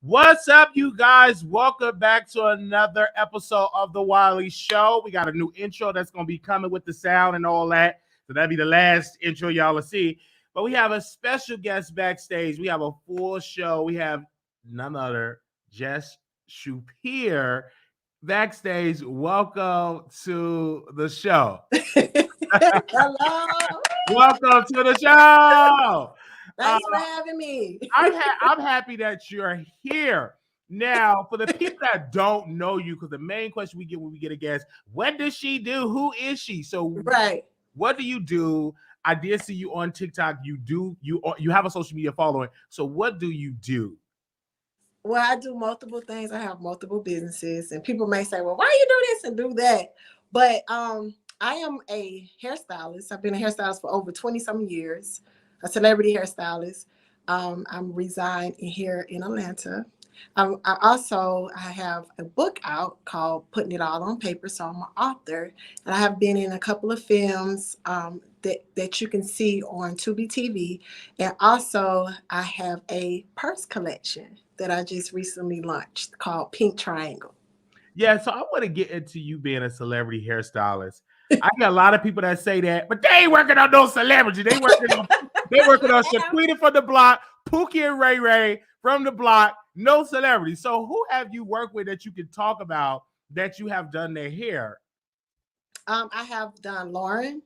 What's up, you guys? Welcome back to another episode of the Wiley Show. We got a new intro that's going to be coming with the sound and all that. So that'll be the last intro y'all will see. But we have a special guest backstage. We have a full show. We have none other, Jess Shupir backstage. Welcome to the show. Hello. Welcome to the show. Thanks for having me. I'm happy that you're here. Now, for the people that don't know you, because the main question we get when we get a guest, what does she do? Who is she? So, right. What do you do? I did see you on TikTok. You have a social media following. So, what do you do? Well, I do multiple things. I have multiple businesses, and people may say, "Well, why you do this and do that?" But I am a hairstylist. I've been a hairstylist for over 20-some years. A celebrity hairstylist. I'm resigned here in Atlanta. I have a book out called Putting It All on Paper. So I'm an author, and I have been in a couple of films that you can see on Tubi TV. And also I have a purse collection that I just recently launched called Pink Triangle. Yeah, so I want to get into you being a celebrity hairstylist. I got a lot of people that say that, but they ain't working on no celebrity. They working on Shaquita from the block, Pookie and Ray Ray from the block, no celebrity. So who have you worked with that you can talk about that you have done their hair? I have done Lauren.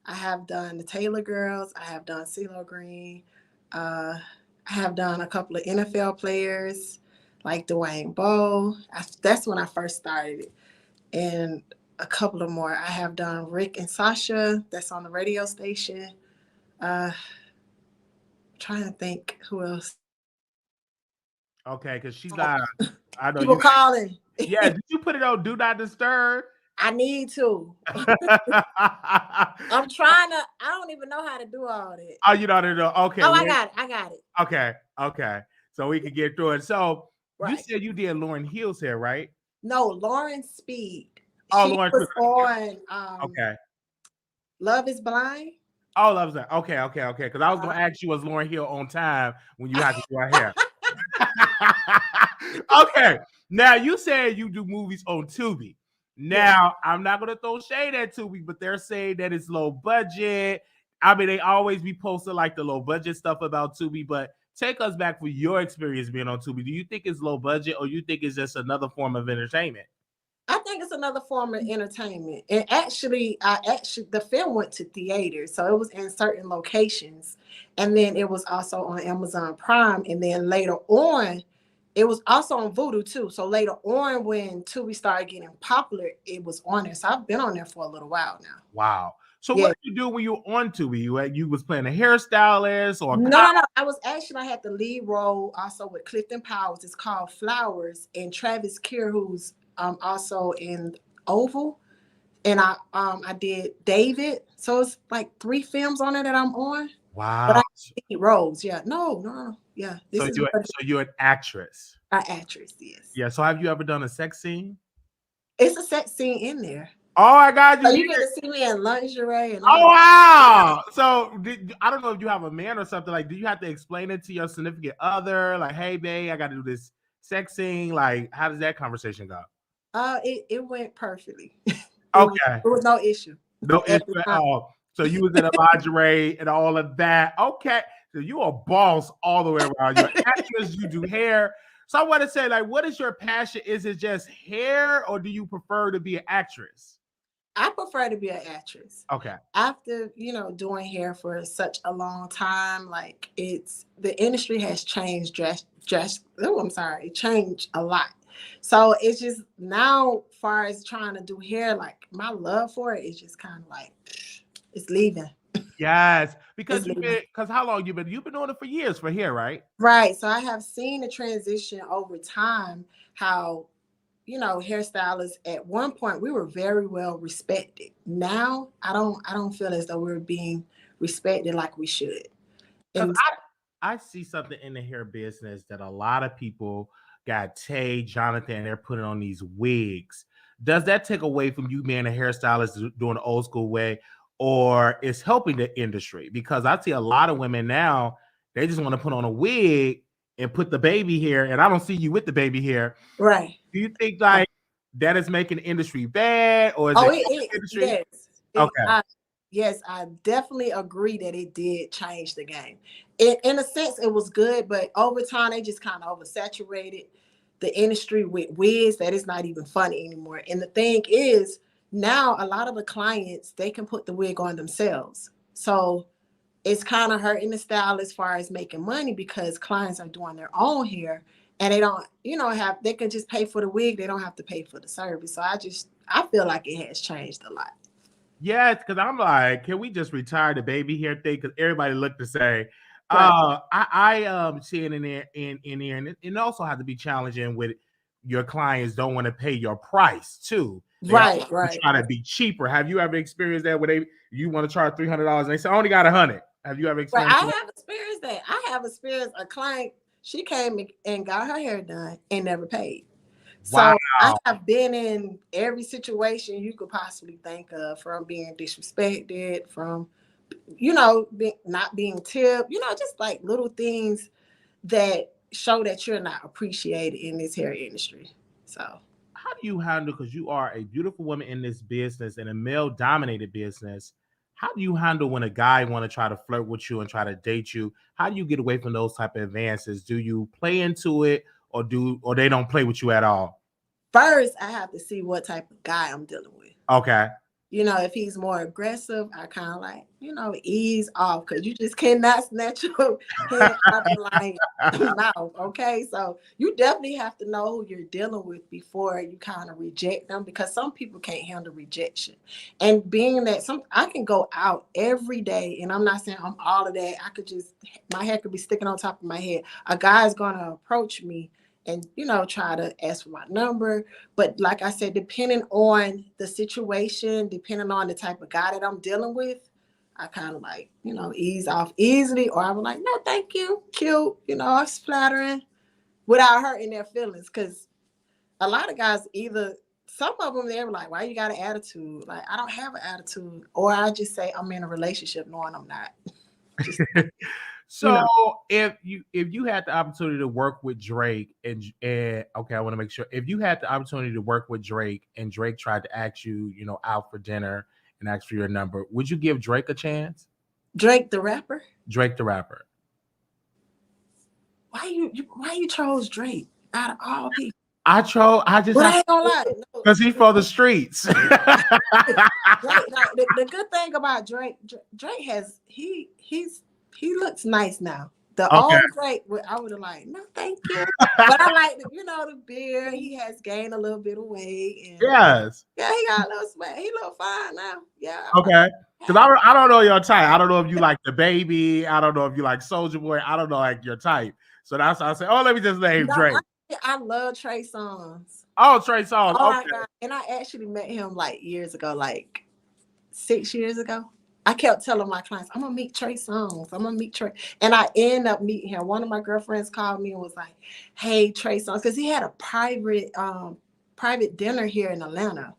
I have done the Taylor Girls. I have done CeeLo Green. I have done a couple of NFL players like Dwayne Bowe. That's when I first started. And a couple of more. I have done Rick and Tasha. That's on the radio station. Trying to think who else. Okay, because she's not. I know people you calling. Yeah, did you put it on Do Not Disturb? I need to. I'm trying to. I don't even know how to do all that. Oh, you don't know. Okay. Oh, I got it. Okay. So we can get through it. So right. You said you did Lauryn Hill's hair, right? No, Lauren Speed. Oh, she Lauren was Speed. On. Okay. Love is Blind. Oh, Love is Blind. Okay. Because I was going to ask you, was Lauryn Hill on time when you had to do her hair? Okay. Now, you said you do movies on Tubi. Now, I'm not going to throw shade at Tubi, but they're saying that it's low budget. I mean, they always be posting like the low budget stuff about Tubi, but take us back for your experience being on Tubi. Do you think it's low budget, or you think it's just another form of entertainment? I think it's another form of entertainment. And actually, the film went to theaters, so it was in certain locations. And then it was also on Amazon Prime. And then later on, it was also on Vudu too. So later on, when Tubi started getting popular, it was on there. So I've been on there for a little while now. Wow. So what did you do when you were on Tubi? You was playing a hairstylist or? No. I had the lead role also with Clifton Powers. It's called Flowers, and Travis Keir, who's also in Oval. And I did David. So it's like 3 films on there that I'm on. Wow. But I did roles. Yeah. No. Yeah. So you're an actress. An actress, yes. Yeah. So have you ever done a sex scene? It's a sex scene in there. Oh my God! You get to see me in lingerie. And oh wow! So I don't know if you have a man or something. Like, do you have to explain it to your significant other? Like, hey, babe, I got to do this sex scene. Like, how does that conversation go? It went perfectly. Okay. There was no issue. No issue at all. So you was in a lingerie and all of that. Okay. So you a boss all the way around. You're an actress. You do hair. So I want to say, like, what is your passion? Is it just hair, or do you prefer to be an actress? I prefer to be an actress. Okay. After, doing hair for such a long time, like the industry has changed it changed a lot. So it's just now, far as trying to do hair, like my love for it is just kind of like it's leaving. Yes, because how long you've been doing it for years for hair, right? Right. So I have seen the transition over time, how hairstylists at one point we were very well respected. Now I don't feel as though we're being respected like we should. And I see something in the hair business that a lot of people got Tay, Jonathan, and they're putting on these wigs. Does that take away from you being a hairstylist doing the old school way, or is helping the industry? Because I see a lot of women now, they just want to put on a wig and put the baby hair, and I don't see you with the baby hair. Right. Do you think like that is making the industry bad, or is Oh, it industry? yes. Okay. Yes, I definitely agree that it did change the game. In a sense, it was good, but over time, they just kind of oversaturated the industry with wigs that is not even funny anymore. And the thing is, now a lot of the clients, they can put the wig on themselves. So it's kind of hurting the style as far as making money because clients are doing their own hair and they don't, they can just pay for the wig. They don't have to pay for the service. So I feel like it has changed a lot. Yeah, because I'm like, can we just retire the baby hair thing? Because everybody looked the same. Right. I seeing in there and it also has to be challenging with your clients don't want to pay your price too. They Right. try to be cheaper. Have you ever experienced that where you want to charge $300 and they say I only got 100? Have you ever experienced I that? have experienced that. I have experienced a client, she came and got her hair done and never paid. Wow. So I have been in every situation you could possibly think of, from being disrespected, from, not being tipped, just like little things that show that you're not appreciated in this hair industry. So how do you handle, because you are a beautiful woman in this business, in a male dominated business, how do you handle when a guy want to try to flirt with you and try to date you? How do you get away from those type of advances? Do you play into it, or they don't play with you at all? first, I have to see what type of guy I'm dealing with. Okay. If he's more aggressive, I kind of like, ease off, because you just cannot snatch your head out of like mouth. Okay. So you definitely have to know who you're dealing with before you kind of reject them, because some people can't handle rejection. And being that I can go out every day, and I'm not saying I'm all of that. My hair could be sticking on top of my head. A guy's going to approach me and, try to ask for my number. But like I said, depending on the situation, depending on the type of guy that I'm dealing with, I kind of like, ease off easily, or I'm like, no, thank you. Cute. It's flattering without hurting their feelings. Because a lot of guys, some of them, they're like, why you got an attitude? Like, I don't have an attitude. Or I just say I'm in a relationship knowing I'm not. So if you had the opportunity to work with Drake and okay, I want to make sure, if you had the opportunity to work with Drake and Drake tried to ask you, out for dinner and ask for your number, would you give Drake a chance? Drake the rapper? Drake the rapper. Why you chose Drake out of all people? I ain't gonna lie, because he's for the streets. Drake, the good thing about Drake has he looks nice now. The old Drake, I would have like, no, thank you. But I like the beard. He has gained a little bit of weight. And yes. Yeah, he got a little sweat. He look fine now. Yeah. Okay. Because I don't know your type. I don't know if you like the baby. I don't know if you like Soulja Boy. I don't know like your type. So that's why I say, let me just name Drake. I love Trey Songz. Oh, Trey Songz. Oh my God. And I actually met him like years ago, like 6 years ago. I kept telling my clients, I'm gonna meet Trey Songz. I'm gonna meet Trey. And I end up meeting him. One of my girlfriends called me and was like, hey, Trey Songz, because he had a private dinner here in Atlanta.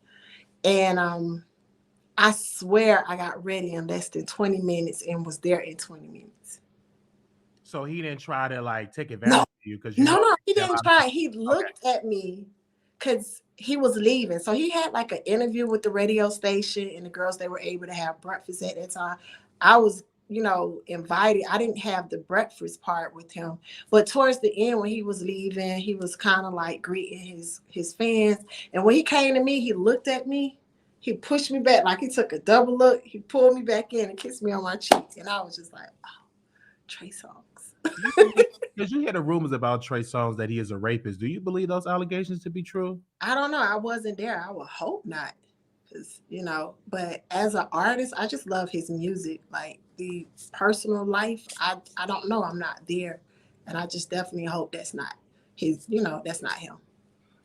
And I swear I got ready in less than 20 minutes and was there in 20 minutes. So he didn't try to like take advantage of you? No, he didn't try. He looked at me because he was leaving. So he had like an interview with the radio station, and the girls, they were able to have breakfast at that time. I was, invited. I didn't have the breakfast part with him. But towards the end, when he was leaving, he was kind of like greeting his fans. And when he came to me, he looked at me. He pushed me back, like he took a double look. He pulled me back in and kissed me on my cheek. And I was just like, oh, Trey Songz. Because you hear the rumors about Trey Songz that he is a rapist. Do you believe those allegations to be true? I don't know. I wasn't there. I would hope not. Because, but as an artist, I just love his music. Like the personal life, I don't know. I'm not there. And I just definitely hope that's not that's not him.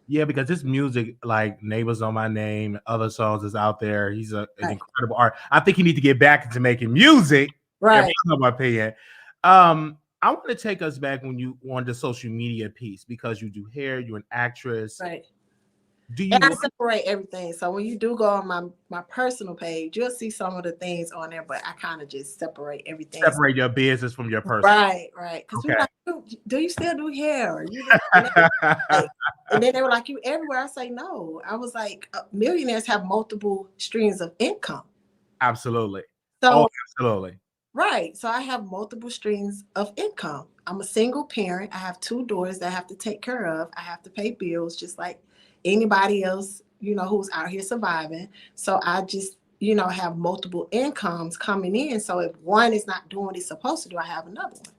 Yeah, because this music, like Neighbors on My Name, other songs is out there. He's an incredible art. I think he need to get back into making music. Right. In my opinion. I want to take us back when you on the social media piece, because you do hair, you're an actress. Right. Do you And I separate everything. So when you do go on my personal page, you'll see some of the things on there, but I kind of just separate everything. separate your business from your personal? Right. Because people like, do you still do hair? Or you like, and then they were like, you everywhere. I say no. I was like, millionaires have multiple streams of income. Absolutely. So absolutely. Right. So I have multiple streams of income. I'm a single parent. I have 2 daughters that I have to take care of. I have to pay bills just like anybody else, who's out here surviving. So I just, have multiple incomes coming in. So if one is not doing what it's supposed to do, I have another one.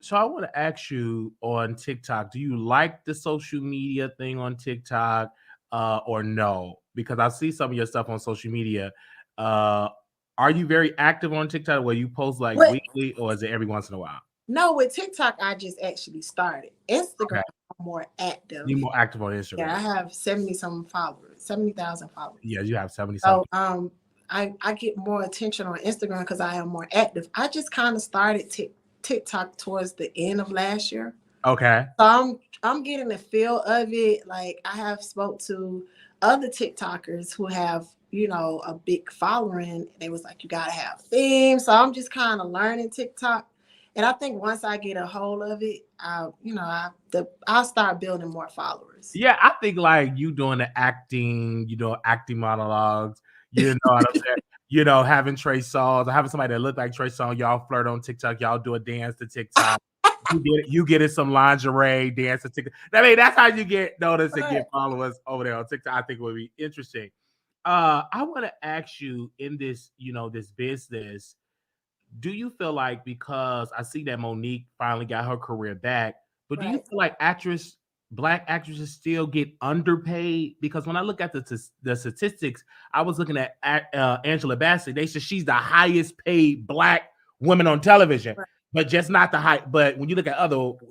So I want to ask you on TikTok, do you like the social media thing on TikTok or no? Because I see some of your stuff on social media. Are you very active on TikTok where you post like weekly, or is it every once in a while? No, with TikTok, I just actually started. Instagram, I'm more active. You're more active on Instagram. Yeah, I have 70,000 followers. Yeah, you have 70,000. So I get more attention on Instagram because I am more active. I just kind of started TikTok towards the end of last year. Okay. So I'm getting the feel of it. Like I have spoke to other TikTokers who have, a big following. They was like, you gotta have themes. So I'm just kind of learning TikTok. And I think once I get a hold of it, I'll start building more followers. Yeah, I think like you doing the acting, acting monologues, what I'm saying? Having Trey Songz, or having somebody that look like Trey Songz, y'all flirt on TikTok, y'all do a dance to TikTok. you get some lingerie dance to TikTok. I mean, that's how you get noticed and get followers over there on TikTok. I think it would be interesting. I want to ask you in this, this business, do you feel like, because I see that Monique finally got her career back, but do you feel like Black actresses still get underpaid? Because when I look at the statistics, I was looking at Angela Bassett. They said she's the highest paid Black woman on television, but just not the high. But when you look at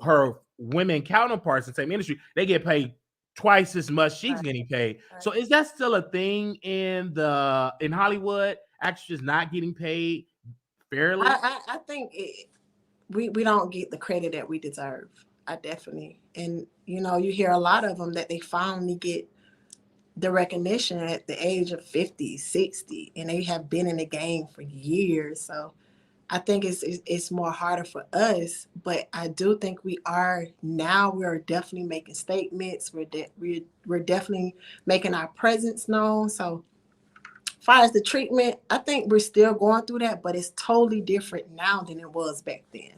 her women counterparts in the same industry, they get paid twice as much she's getting paid. So is that still a thing in Hollywood? Actresses not getting paid fairly? I think we don't get the credit that we deserve. I definitely, and you hear a lot of them that they finally get the recognition at the age of 50, 60, and they have been in the game for years. So I think it's more harder for us, but I do think we are definitely making statements. We're definitely making our presence known. So as far as the treatment, I think we're still going through that, but it's totally different now than it was back then.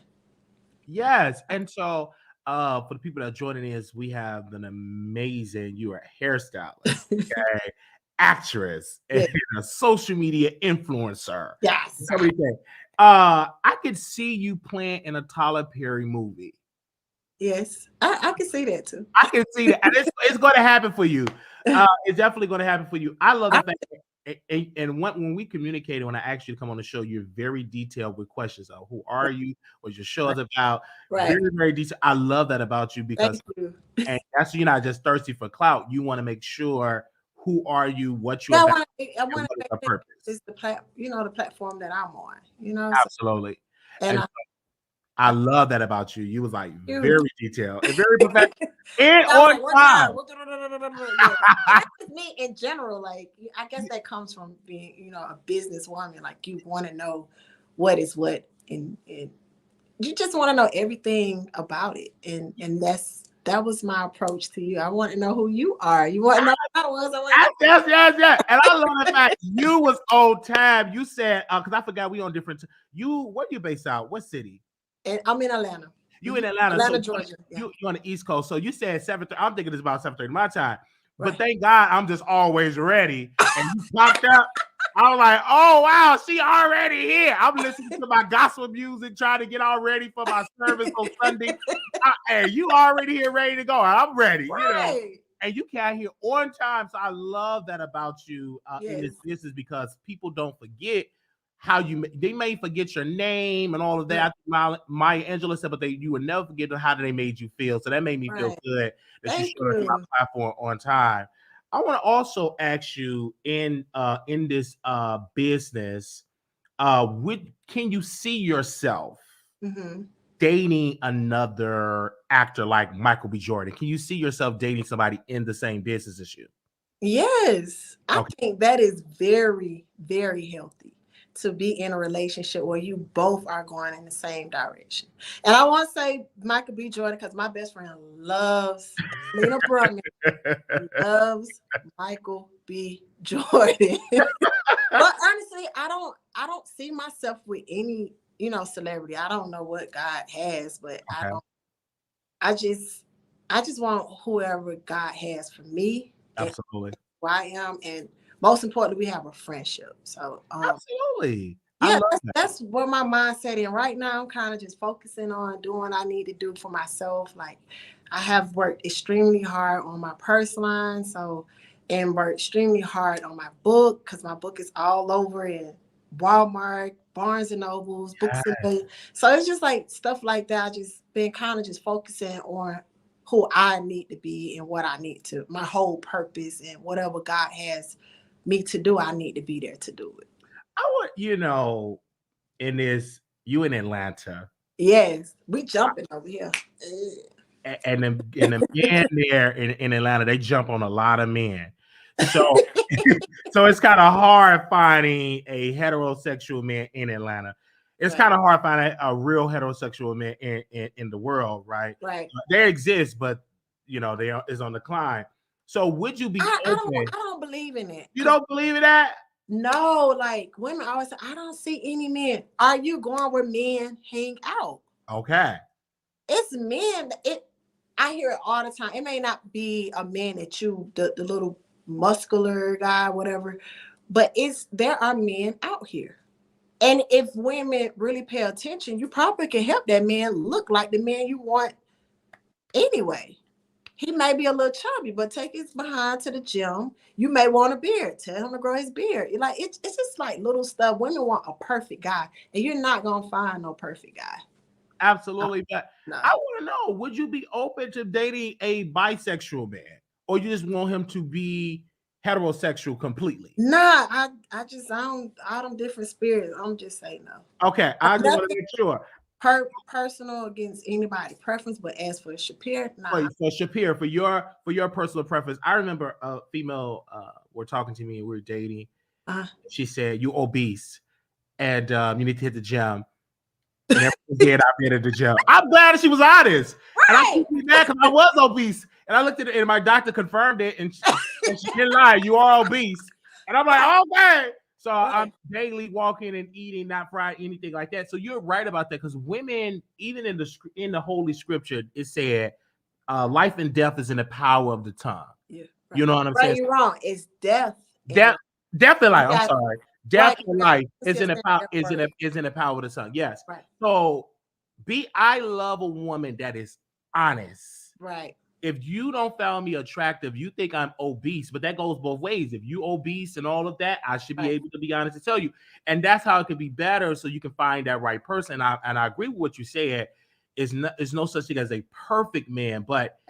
Yes. And so for the people that are joining us, we have an amazing, you are a hairstylist, okay, actress, and a social media influencer. Yes. Everything. I could see you playing in a Tyler Perry movie. Yes, I can see that too. I can see that. And it's going to happen for you. It's definitely going to happen for you. I love the fact that, and when we communicated, when I asked you to come on the show, you're very detailed with questions of who are you, what your show is about. Very, very detailed. I love that about you because and that's, you're not just thirsty for clout. You want to make sure who are you, what you're about, I want to make purpose. It's the platform that I'm on. Absolutely. And I love that about you. You was like very detailed and very professional and on time. That's me in general. Like, I guess that comes from being, a businesswoman. Like, you want to know what is what, and you just want to know everything about it. And that was my approach to you. I want to know who you are. You want to know who I was. Yes. And I love the fact you was on time. You said, because I forgot we on different. Where you based out? What city? And I'm in Atlanta. You in Atlanta, Georgia. You on the East Coast. So you said 7:30. I'm thinking it's about 7:30 my time. But thank God I'm just always ready. And you popped up. I was like, oh wow, she already here. I'm listening to my gospel music, trying to get all ready for my service on Sunday. Hey, you already here, ready to go. I'm ready. And you came here on time. So I love that about you in this business, because people don't forget how they may forget your name and all of that. Maya Angelou said, but you would never forget how they made you feel. So that made me feel good that you showed up to my platform on time. I want to also ask you in this business, can you see yourself dating another actor like Michael B. Jordan? Can you see yourself dating somebody in the same business as you? Yes, I Okay. think that is very, very healthy to be in a relationship where you both are going in the same direction. And I want to say Michael B. Jordan because my best friend loves Lena Brumman, loves Michael B. Jordan. But honestly, I don't see myself with any, celebrity. I don't know what God has, but Okay. I just want whoever God has for me and Absolutely. who I am, and most importantly, we have a friendship. So Absolutely. I yeah, love that. that's where my mindset in right now. I'm kind of just focusing on doing what I need to do for myself. Like I have worked extremely hard on my purse line, and worked extremely hard on my book because my book is all over in Walmart, Barnes and Nobles, Books Yeah, and so it's just like stuff like that. I just been kind of just focusing on who I need to be and what I need to, my whole purpose and whatever God has me to do, I need to be there to do it. I want in this you in Atlanta, Yes, we jumping over here. and the men there in Atlanta, they jump on a lot of men. So so it's kind of hard finding a heterosexual man in Atlanta. It's Right. kind of hard finding a real heterosexual man in the world, right? Right. They exist, but they is on decline. So would you be I open? don't believe in it. You don't believe in that? No, like women always say, I don't see any men. Are you going where men hang out? Okay. It's men. I hear it all the time. It may not be a man that the little muscular guy, whatever, but there are men out here. And if women really pay attention, you probably can help that man look like the man you want anyway. He may be a little chubby, but take his behind to the gym. You may want a beard. Tell him to grow his beard. Like it's just like little stuff. Women want a perfect guy, and you're not gonna find no perfect guy. Absolutely. But No. I want to know, would you be open to dating a bisexual man? Or you just want him to be heterosexual completely? Nah, I don't all them different spirits. I'm just saying no. Okay, I just want to Nothing make sure. personal against anybody preference, but as for Shapir, nah. Wait, so Shapir, for your personal preference, I remember a female were talking to me and we were dating. She said, "You obese and you need to hit the gym." And everyone did out there at the gym. I'm glad she was honest. And I Right. feel bad because I was obese. And I looked at it and my doctor confirmed it and she didn't lie. You are obese. And I'm like, okay. So I'm daily walking and eating, not fried, anything like that. So you're right about that because women, even in the Holy Scripture, it said, life and death is in the power of the tongue. Yeah, right. You know what I'm saying? You're wrong. It's death. Death and life. I'm got- sorry. Death Right, and right. life is in the power is in the power of the tongue. Yes. Right. So I love a woman that is honest. Right. If you don't find me attractive, you think I'm obese, but that goes both ways. If you obese and all of that, I should be able to be honest and tell you. And that's how it could be better so you can find that right person. And I agree with what you said. There's no such thing as a perfect man, but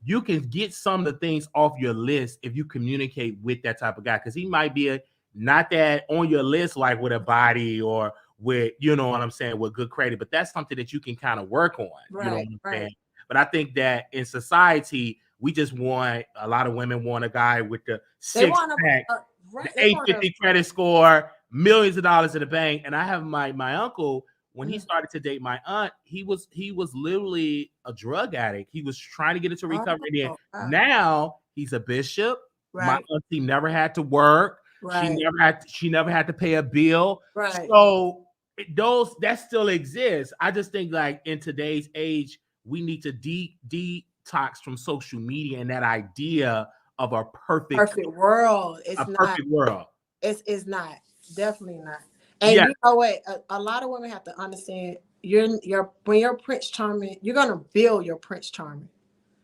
you can get some of the things off your list if you communicate with that type of guy. Because he might be not that on your list, like with a body or with, you know what I'm saying, with good credit, but that's something that you can kind of work on. Right, you know what I'm saying? But I think that in society, we just want, a lot of women want a guy with the six-pack, the 850 credit score, millions of dollars in the bank. And I have my uncle, when he started to date my aunt, he was literally a drug addict. He was trying to get into recovery. Now he's a bishop. My auntie never had to work. Right. She never had to pay a bill. Right. So that still exists. I just think like in today's age, we need to detox from social media and that idea of a perfect world. It's not perfect world. It's not. Definitely not. And you know what? A lot of women have to understand when you're Prince Charming, you're gonna build your Prince Charming.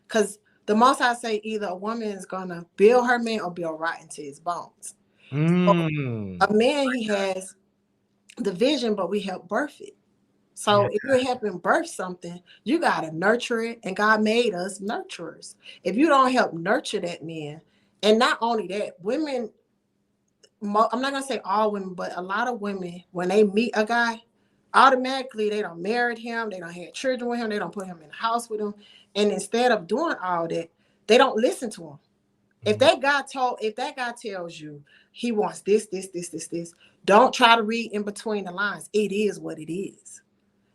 Because the most I say, either a woman is gonna build her man or build right into his bones. So a man, he has the vision, but we help birth it. So if you're helping birth something, you gotta nurture it, and God made us nurturers. If you don't help nurture that man, and not only that, I'm not gonna say all women, but a lot of women, when they meet a guy, automatically they don't married him, they don't have children with him, they don't put him in the house with him. And instead of doing all that, they don't listen to him. If that guy tells you he wants this, don't try to read in between the lines. It is what it is.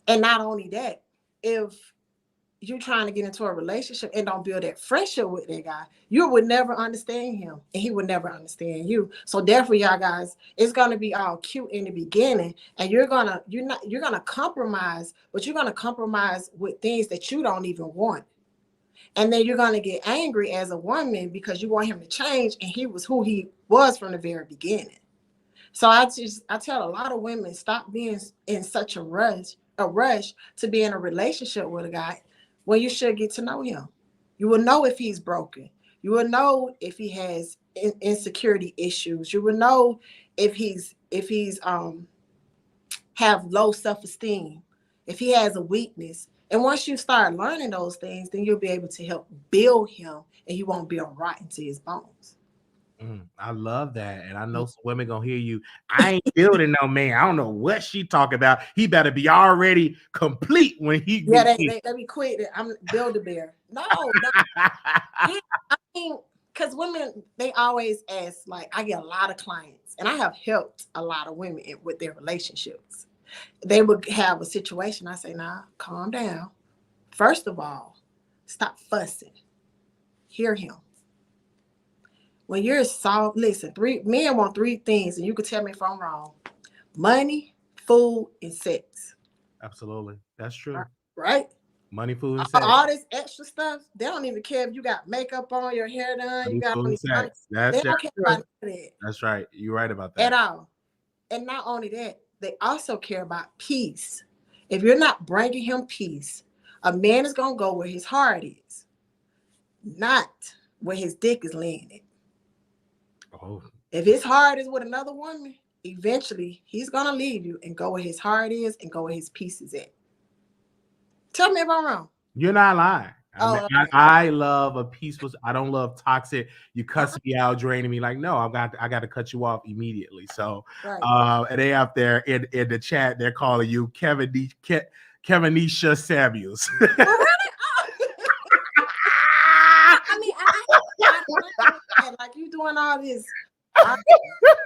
And not only that, if you're trying to get into a relationship and don't build that friendship with that guy, you would never understand him and he would never understand you. So therefore, y'all guys, it's gonna be all cute in the beginning, and you're gonna compromise, but you're gonna compromise with things that you don't even want. And then you're gonna get angry as a woman because you want him to change, and he was who he was from the very beginning. So I tell a lot of women, stop being in such a rush to be in a relationship with a guy when you should get to know him. You will know if he's broken. You will know if he has insecurity issues. You will know if he's have low self-esteem, if he has a weakness. And once you start learning those things, then you'll be able to help build him, and he won't be rotten to his bones. I love that. And I know some women gonna hear you. I ain't building no man. I don't know what she talking about. He better be already complete when he they be quick. I'm build a bear. No. I mean, because women, they always ask, like, I get a lot of clients, and I have helped a lot of women with their relationships. They would have a situation. I say, nah, calm down. First of all, stop fussing. Hear him. When you're soft, listen, men want 3 things, and you can tell me if I'm wrong: money, food, and sex. Absolutely. That's true. Right? Money, food, and sex. All this extra stuff, they don't even care if you got makeup on, your hair done, Money, you got food, and sex. they don't care about that. That's right. You're right about that. At all. And not only that, they also care about peace. If you're not bringing him peace, a man is going to go where his heart is, not where his dick is landing. Oh. If his heart is with another woman, eventually he's going to leave you and go where his heart is and go where his peace is at. Tell me if I'm wrong. You're not lying. I love a peaceful. I don't love toxic. You cuss me out, draining me. Like, no, I got to cut you off immediately. So, right. And they out there in the chat, they're calling you Kevinisha Samuels. I mean, I like you doing all this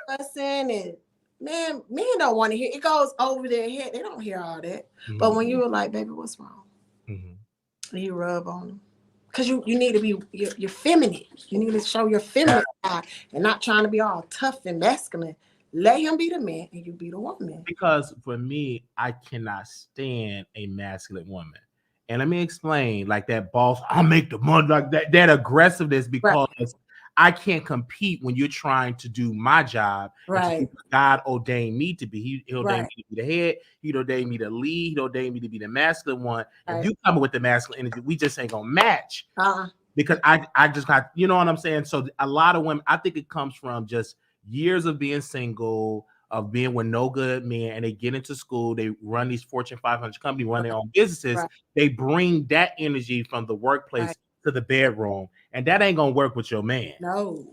cussing, and men don't want to hear. It goes over their head. They don't hear all that. Mm-hmm. But when you were like, baby, what's wrong? Mm-hmm. And you rub on them. Because you need to be you're feminine. You need to show your feminine side and not trying to be all tough and masculine. Let him be the man and you be the woman. Because for me, I cannot stand a masculine woman. And let me explain, like that boss, I'll make the money, like that aggressiveness, because right. I can't compete when you're trying to do my job. Right. God ordained me to be. He ordained right. me to be the head. He ordained me to lead. He ordained me to be the masculine one. Right. If you come with the masculine energy, we just ain't gonna match. Because I just got, you know what I'm saying? So a lot of women, I think it comes from just years of being single, of being with no good men, and they get into school, they run these Fortune 500 companies, run their own businesses. Right. They bring that energy from the workplace to the bedroom, and that ain't gonna work with your man. No.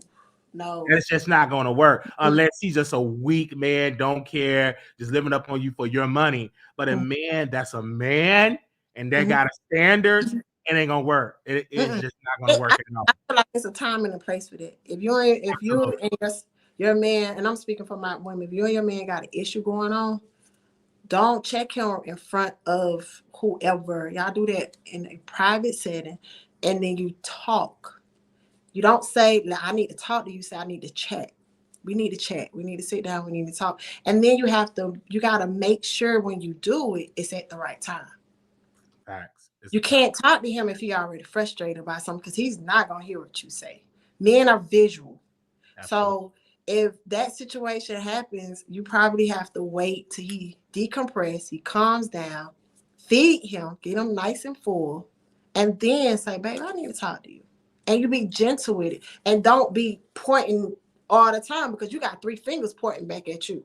It's just not gonna work unless he's just a weak man, don't care, just living up on you for your money. But a man that's a man and they got a standards, it ain't gonna work. It's just not gonna work at all. I feel like it's a time and a place for that. If you and your man, and I'm speaking for my women, if you and your man got an issue going on, don't check him in front of whoever. Y'all do that in a private setting, and then you talk. You don't say, I need to talk to you. Say, I need to chat. We need to chat. We need to sit down. We need to talk. And then you got to make sure when you do it, it's at the right time. Facts. You can't talk to him if he's already frustrated about something, because he's not going to hear what you say. Men are visual. Absolutely. So if that situation happens, you probably have to wait till he decompress, he calms down, feed him, get him nice and full, and then say, babe, I need to talk to you. And you be gentle with it. And don't be pointing all the time, because you got 3 fingers pointing back at you.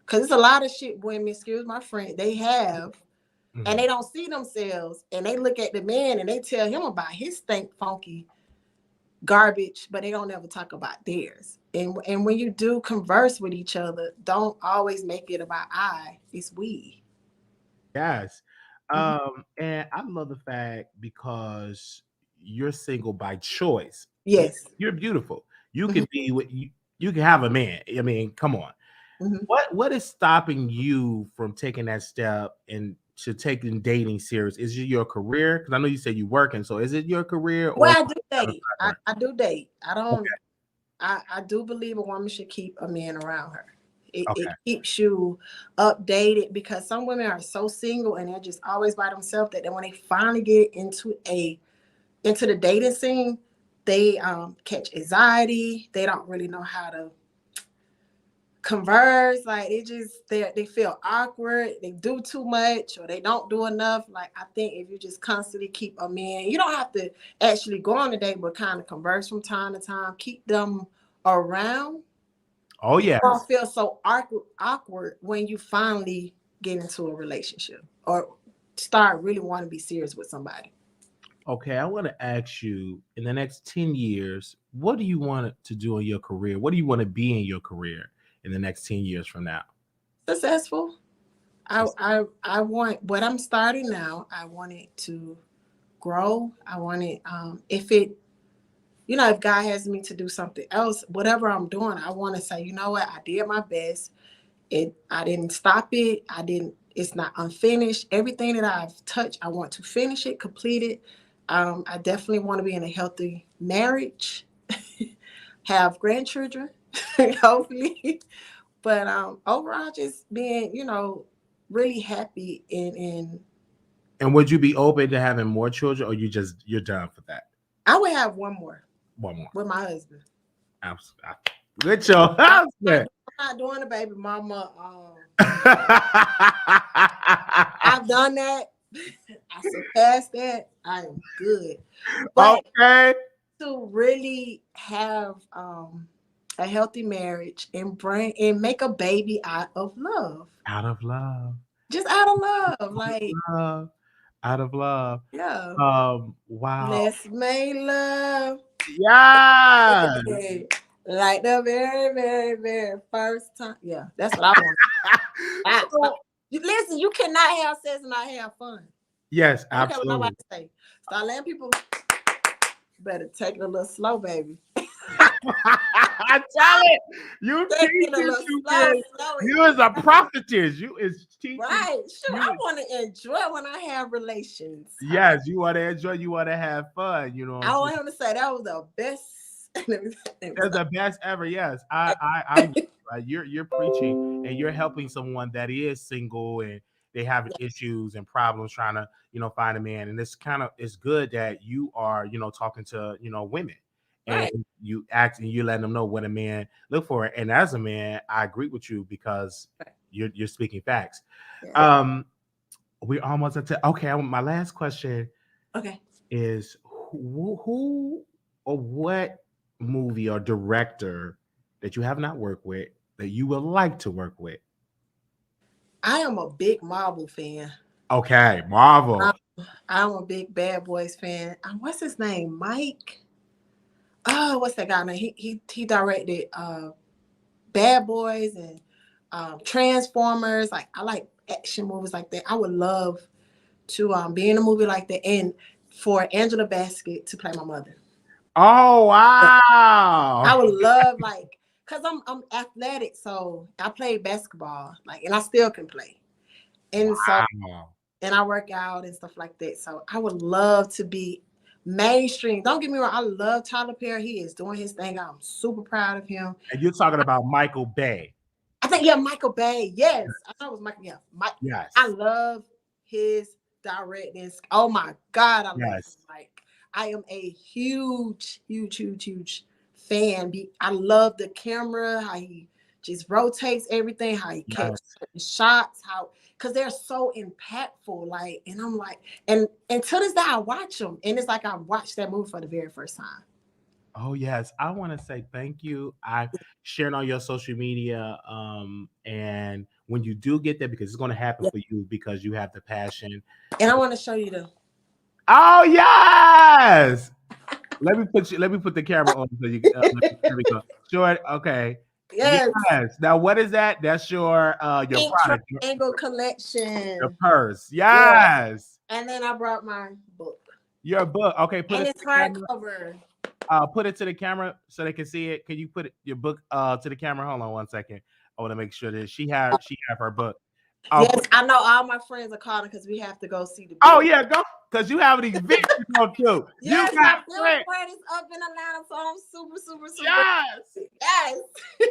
Because it's a lot of shit women, excuse my friend, they have, and they don't see themselves, and they look at the man and they tell him about his stink funky garbage, but they don't ever talk about theirs. And when you do converse with each other, don't always make it about it's we. Yes. Mhm. And I love the fact because you're single by choice. Yes. You're beautiful. You Mhm. can be what you can have a man. I mean, come on. Mhm. What is stopping you from taking that step and to taking dating serious? Is it your career? Because I know you said you're working. So is it your career or Well, I do having date. fun? I do date. I Okay. don't. I do believe a woman should keep a man around her. It Okay. keeps you updated because some women are so single and they're just always by themselves that then when they finally get into the dating scene, they catch anxiety. They don't really know how to converse. Like they feel awkward. They do too much or they don't do enough. Like I think if you just constantly keep a man, you don't have to actually go on a date, but kind of converse from time to time. Keep them around. Oh You yes. don't feel so awkward when you finally get into a relationship or start really wanting to be serious with somebody. Okay, I want to ask you in the next 10 years, what do you want to do in your career? What do you want to be in your career in the next 10 years from now? Successful. I want what I'm starting now. I want it to grow. I want it if it if God has me to do something else, whatever I'm doing, I want to say, you know what, I did my best. I didn't stop it. It's not unfinished. Everything that I've touched, I want to finish it, complete it. I definitely want to be in a healthy marriage, have grandchildren, hopefully. But overall, just being, really happy in And would you be open to having more children or you're done for that? I would have one more One more. with my husband. With your I'm husband. not doing a baby mama. I've done that. I surpassed that. I am good. But Okay. to really have a healthy marriage and make a baby out of love. Out of love. Just out of love. Out of Like, love. Out of love. yeah. Wow. Let's make love. Yes. Like the very, very, very first time. Yeah, that's what I want. So, Listen, you cannot have sex and not have fun. yes, I don't care what nobody absolutely. say. Start letting people better take it a little slow, baby. I tell it, you Take it a teaching little slow, stupid. slow. You is a prophetess. You is teaching. Right. Sure. You I want to enjoy when I have relations. yes, you want to enjoy. You want to have fun. You know what I'm I saying? want him to say that was the best. They're the best ever. Yes, I you're preaching and you're helping someone that is single and they have issues and problems trying to find a man. And it's good that you are talking to women and Right. you act and you letting them know what a man look for. And as a man, I agree with you because you're speaking facts. Yeah. We're almost at okay. My last question Okay. is who or what movie or director that you have not worked with that you would like to work with? I am a big Marvel fan. Okay, Marvel. I'm a big Bad Boys fan. What's his name? Mike. Oh, what's that guy name? He directed Bad Boys and Transformers. Like I like action movies like that. I would love to be in a movie like that and for Angela Bassett to play my mother. Oh wow! I would love cause I'm athletic, so I play basketball, and I still can play. And so Wow. and I work out and stuff like that. So I would love to be mainstream. Don't get me wrong, I love Tyler Perry. He is doing his thing. I'm super proud of him. And you're talking about Michael Bay. I think Michael Bay. Yes. I thought it was Michael. Yeah. Mike. Yes. I love his directness. Oh my God. I love him. I am a huge, huge, huge, huge fan. I love the camera, how he just rotates everything, how he catches shots, because they're so impactful. And I'm like, and to this day, I watch them. And it's like I watched that movie for the very first time. Oh yes, I want to say thank you. I shared on your social media, and when you do get there, because it's going to happen for you because you have the passion. And I want to show you the. Oh yes. Let me put the camera on so you. There we go. Short. Okay. Yes. Yes. Now, what is that? That's your Pink product, Triangle your collection. purse. Yeah. Yes. And then I brought my book. Your book. Okay, put And it to it's the camera. hardcover. Put it to the camera so they can see it. Can you put your book to the camera? Hold on one second. I want to make sure that she have her book. Yes, I know all my friends are calling because we have to go see the Oh book. yeah, go because you have an event to go to. Yes, You my got film friends. party's up in Atlanta, so I'm super. Yes. Yes.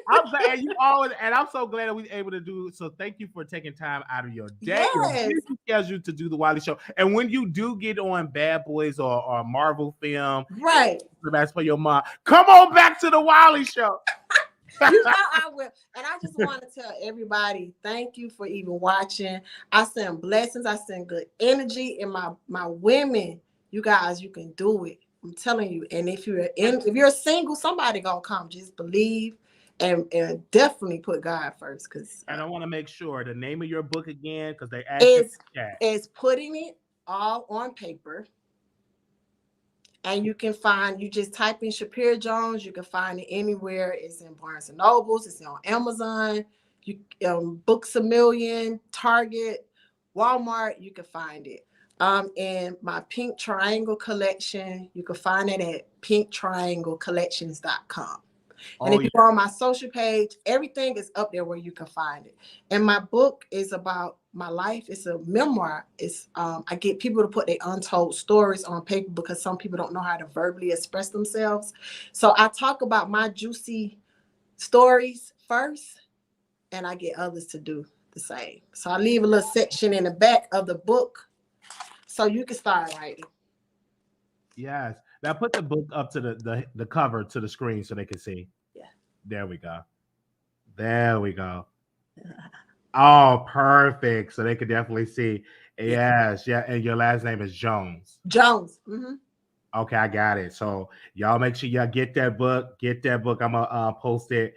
I'm glad you always, and I'm so glad that we were able to do. So thank you for taking time out of your day, your Yes. busy schedule to do the Wiley Show. And when you do get on Bad Boys or Marvel film, Right. that's for your mom. Come on back to the Wiley Show. You know I will. And I just want to tell everybody, thank you for even watching. I send blessings. I send good energy. And my women, you guys, you can do it. I'm telling you. And if you're single, somebody gonna come. Just believe and definitely put God first. And I want to make sure the name of your book again, because they asked it's putting it all on paper. And you just type in Shapira Jones. You can find it anywhere. It's in Barnes and Nobles. It's on Amazon. Books A Million, Target, Walmart. You can find it. And my Pink Triangle collection, you can find it at pinktrianglecollections.com. And if you go on my social page, everything is up there where you can find it. And my book is about my life. It's a memoir. It's I get people to put their untold stories on paper because some people don't know how to verbally express themselves. So I talk about my juicy stories first, and I get others to do the same. So I leave a little section in the back of the book so you can start writing. Yes. Now put the book up to the cover to the screen so they can see. Yeah. There we go. Oh, perfect. So they could definitely see. Yes. Yeah. And your last name is Jones. Jones. Mm-hmm. Okay, I got it. So y'all make sure y'all get that book. Get that book. I'm gonna post it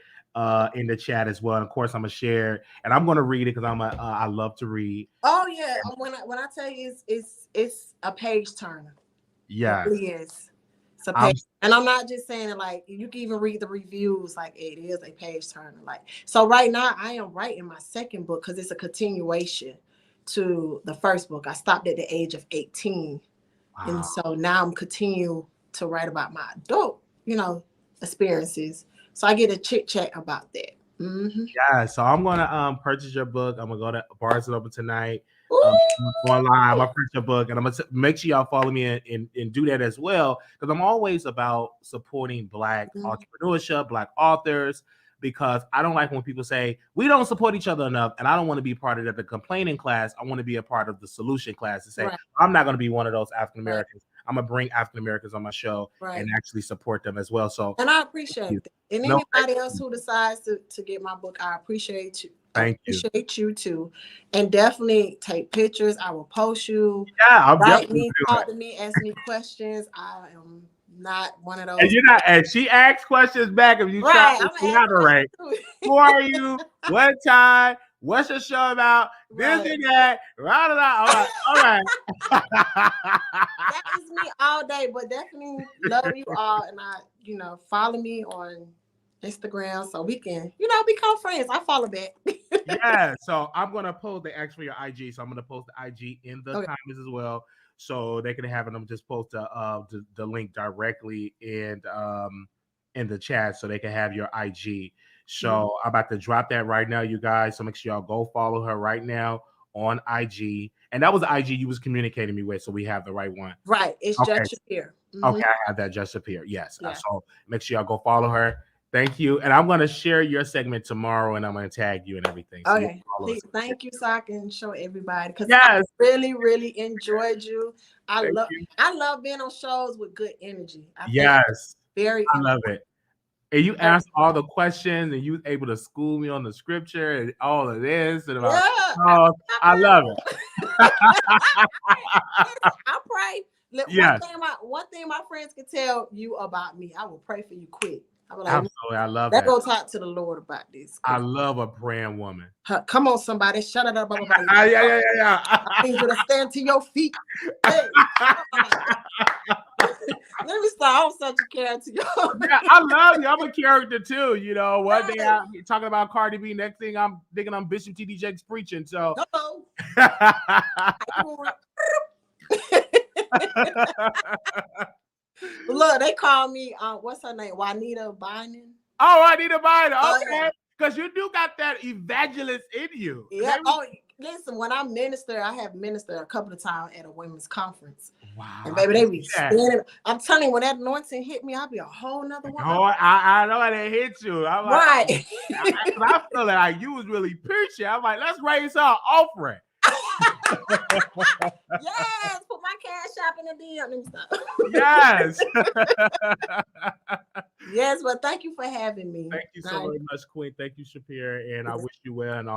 in the chat as well. And of course, I'm gonna share it, and I'm gonna read it because I love to read. Oh yeah. When I tell you it's a page turner. Yeah, it really is. It's a page, and I'm not just saying it like you can even read the reviews. Like it is a page turner. Like so, right now I am writing my second book because it's a continuation to the first book. I stopped at the age of 18, and so now I'm continuing to write about my adult, experiences. So I get a chit chat about that. Mm-hmm. Yeah, so I'm gonna purchase your book. I'm gonna go to Barnes and Noble tonight. Online, I'm gonna print your book, and I'm gonna make sure y'all follow me and do that as well because I'm always about supporting Black entrepreneurship, Black authors. Because I don't like when people say we don't support each other enough, and I don't want to be part of the complaining class. I want to be a part of the solution class and say I'm not going to be one of those African Americans. I'm gonna bring African Americans on my show and actually support them as well. So, and I appreciate it. And anybody else who decides to get my book, I appreciate you. Thank you. Appreciate you too, and definitely take pictures. I will post you. Yeah, I'm write definitely me, talk to me, ask me questions. I am not one of those. And you're not. And she asks questions back if you try to collaborate. Who are you? What time? What's your show about? This and that. Right. All right. That is me all day, but definitely love you all, and follow me on Instagram so we can, become friends. I follow back. Yeah. So I'm gonna post the ask for your IG. So I'm gonna post the IG in the comments as well, so they can have them just post the link directly in the chat, so they can have your IG. So I'm about to drop that right now, you guys. So make sure y'all go follow her right now on IG. And that was the IG you was communicating me with, so we have the right one. Right. It's Just Shapira. Okay, I have that Just Shapira. Yes. Yeah. So make sure y'all go follow her. Thank you. And I'm going to share your segment tomorrow, and I'm going to tag you and everything. So okay. Thank you, so I can show everybody. Because I really, really enjoyed you. I love being on shows with good energy. I love it. And you asked all the questions, and you was able to school me on the scripture and all of this. And about I love it. I pray. One thing my friends can tell you about me, I will pray for you quick. Absolutely, I love that. Let's go talk to the Lord about this. I love a praying woman. Come on, somebody, shut it up. Yeah. I need you to stand to your feet. Hey. Let me start. I'm such a character. Yeah, I love you. I'm a character too. You know, one day I'm talking about Cardi B. Next thing I'm thinking I'm Bishop T.D. Jakes preaching. So. Look, they call me. What's her name? Juanita Bynum. Oh, Juanita Bynum. Okay, because you do got that evangelist in you. Yeah. Oh, listen. When I minister, I have ministered a couple of times at a women's conference. Wow. And baby, they be standing. I'm telling you, when that anointing hit me, I'll be a whole nother one. Oh, I know how they hit you. I'm like, right. I feel like you was really preaching. I'm like, let's raise our offering. Yes, put my cash app in the DM and stuff. Yes. Yes, but thank you for having me. Thank you so very much, Queen. Thank you, Shapira, and I wish you well and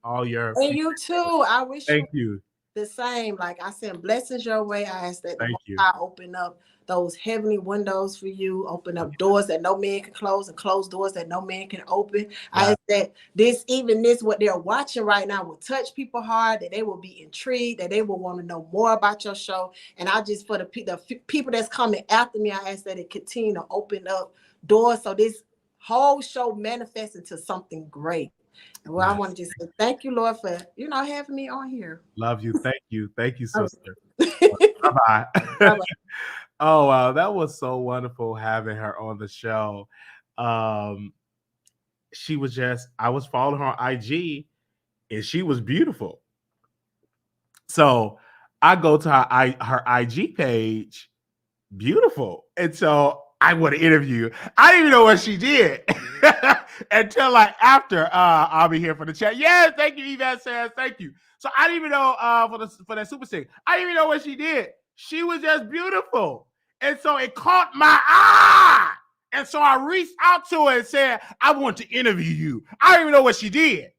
all your. And you too. I wish. Thank you. The same. Like I send blessings your way. I ask that I open up those heavenly windows for you, open up doors that no man can close and close doors that no man can open. I ask that this what they're watching right now will touch people hard, that they will be intrigued, that they will want to know more about your show. And I just, for the people that's coming after me, I ask that it continue to open up doors so this whole show manifests into something great. Well, I want to just say thank you, Lord, for having me on here. Love you. Thank you, sister. Bye-bye. Oh wow, that was so wonderful having her on the show. She was I was following her on IG, and she was beautiful. So I go to her IG page, beautiful, and so I want to interview. I didn't even know what she did until like after I'll be here for the chat. Yes, thank you, Yvette says thank you. So I didn't even know for that super stick. I didn't even know what she did. She was just beautiful, and so it caught my eye. And so I reached out to her and said, "I want to interview you." I didn't even know what she did,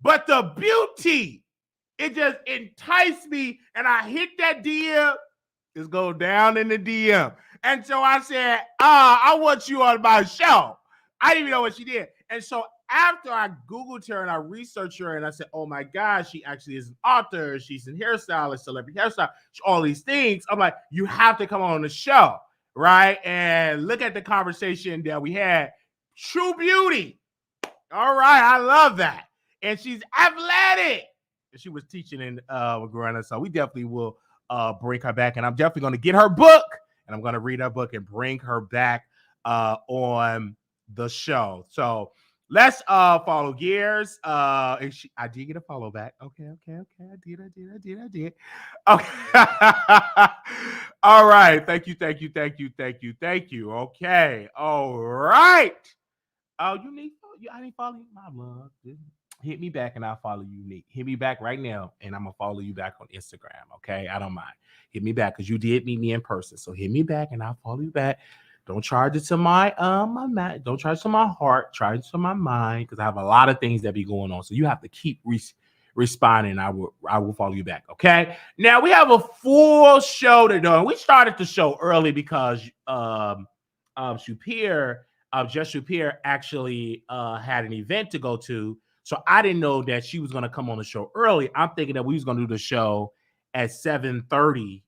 but the beauty, it just enticed me, and I hit that DM. Just go down in the DM. And so I said, I want you on my show. I didn't even know what she did. And so after I Googled her and I researched her and I said, oh my God, she actually is an author. She's a hairstylist, celebrity hairstylist, all these things. I'm like, you have to come on the show, right? And look at the conversation that we had. True beauty. All right, I love that. And she's athletic. She was teaching in Grana, so we definitely will bring her back. And I'm definitely going to get her book. And I'm going to read her book and bring her back on the show. So let's follow gears. I did get a follow back. Okay. I did. Okay. All right. Thank you. Okay. All right. Oh, I didn't follow you. My love. Hit me back and I'll follow you, Nick. Hit me back right now and I'm going to follow you back on Instagram, okay? I don't mind. Hit me back because you did meet me in person. So hit me back and I'll follow you back. Don't charge it to my don't charge it to my heart. Charge it to my mind because I have a lot of things that be going on. So you have to keep responding. I will follow you back, okay? Now we have a full show to do. And we started the show early because Shapir actually had an event to go to. So I didn't know that she was going to come on the show early. I'm thinking that we was going to do the show at 7:30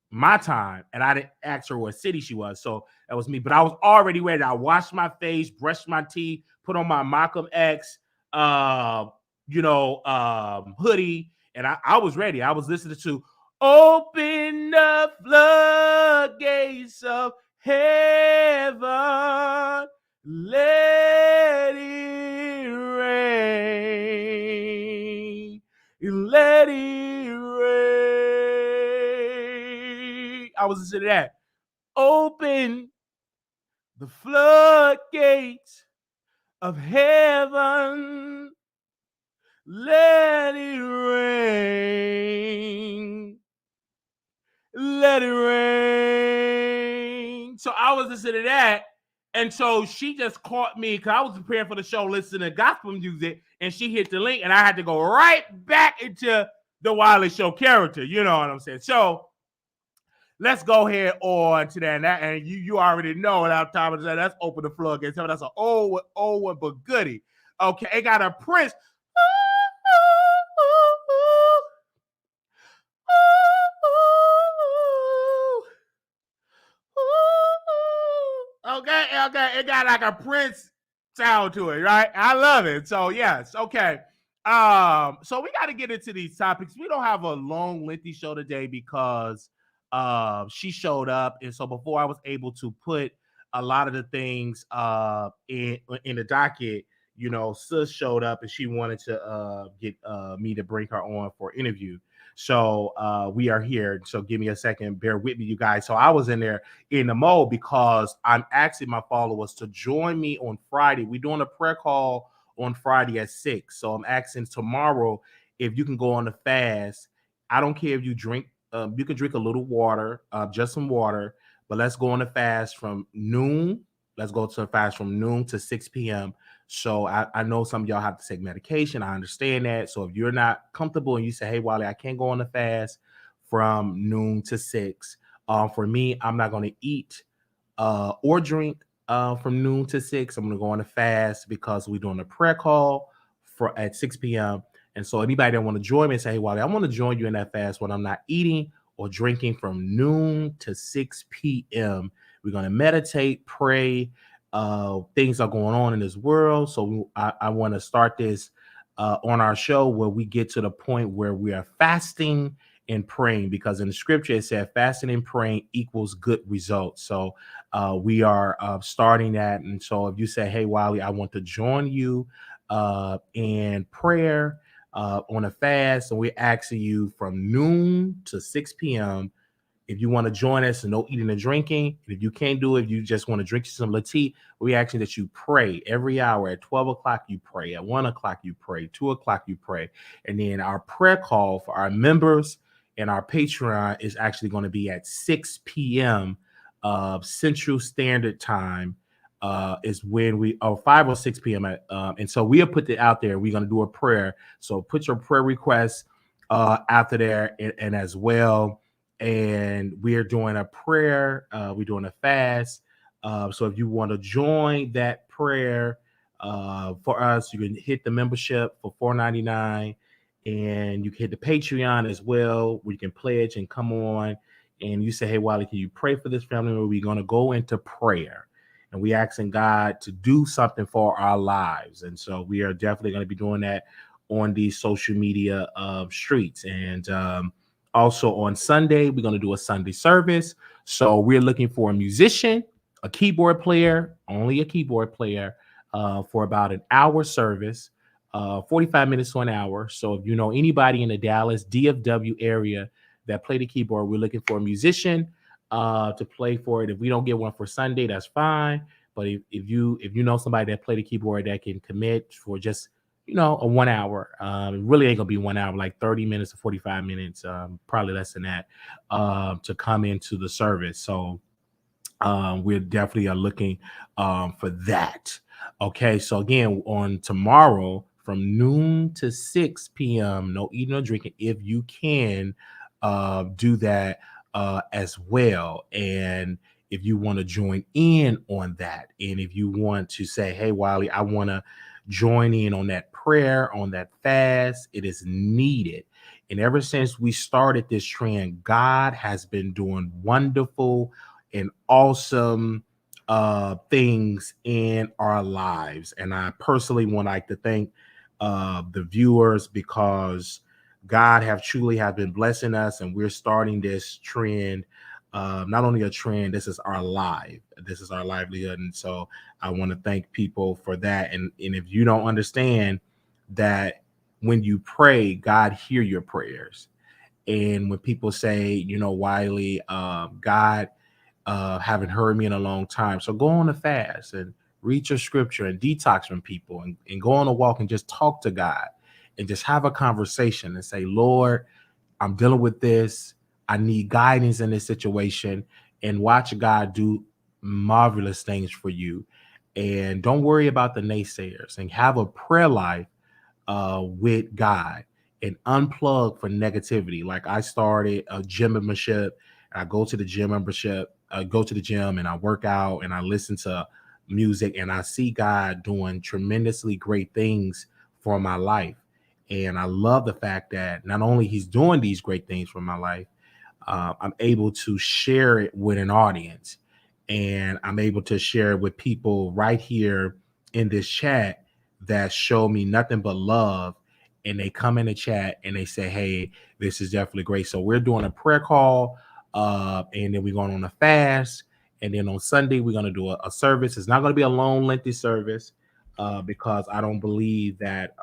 my time. And I didn't ask her what city she was. So that was me. But I was already ready. I washed my face, brushed my teeth, put on my Malcolm X, hoodie. And I was ready. I was listening to Open the Floodgates of Heaven. Let it rain. Let it rain. I was listening to that. Open the floodgates of heaven. Let it rain. Let it rain. So I was listening to that. And so she just caught me because I was preparing for the show, listening to gospel music, and she hit the link, and I had to go right back into the Wiley Show character. You know what I'm saying? So let's go ahead on to that. And you already know without time to say, let's open the floodgates. So that's an old one, but goodie. Okay, it got a Prince. okay. It got like a Prince sound to it, right? I love it. So yes, okay. So we got to get into these topics. We don't have a long, lengthy show today because she showed up, and so before I was able to put a lot of the things in the docket, you know, Sis showed up and she wanted to get me to bring her on for an interview. So we are here. So give me a second. Bear with me, you guys. So I was in there in the mode because I'm asking my followers to join me on Friday. We're doing a prayer call on Friday at 6. So I'm asking tomorrow if you can go on the fast. I don't care if you drink. You can drink a little water, just some water. But let's go on the fast from noon. Let's go to a fast from noon to 6 p.m. So I know some of y'all have to take medication. I understand that. So if you're not comfortable and you say, hey, Wiley, I can't go on the fast from noon to 6. For me, I'm not going to eat or drink from noon to 6. I'm going to go on a fast because we're doing a prayer call at 6 p.m. And so anybody that want to join me and say, hey, Wiley, I want to join you in that fast when I'm not eating or drinking from noon to 6 p.m. We're going to meditate, pray. Things are going on in this world. So I want to start this on our show where we get to the point where we are fasting and praying, because in the scripture it said fasting and praying equals good results. So we are starting that. And so if you say, hey, Wiley, I want to join you in prayer on a fast, and we're asking you from noon to 6 p.m. If you want to join us and no eating and drinking, and if you can't do it, if you just want to drink some tea, we're asking that you pray every hour. At 12 o'clock, you pray. At 1 o'clock, you pray. 2 o'clock, you pray. And then our prayer call for our members and our Patreon is actually going to be at 6 p.m. Central Standard Time. Is when 5 or 6 p.m. And so we have put it out there. We're going to do a prayer. So put your prayer requests after there and as well. And we're doing a prayer. We're doing a fast. So if you want to join that prayer for us, you can hit the membership for $4.99, and you can hit the Patreon as well, where you can pledge and come on. And you say, hey, Wiley, can you pray for this family? Where we're going to go into prayer. And we asking God to do something for our lives. And so we are definitely going to be doing that on these social media streets. And also on Sunday, we're going to do a Sunday service. So we're looking for a musician, a keyboard player, only a keyboard player, for about an hour service, 45 minutes to an hour. So if you know anybody in the Dallas DFW area that play the keyboard, we're looking for a musician to play for it. If we don't get one for Sunday, that's fine. But if you know somebody that play the keyboard that can commit for just a 1 hour, it really ain't gonna be 1 hour, like 30 minutes to 45 minutes, probably less than that, to come into the service. So we definitely are looking for that. Okay, so again, on tomorrow from noon to 6 p.m., no eating or drinking. If you can do that as well. And if you want to join in on that, and if you want to say, hey, Wiley, I want to join in on that prayer, on that fast, it is needed. And ever since we started this trend, God has been doing wonderful and awesome things in our lives. And I personally would like to thank the viewers, because God truly have been blessing us, and we're starting this trend. Not only a trend, this is our livelihood. And so I want to thank people for that. And if you don't understand that when you pray, God hear your prayers. And when people say, Wiley, God haven't heard me in a long time, so go on a fast and read your scripture and detox from people, and go on a walk and just talk to God and just have a conversation and say, Lord, I'm dealing with this. I need guidance in this situation, and watch God do marvelous things for you. And don't worry about the naysayers, and have a prayer life with God, and unplug for negativity. Like I started a gym membership. I go to the gym membership. I go to the gym and I work out and I listen to music, and I see God doing tremendously great things for my life. And I love the fact that not only he's doing these great things for my life, I'm able to share it with an audience. and I'm able to share with people right here in this chat that show me nothing but love. And they come in the chat and they say, hey, this is definitely great. So we're doing a prayer call, and then we're going on a fast. And then on Sunday, we're going to do a service. It's not going to be a long, lengthy service, because I don't believe that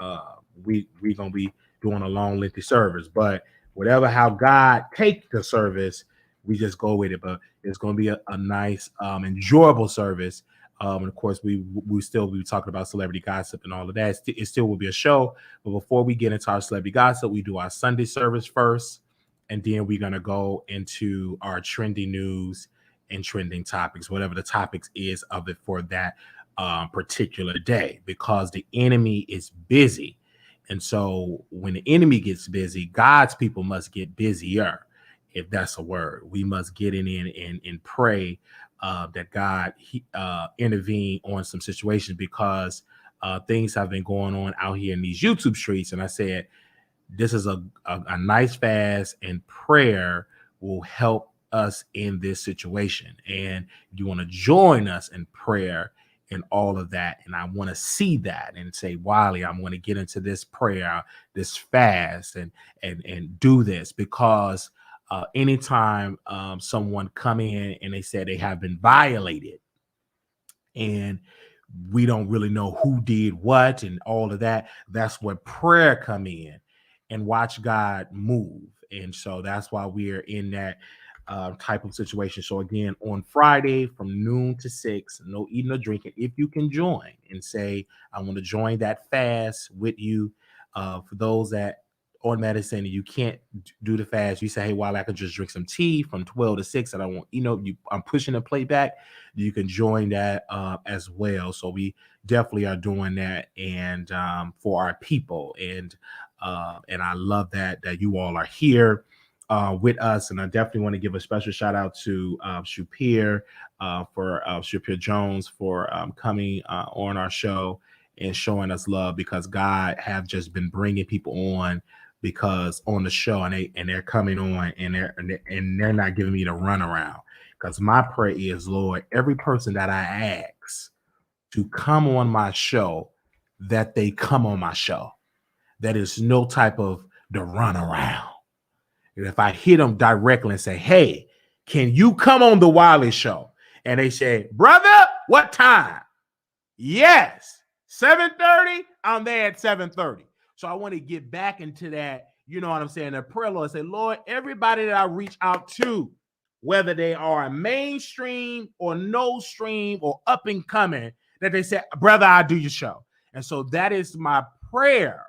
we're going to be doing a long, lengthy service. But whatever, how God take the service, we just go with it. But it's going to be a nice, enjoyable service. And of course, we still be talking about celebrity gossip and all of that. It still will be a show. But before we get into our celebrity gossip, we do our Sunday service first. And then we're going to go into our trending news and trending topics, whatever the topics is of it for that particular day, because the enemy is busy. And so when the enemy gets busy, God's people must get busier. If that's a word, we must get in and pray that God intervene on some situations, because things have been going on out here in these YouTube streets. And I said, this is a nice fast, and prayer will help us in this situation. And you want to join us in prayer and all of that. And I want to see that and say, Wiley, I'm going to get into this prayer, this fast, and do this, because anytime someone come in and they said they have been violated, and we don't really know who did what and all of that, that's where prayer come in and watch God move. And so that's why we're in that type of situation. So again, on Friday from noon to 6, no eating or drinking. If you can join and say, I want to join that fast with you. For those that automatically saying you can't do the fast, you say, hey, while I could just drink some tea from 12 to 6, and I want, I'm pushing the plate back, you can join that as well. So we definitely are doing that, and for our people, and I love that you all are here with us. And I definitely want to give a special shout out to Shapir for Shapir Jones for coming on our show and showing us love, because God have just been bringing people on because on the show, and they're coming on, and they're not giving me the runaround, because my prayer is, Lord, every person that I ask to come on my show, that they come on my show. That is no type of the runaround. And if I hit them directly and say, hey, can you come on the Wiley Show? And they say, brother, what time? Yes, 7:30. I'm there at 7:30. So I want to get back into that, you know what I'm saying, the prayer, Lord, say, Lord, everybody that I reach out to, whether they are mainstream or no stream or up and coming, that they say, brother, I'll do your show. And so that is my prayer.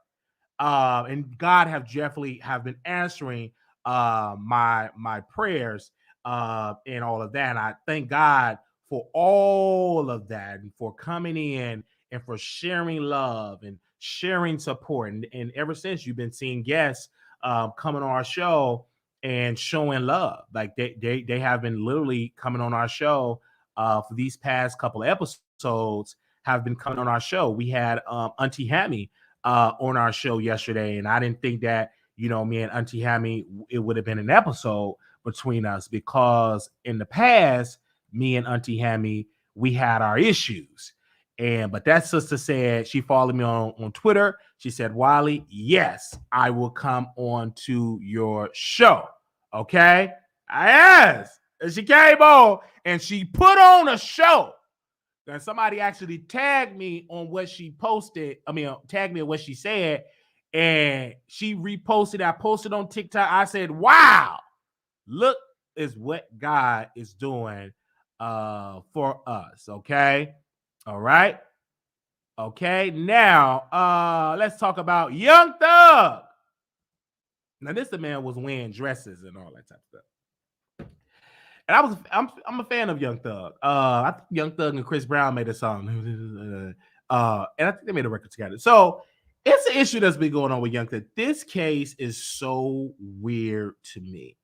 And God have definitely have been answering my prayers and all of that. And I thank God for all of that, and for coming in and for sharing love and sharing support. And ever since, you've been seeing guests coming on our show and showing love. Like they have been literally coming on our show for these past couple of episodes, have been coming on our show. We had Auntie Hammy on our show yesterday, and I didn't think that, me and Auntie Hammy, it would have been an episode between us, because in the past, me and Auntie Hammy, we had our issues. But that sister said, she followed me on Twitter. She said, Wiley, yes, I will come on to your show. Okay? Yes. And she came on and she put on a show. And somebody actually tagged me on what she posted. Tagged me on what she said. And she reposted. I posted on TikTok. I said, wow, look is what God is doing for us. Okay. All right. Okay. Now, let's talk about Young Thug. Now, this the man was wearing dresses and all that type of stuff. And I'm a fan of Young Thug. I think Young Thug and Chris Brown made a song. And I think they made a record together. So it's an issue that's been going on with Young Thug. This case is so weird to me.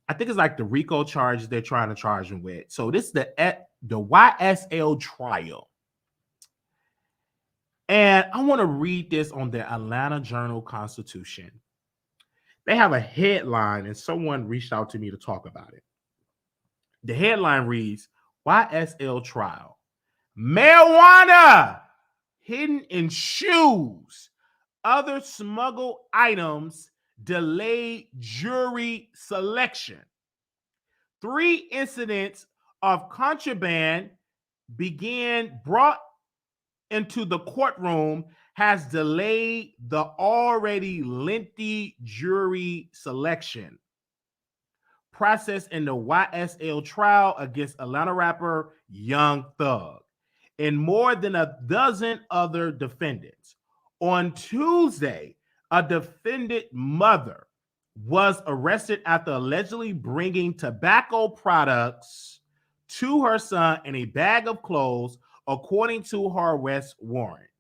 I think it's like the RICO charges they're trying to charge him with. So this is the YSL trial. And I want to read this on the Atlanta Journal-Constitution. They have a headline, and someone reached out to me to talk about it. The headline reads, YSL trial. Marijuana hidden in shoes. Other smuggled items delayed jury selection. 3 incidents of contraband began brought into the courtroom has delayed the already lengthy jury selection process in the YSL trial against Atlanta rapper Young Thug and more than a dozen other defendants. On Tuesday, a defendant mother was arrested after allegedly bringing tobacco products to her son in a bag of clothes, according to her arrest warrant.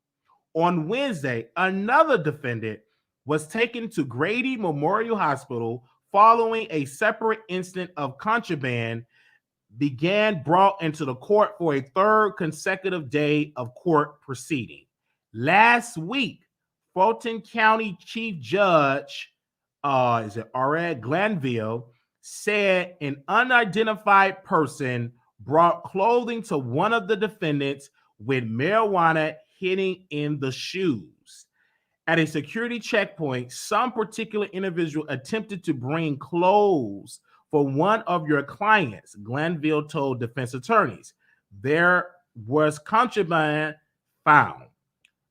On Wednesday, another defendant was taken to Grady Memorial Hospital following a separate incident of contraband began brought into the court for a third consecutive day of court proceeding. Last week, Fulton County Chief Judge, Reid Glanville, said an unidentified person brought clothing to one of the defendants with marijuana hidden in the shoes. At a security checkpoint, some particular individual attempted to bring clothes for one of your clients, Glanville told defense attorneys. There was contraband found.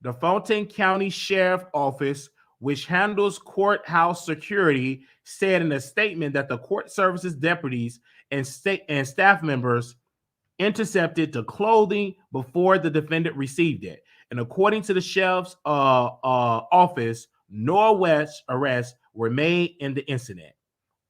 The Fulton County Sheriff Office, which handles courthouse security, said in a statement that the court services deputies and staff members intercepted the clothing before the defendant received it. And according to the sheriff's office, no arrests were made in the incident.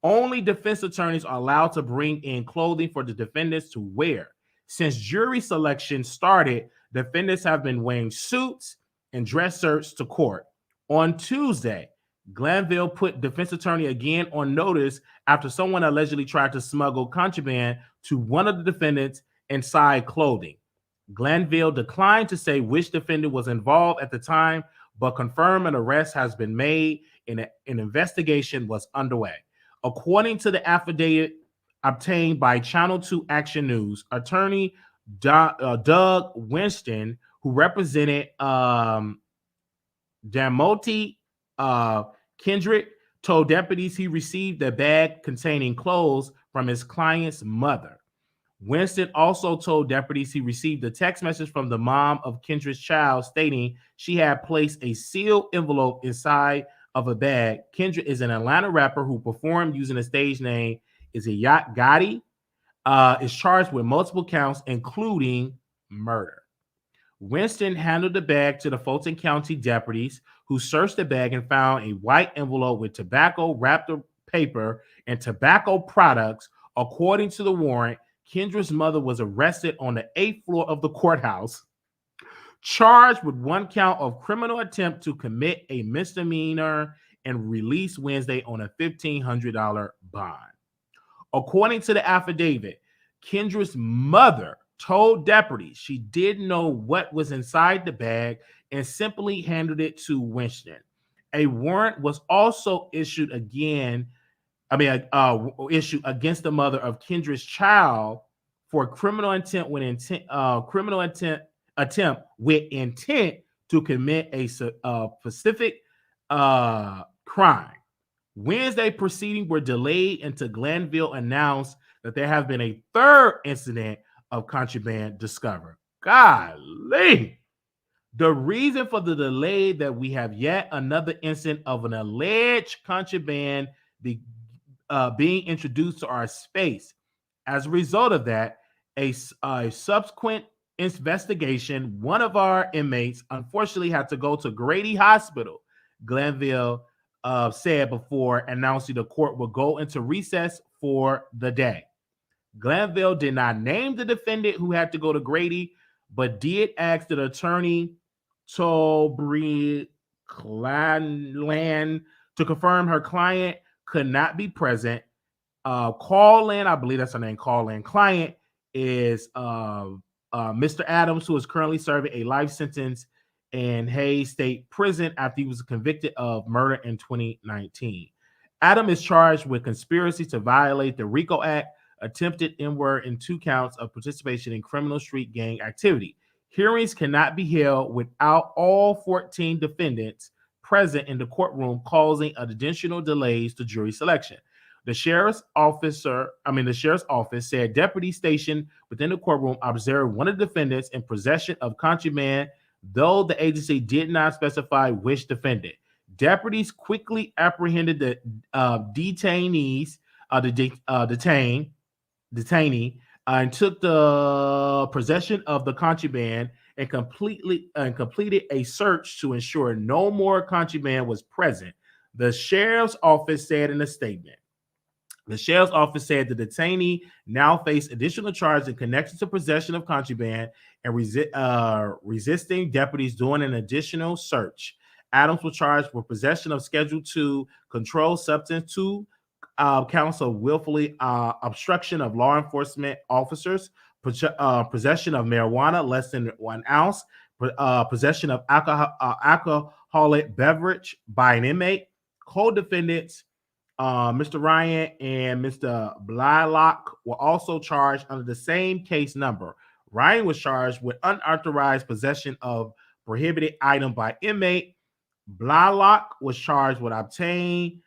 Only defense attorneys are allowed to bring in clothing for the defendants to wear. Since jury selection started, defendants have been wearing suits and dress shirts to court. On Tuesday, Glanville put defense attorney again on notice after someone allegedly tried to smuggle contraband to one of the defendants inside clothing. Glanville declined to say which defendant was involved at the time, but confirmed an arrest has been made and an investigation was underway. According to the affidavit obtained by Channel 2 Action News, attorney Doug Winston, who represented Damote Kendrick, told deputies he received a bag containing clothes from his client's mother. Winston also told deputies he received a text message from the mom of Kendrick's child stating she had placed a sealed envelope inside of a bag. Kendrick is an Atlanta rapper who performed using a stage name is a Yacht Gotti, is charged with multiple counts, including murder. Winston handed the bag to the Fulton County deputies, who searched the bag and found a white envelope with tobacco wrapped paper and tobacco products. According to the warrant, Kendra's mother was arrested on the 8th floor of the courthouse, charged with 1 count of criminal attempt to commit a misdemeanor, and released Wednesday on a $1,500 bond. According to the affidavit, Kendra's mother told deputies she didn't know what was inside the bag and simply handed it to Winston. A warrant was also issued issued against the mother of Kendra's child for criminal intent attempt with intent to commit a specific crime. Wednesday proceedings were delayed until Glanville announced that there have been a third incident of contraband discovered. Golly. The reason for the delay that we have yet another incident of an alleged contraband being introduced to our space. As a result of that, a subsequent investigation, one of our inmates unfortunately had to go to Grady Hospital, Glanville said before announcing the court will go into recess for the day. Glanville did not name the defendant who had to go to Grady, but did ask the attorney Tolbree Clanland to confirm her client could not be present. Carlin, I believe that's her name, Carlin. Client is Mr. Adams, who is currently serving a life sentence in Hayes State Prison after he was convicted of murder in 2019. Adam is charged with conspiracy to violate the RICO Act, attempted N-word, and 2 counts of participation in criminal street gang activity. Hearings cannot be held without all 14 defendants present in the courtroom, causing additional delays to jury selection. The sheriff's office said deputies stationed within the courtroom observed one of the defendants in possession of contraband, though the agency did not specify which defendant. Deputies quickly apprehended the detainees, detainee, and took the possession of the contraband and completed a search to ensure no more contraband was present. The sheriff's office said in a statement. The sheriff's office said the detainee now faced additional charges in connection to possession of contraband and resisting deputies doing an additional search. Adams was charged with possession of Schedule II controlled substance, 2 counts of willfully obstruction of law enforcement officers, possession of marijuana less than 1 ounce, possession of alcoholic beverage by an inmate. Co-defendants Mr. Ryan and Mr. Blylock were also charged under the same case number. Ryan was charged with unauthorized possession of prohibited item by inmate. Blylock was charged with obtain,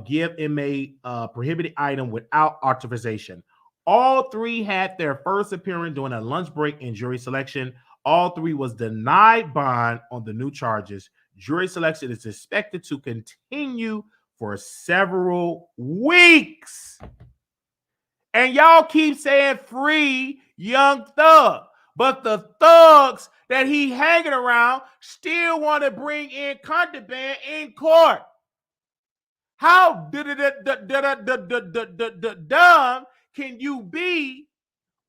give inmate prohibited item without authorization. All 3 had their first appearance during a lunch break in jury selection. All 3 was denied bond on the new charges. Jury selection is expected to continue for several weeks. And y'all keep saying free Young Thug, but the thugs that he hanging around still want to bring in contraband in court. How dumb can you be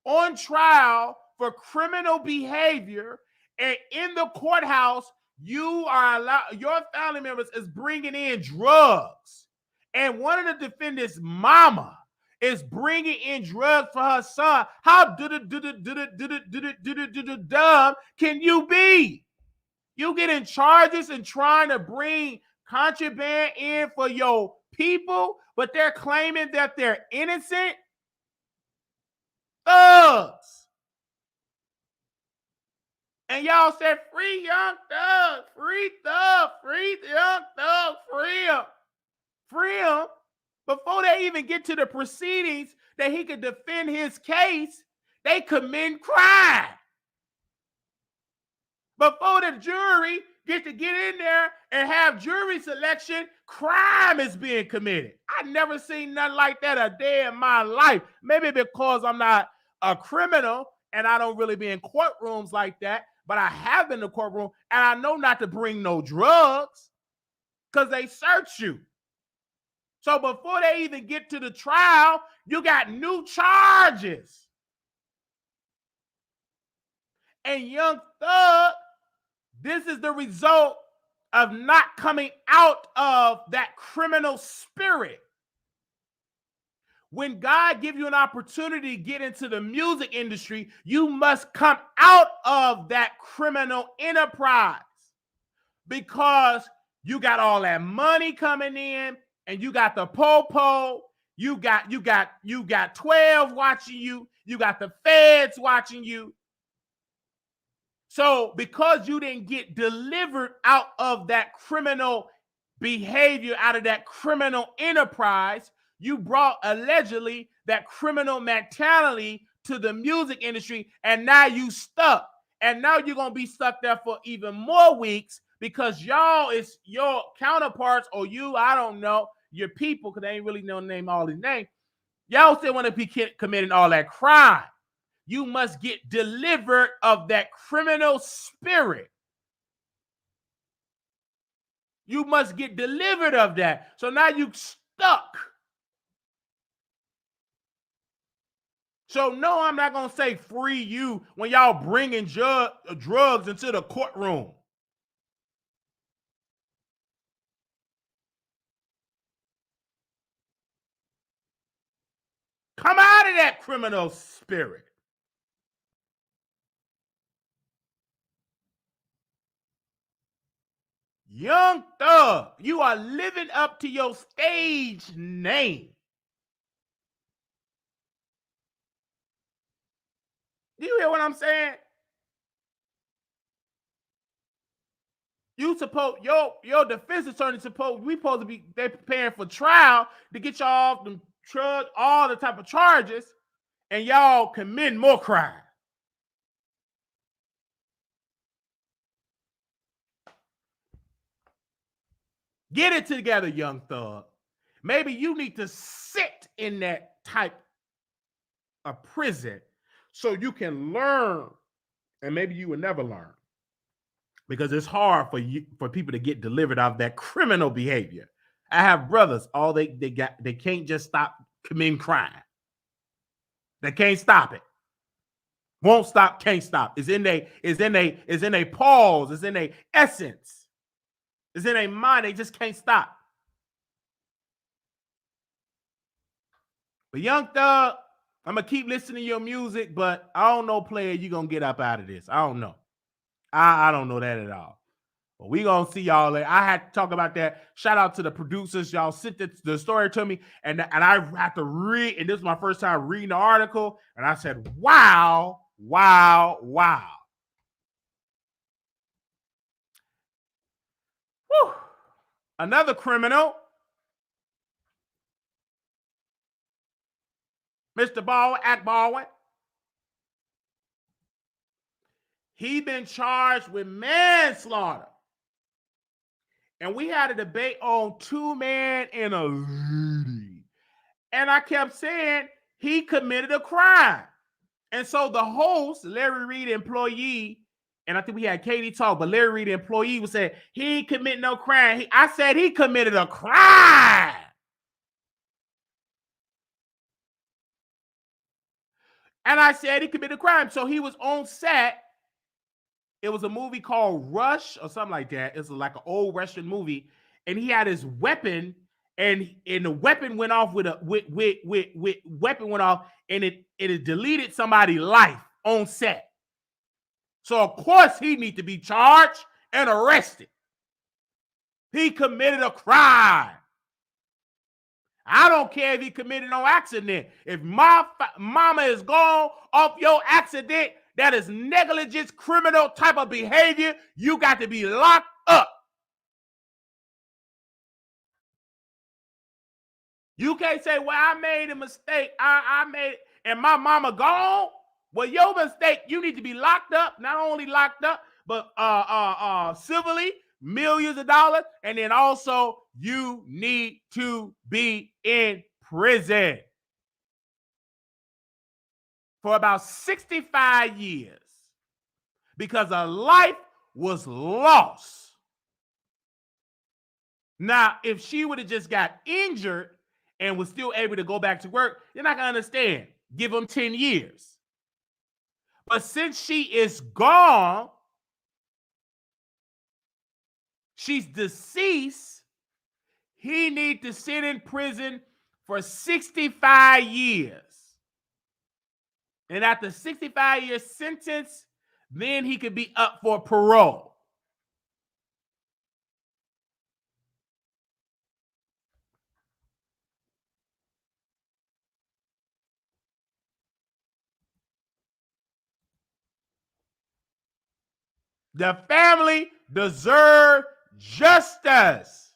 on trial for criminal behavior, and in the courthouse you are your family members is bringing in drugs, and one of the defendants' mama is bringing in drugs for her son? How dumb can you be? You getting charges and trying to bring contraband in for your people, but they're claiming that they're innocent? Thugs. And y'all said, free Young Thug, free Thug, free Young Thug, free him. Free him. Before they even get to the proceedings that he could defend his case, they commit crime. Before the jury gets to get in there and have jury selection, crime is being committed. I never seen nothing like that a day in my life. Maybe because I'm not a criminal and I don't really be in courtrooms like that, but I have been in the courtroom and I know not to bring no drugs because they search you. So before they even get to the trial, you got new charges. And Young Thug, this is the result of not coming out of that criminal spirit. When God gives you an opportunity to get into the music industry, you must come out of that criminal enterprise, because you got all that money coming in and you got the po-po, you got 12 watching you, you got the feds watching you. So because you didn't get delivered out of that criminal behavior, out of that criminal enterprise, you brought allegedly that criminal mentality to the music industry, and now you stuck. And now you're going to be stuck there for even more weeks because y'all is your counterparts, or you, I don't know, your people, because they ain't really know name all his name. Y'all still want to be committing all that crime. You must get delivered of that criminal spirit. You must get delivered of that. So now you stuck. So no, I'm not going to say free you when y'all bringing drugs into the courtroom. Come out of that criminal spirit. Young Thug, you are living up to your stage name. Do you hear what I'm saying? You supposed your defense attorney supposed to be they preparing for trial to get y'all off the drug, all the type of charges, and y'all commit more crime. Get it together, young thug. Maybe you need to sit in that type of prison so you can learn, and maybe you will never learn because it's hard for people to get delivered out of that criminal behavior. I have brothers, all they can't just stop committing crime. They can't stop it. Won't stop, can't stop. It's in a pause, it's in a essence. It's in a mind, they just can't stop. But young thug, I'm gonna keep listening to your music, but I don't know, player, you gonna get up out of this. I don't know. I don't know that at all. But we gonna see y'all later. I had to talk about that. Shout out to the producers. Y'all sent the story to me, and I had to read, and this is my first time reading the article, and I said, wow, wow, wow. Whew. Another criminal, Mr. Baldwin, Alec Baldwin. He been charged with manslaughter. And we had a debate on 2 men and a lady. And I kept saying he committed a crime. And so the host, Larry Reid, employee, and I think we had Katie talk, but Larry Reid, employee, was saying he ain't commit no crime. I said he committed a crime. And I said he committed a crime. So he was on set. It was a movie called Rush or something like that. It's like an old Western movie. And he had his weapon, and the weapon went off weapon went off, and it deleted somebody's life on set. So of course he need to be charged and arrested. He committed a crime. I don't care if he committed no accident. If my mama is gone off your accident, that is negligence, criminal type of behavior. You got to be locked up. You can't say, well, I made a mistake. I made it, and my mama gone. Well, your mistake, you need to be locked up. Not only locked up, but civilly, millions of dollars. And then also you need to be in prison for about 65 years because a life was lost. Now, if she would have just got injured and was still able to go back to work, you're not going to understand. Give them 10 years. But since she is gone, she's deceased, he needs to sit in prison for 65 years. And after 65 years sentence, then he could be up for parole. The family deserves justice.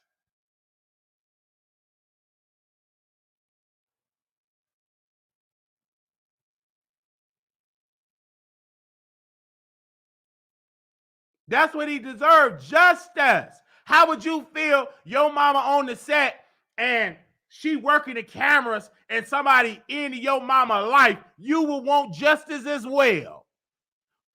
That's what he deserves, justice. How would you feel your mama on the set and she working the cameras and somebody into your mama life? You will want justice as well.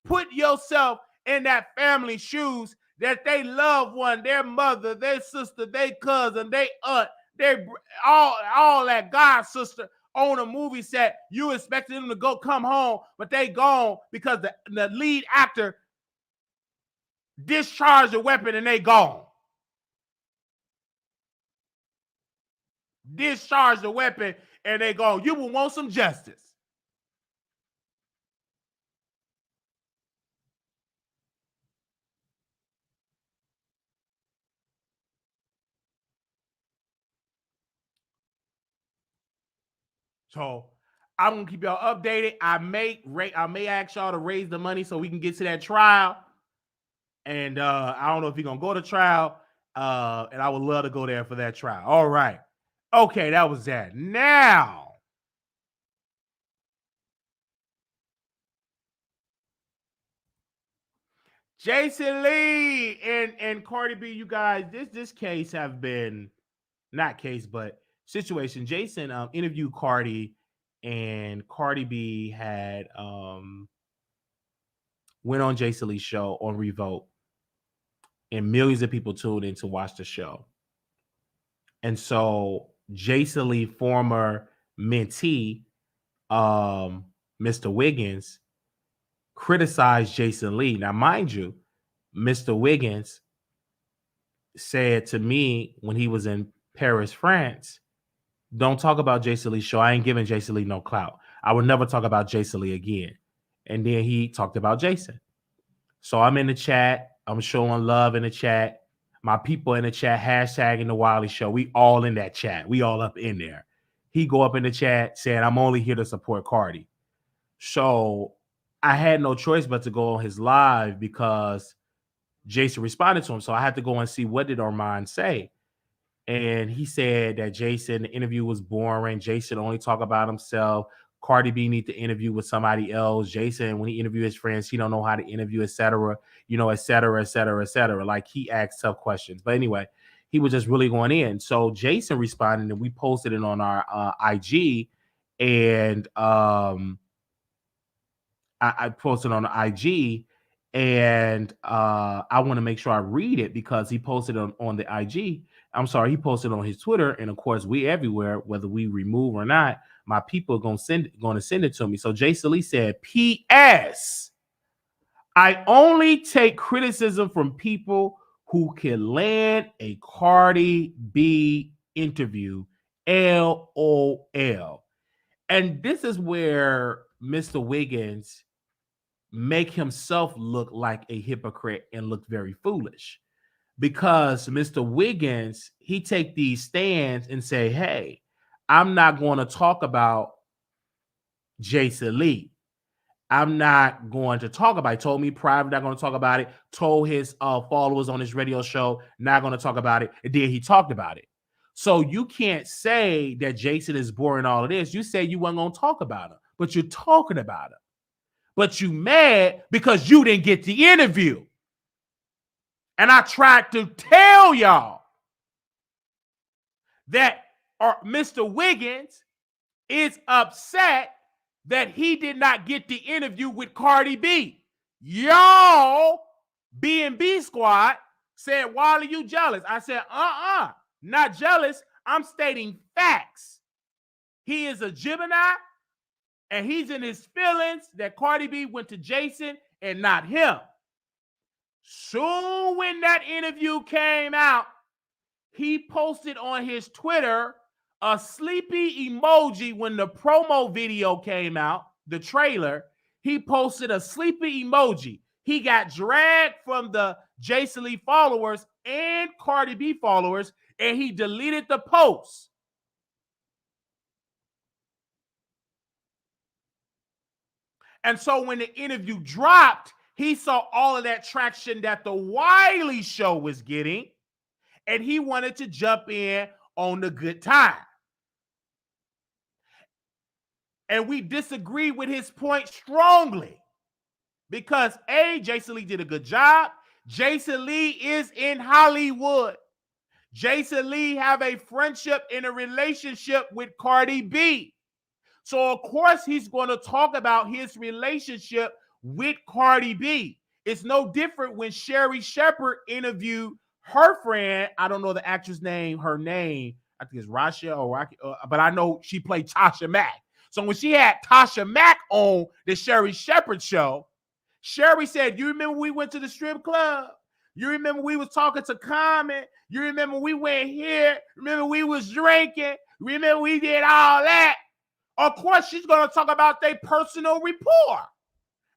Put yourself in that family's shoes, that they love one, their mother, their sister, their cousin, their aunt, their all that god sister on a movie set. You expected them to come home, but they gone because the lead actor discharged a weapon and they gone. Discharged the weapon and they gone. You will want some justice. So I'm gonna keep y'all updated. I may ask y'all to raise the money so we can get to that trial. And I don't know if he's gonna go to trial. And I would love to go there for that trial. All right. Okay, that was that. Now, Jason Lee and Cardi B, you guys, this case have been not case, but situation. Jason interviewed Cardi, and Cardi B had went on Jason Lee's show on Revolt, and millions of people tuned in to watch the show. And so Jason Lee, former mentee, Mr. Wiggins, criticized Jason Lee. Now, mind you, Mr. Wiggins said to me when he was in Paris, France, don't talk about Jason Lee's show. I ain't giving Jason Lee no clout. I would never talk about Jason Lee again. And then he talked about Jason. So I'm in the chat. I'm showing love in the chat. My people in the chat, hashtagging the Wiley Show. We all in that chat. We all up in there. He go up in the chat saying, I'm only here to support Cardi. So I had no choice but to go on his live because Jason responded to him. So I had to go and see what did Armand say. And he said that Jason, the interview was boring. Jason only talk about himself. Cardi B need to interview with somebody else. Jason, when he interview his friends, he don't know how to interview, etc. You know, etc., etc., etc. Like he asked tough questions. But anyway, he was just really going in. So Jason responded, and we posted it on our IG. And I posted on the IG, and I want to make sure I read it because he posted on the IG. I'm sorry, he posted on his Twitter, and of course, we everywhere, whether we remove or not, my people are going to send it to me. So Jason Lee said, P.S. I only take criticism from people who can land a Cardi B interview, LOL. And this is where Mr. Wiggins make himself look like a hypocrite and look very foolish. Because Mr. Wiggins, he take these stands and say, hey, I'm not going to talk about Jason Lee. I'm not going to talk about it. He told me private, not going to talk about it. Told his followers on his radio show, not going to talk about it. And then he talked about it. So you can't say that Jason is boring all of this. You say you weren't going to talk about him, but you're talking about him. But you mad because you didn't get the interview. And I tried to tell y'all that Mr. Wiggins is upset that he did not get the interview with Cardi B. Y'all, B&B Squad, said, Wiley, you jealous? I said, not jealous. I'm stating facts. He is a Gemini, and he's in his feelings that Cardi B went to Jason and not him. Soon when that interview came out, he posted on his Twitter a sleepy emoji when the promo video came out, the trailer. He posted a sleepy emoji. He got dragged from the Jason Lee followers and Cardi B followers, and he deleted the post. And so when the interview dropped, he saw all of that traction that the Wiley Show was getting, and he wanted to jump in on the good time. And we disagree with his point strongly because, A, Jason Lee did a good job. Jason Lee is in Hollywood. Jason Lee have a friendship and a relationship with Cardi B. So, of course, he's going to talk about his relationship with Cardi B. It's no different when Sherri Shepherd interviewed her friend. I don't know the actress name, her name. I think it's Rasha or Rocky, but I know she played Tasha Mack. So when she had Tasha Mack on the Sherri Shepherd show, Sherri said, you remember we went to the strip club? You remember we was talking to Common? You remember we went here? Remember we was drinking? Remember we did all that? Of course, she's going to talk about their personal rapport.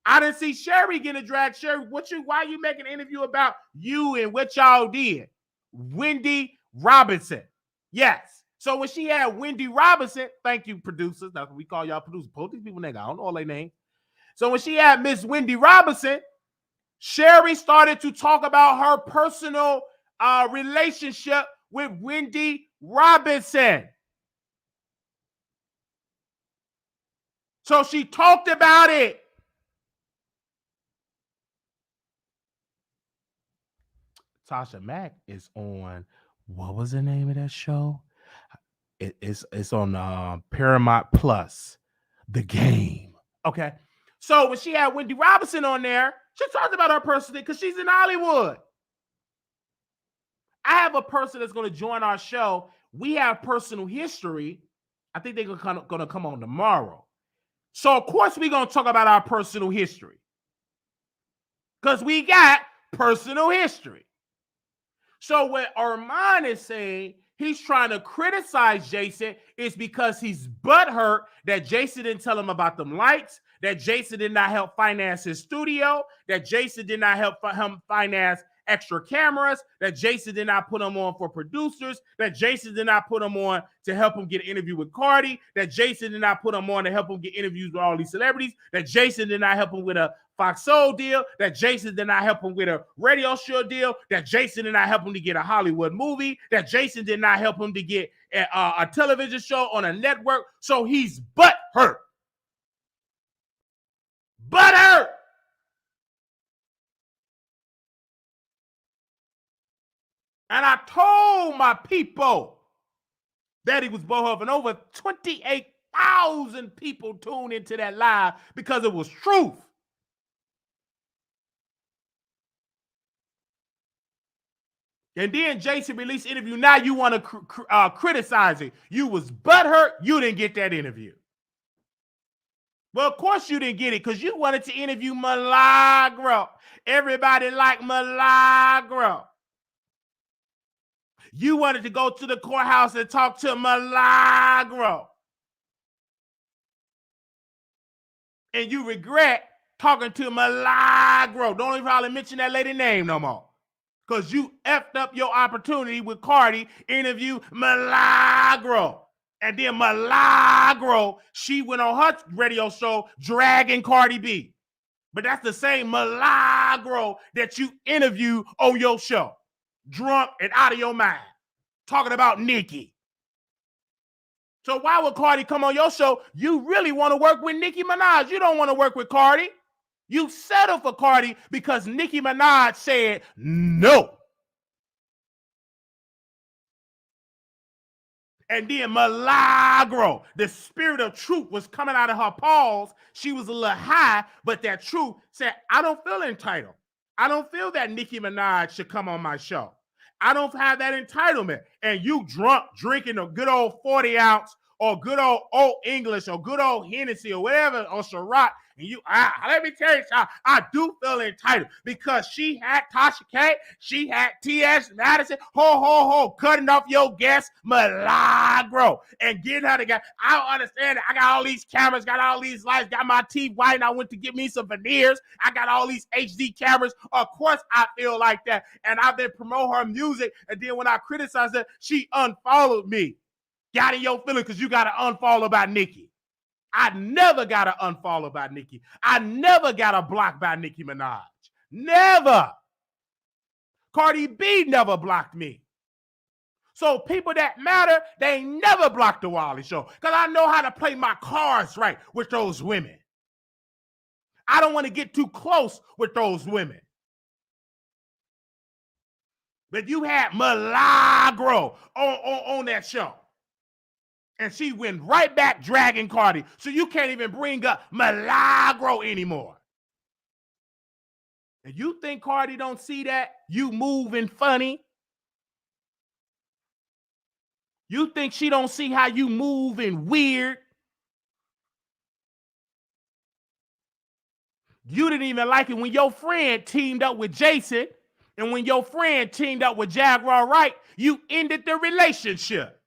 I didn't see Sherri getting dragged. Sherri, why you making an interview about you and what y'all did? Wendy Robinson. Yes. So when she had Wendy Robinson, thank you, producers. That's what we call y'all producers. Both these people, nigga, I don't know all their names. So when she had Miss Wendy Robinson, Sherry started to talk about her personal relationship with Wendy Robinson. So she talked about it. Tasha Mack is on, what was the name of that show? It's on Paramount Plus, The Game. Okay. So when she had Wendy Robinson on there, she talked about her personally because she's in Hollywood. I have a person that's going to join our show. We have personal history. I think they're going to come on tomorrow. So, of course, we're going to talk about our personal history because we got personal history. So what Armand is saying, he's trying to criticize Jason is because he's butthurt that Jason didn't tell him about them lights, that Jason did not help finance his studio, that Jason did not help him finance extra cameras, that Jason did not put him on for producers, that Jason did not put him on to help him get an interview with Cardi, that Jason did not put him on to help him get interviews with all these celebrities, that Jason did not help him with a Fox Soul deal, that Jason did not help him with a radio show deal, that Jason did not help him to get a Hollywood movie, that Jason did not help him to get a television show on a network. So he's butthurt. Butthurt. And I told my people that he was butthurt, and over 28,000 people tuned into that live because it was truth. And then Jason released an interview. Now you want to criticize it. You was butthurt. You didn't get that interview. Well, of course you didn't get it because you wanted to interview Milagro. Everybody liked Milagro. You wanted to go to the courthouse and talk to Milagro. And you regret talking to Milagro. Don't even probably mention that lady name no more. Because you effed up your opportunity with Cardi, interview Milagro. And then Milagro, she went on her radio show dragging Cardi B. But that's the same Milagro that you interview on your show. Drunk and out of your mind. Talking about Nicki. So why would Cardi come on your show? You really want to work with Nicki Minaj. You don't want to work with Cardi. You settled for Cardi because Nicki Minaj said no. And then Milagro, the spirit of truth was coming out of her paws. She was a little high, but that truth said, I don't feel entitled. I don't feel that Nicki Minaj should come on my show. I don't have that entitlement. And you drunk, drinking a good old 40 ounce or good old English or good old Hennessy or whatever, or Ciroc, and you, let me tell you, I do feel entitled because she had Tasha K, she had T.S. Madison, cutting off your guest, Milagro, and getting her together. I don't understand it. I got all these cameras, got all these lights, got my teeth white, and I went to get me some veneers. I got all these HD cameras. Of course I feel like that, and I've been promoting her music, and then when I criticized her, she unfollowed me. Got in your feelings because you got to unfollow about Nicki. I never got to unfollow by Nicki. I never got a block by Nicki Minaj. Never. Cardi B never blocked me. So people that matter, they ain't never blocked the Wiley Show because I know how to play my cards right with those women. I don't want to get too close with those women. But you had Milagro on that show. And she went right back dragging Cardi. So you can't even bring up Milagro anymore. And you think Cardi don't see that? You moving funny? You think she don't see how you moving weird? You didn't even like it when your friend teamed up with Jason. And when your friend teamed up with Jaguar Wright, you ended the relationship.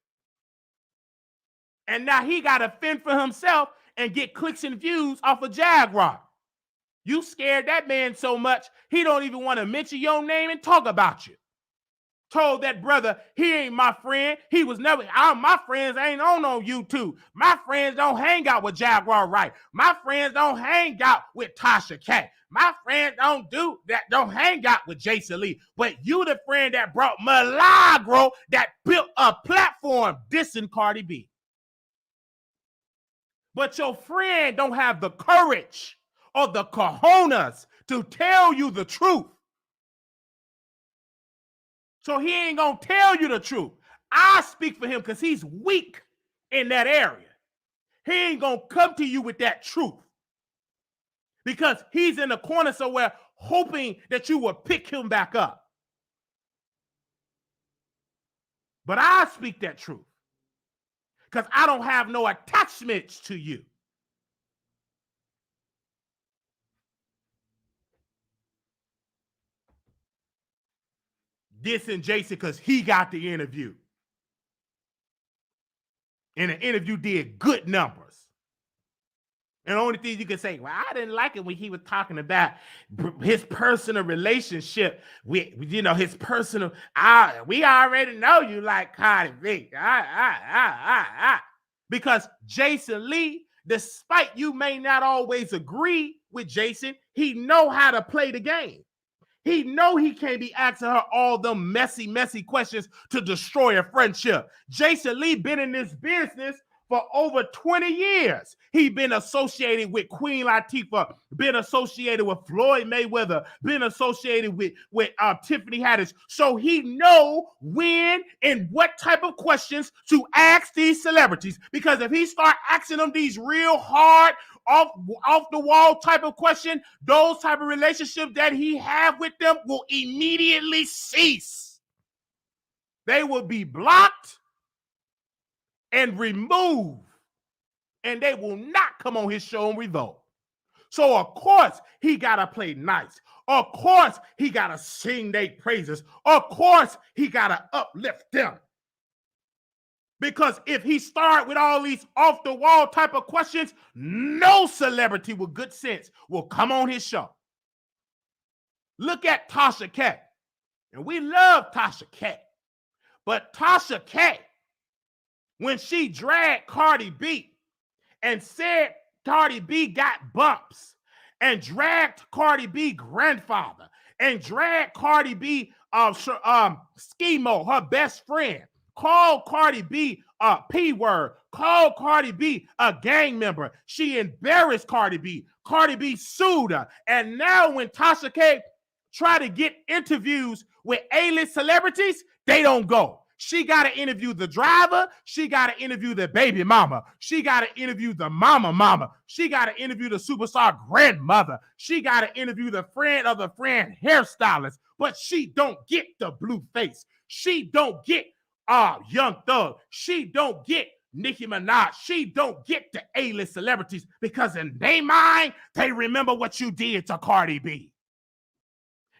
And now he got to fend for himself and get clicks and views off of Jaguar. You scared that man so much, he don't even want to mention your name and talk about you. told that brother, he ain't my friend. He was never, my friends ain't on YouTube. My friends don't hang out with Jaguar Wright. My friends don't hang out with Tasha K. My friends don't do that, don't hang out with Jason Lee. But you the friend that brought Milagro that built a platform dissing Cardi B. But your friend don't have the courage or the cojones to tell you the truth. So he ain't gonna tell you the truth. I speak for him because he's weak in that area. He ain't gonna come to you with that truth because he's in the corner somewhere hoping that you will pick him back up. But I speak that truth because I don't have no attachments to you. Dissing Jason because he got the interview. And the interview did good numbers. And the only thing you can say, well, I didn't like it when he was talking about his personal relationship with, his personal, we already know you like Cardi B. Because Jason Lee, despite you may not always agree with Jason, he know how to play the game. He know he can't be asking her all them messy questions to destroy a friendship. Jason Lee been in this business for over 20 years. He been associated with Queen Latifah, been associated with Floyd Mayweather, been associated with Tiffany Haddish. So he know when and what type of questions to ask these celebrities. Because if he start asking them these real hard, off the wall type of question, those type of relationships that he have with them will immediately cease. They will be blocked and removed, and they will not come on his show and revolt. So of course he gotta play nice. Of course he gotta sing their praises. Of course he gotta uplift them. Because if he start with all these off-the-wall type of questions, no celebrity with good sense will come on his show. Look at Tasha K. And we love Tasha K. But Tasha K, when she dragged Cardi B and said Cardi B got bumps and dragged Cardi B grandfather and dragged Cardi B Schemo, her best friend, called Cardi B a P word, called Cardi B a gang member. She embarrassed Cardi B. Cardi B sued her. And now when Tasha K try to get interviews with A-list celebrities, they don't go. She got to interview the driver. She got to interview the baby mama. She got to interview the mama. She got to interview the superstar grandmother. She got to interview the friend of the friend hairstylist. But she don't get the blue face. She don't get Young Thug. She don't get Nicki Minaj. She don't get the A-list celebrities because in their mind, they remember what you did to Cardi B.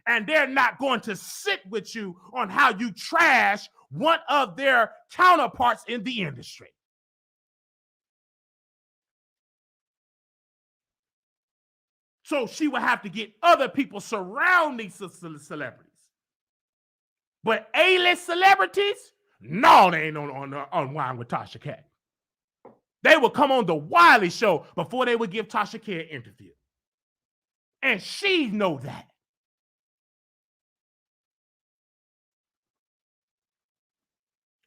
And they're not going to sit with you on how you trash one of their counterparts in the industry. So she would have to get other people surrounding celebrities. But A-list celebrities, no, they ain't on Wine with Tasha K. They would come on the Wiley Show before they would give Tasha K an interview. And she know that.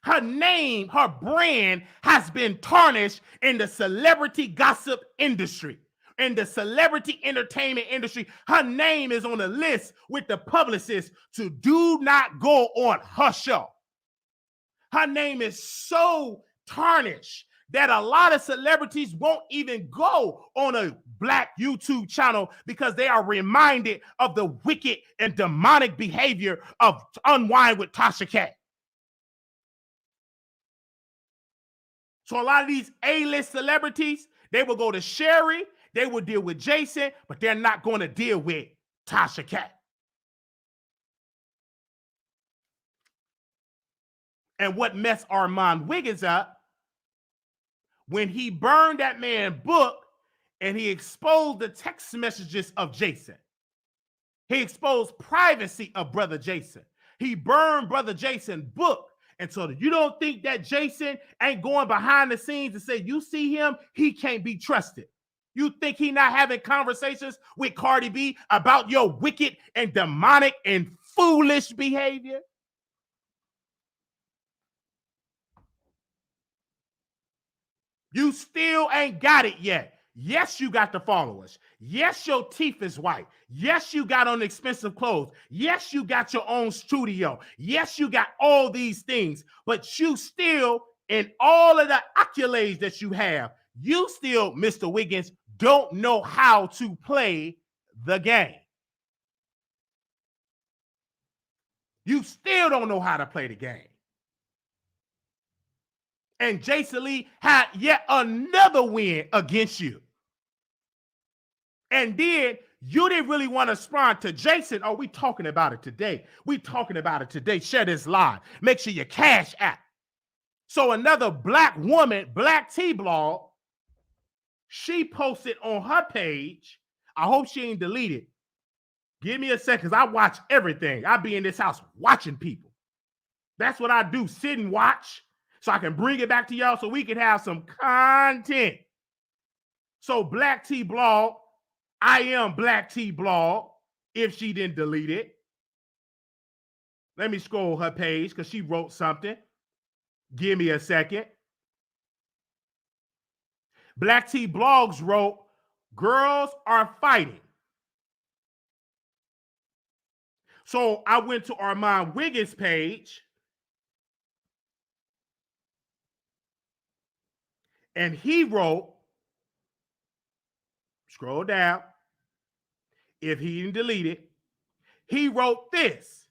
Her name, her brand has been tarnished in the celebrity gossip industry, in the celebrity entertainment industry. Her name is on a list with the publicists to do not go on her show. Her name is so tarnished that a lot of celebrities won't even go on a black YouTube channel because they are reminded of the wicked and demonic behavior of Unwind with Tasha K. So a lot of these A-list celebrities, they will go to Sherry, they will deal with Jason, but they're not going to deal with Tasha K. And what messed Armand Wiggins up, when he burned that man's book and he exposed the text messages of Jason. He exposed privacy of brother Jason. He burned Brother Jason's book. And so you don't think that Jason ain't going behind the scenes and say, you see him, he can't be trusted. You think he not having conversations with Cardi B about your wicked and demonic and foolish behavior? You still ain't got it yet. Yes, you got the followers. Yes, your teeth is white. Yes, you got on expensive clothes. Yes, you got your own studio. Yes, you got all these things, but you still, in all of the accolades that you have, you still, Mr. Wiggins, don't know how to play the game. You still don't know how to play the game. And Jason Lee had yet another win against you. And then you didn't really want to respond to Jason. Oh, we talking about it today. We talking about it today. Share this live. Make sure you cash app. So another black woman, Black T-Blog, she posted on her page. I hope she ain't deleted. Give me a second, because I watch everything. I be in this house watching people. That's what I do, sit and watch, so I can bring it back to y'all so we can have some content. So Black T-Blog, I am Black T-Blog, if she didn't delete it. Let me scroll her page because she wrote something. Give me a second. Black T-Blogs wrote, girls are fighting. So I went to Armand Wiggins' page, and he wrote, scroll down, if he didn't delete it, he wrote this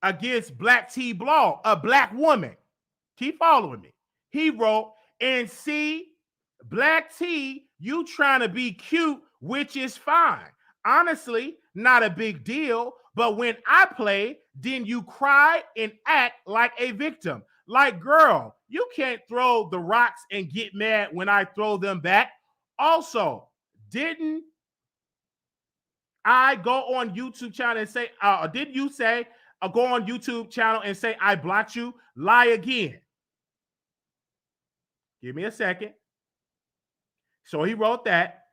against Black T-Blog, a black woman. Keep following me. He wrote, and see, Black T, you trying to be cute, which is fine. Honestly, not a big deal, but when I play, then you cry and act like a victim. Like, girl, you can't throw the rocks and get mad when I throw them back. Also, didn't I go on YouTube channel and say, did you say, go on YouTube channel and say I blocked you? Lie again. Give me a second. So he wrote that.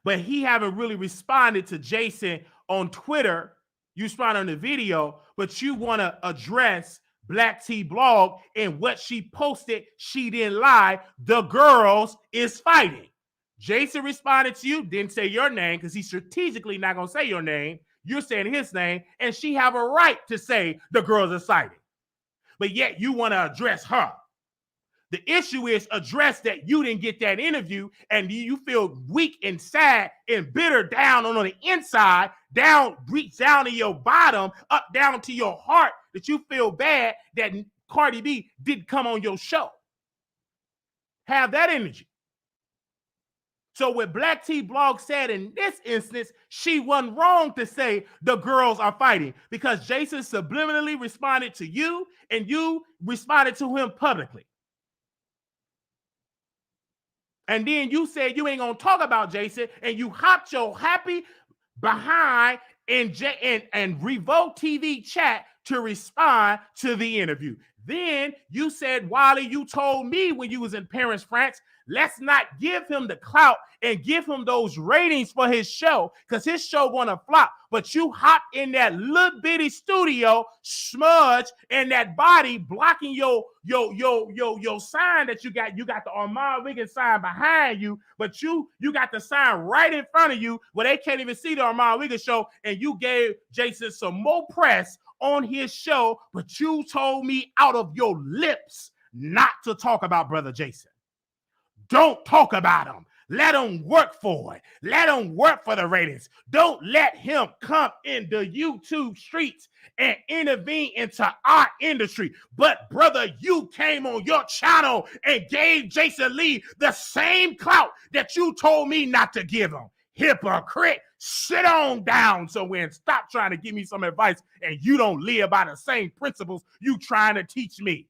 But he haven't really responded to Jason on Twitter. You respond on the video, but you want to address Black T-Blog and what she posted. She didn't lie. The girls is fighting. Jason responded to you, didn't say your name because he's strategically not going to say your name. You're saying his name, and she have a right to say the girls are fighting. But yet you want to address her. The issue is address that you didn't get that interview and you feel weak and sad and bitter down on the inside, down, reach down to your bottom, up down to your heart, that you feel bad that Cardi B didn't come on your show. Have that energy. So what Black T-Blog said in this instance, she wasn't wrong to say the girls are fighting because Jason subliminally responded to you and you responded to him publicly. And then you said you ain't gonna talk about Jason, and you hopped your happy behind in Revolt TV chat to respond to the interview. Then you said, Wiley, you told me when you was in Paris, France, let's not give him the clout and give him those ratings for his show because his show gonna flop. But you hopped in that little bitty studio, smudge, and that body blocking your sign that you got. You got the Armand Wiggins sign behind you, but you got the sign right in front of you where they can't even see the Armand Wiggins show, and you gave Jason some more press on his show, but you told me out of your lips not to talk about Brother Jason. Don't talk about him. Let him work for it. Let him work for the ratings. Don't let him come in the YouTube streets and intervene into our industry. But brother, you came on your channel and gave Jason Lee the same clout that you told me not to give him. Hypocrite, sit on down somewhere and stop trying to give me some advice and you don't live by the same principles you trying to teach me.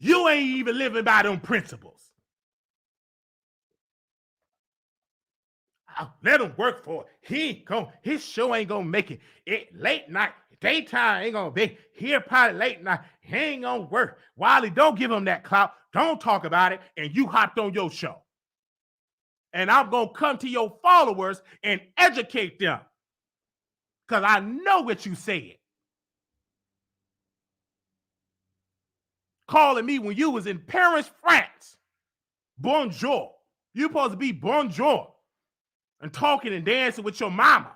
You ain't even living by them principles. Let him work for it. His show ain't gonna make it. Late night, daytime ain't gonna be. Here probably late night. He ain't gonna work. Wiley, don't give him that clout. Don't talk about it. And you hopped on your show. And I'm gonna come to your followers and educate them. Because I know what you said. Calling me when you was in Paris, France. Bonjour. You supposed to be bonjour. And talking and dancing with your mama.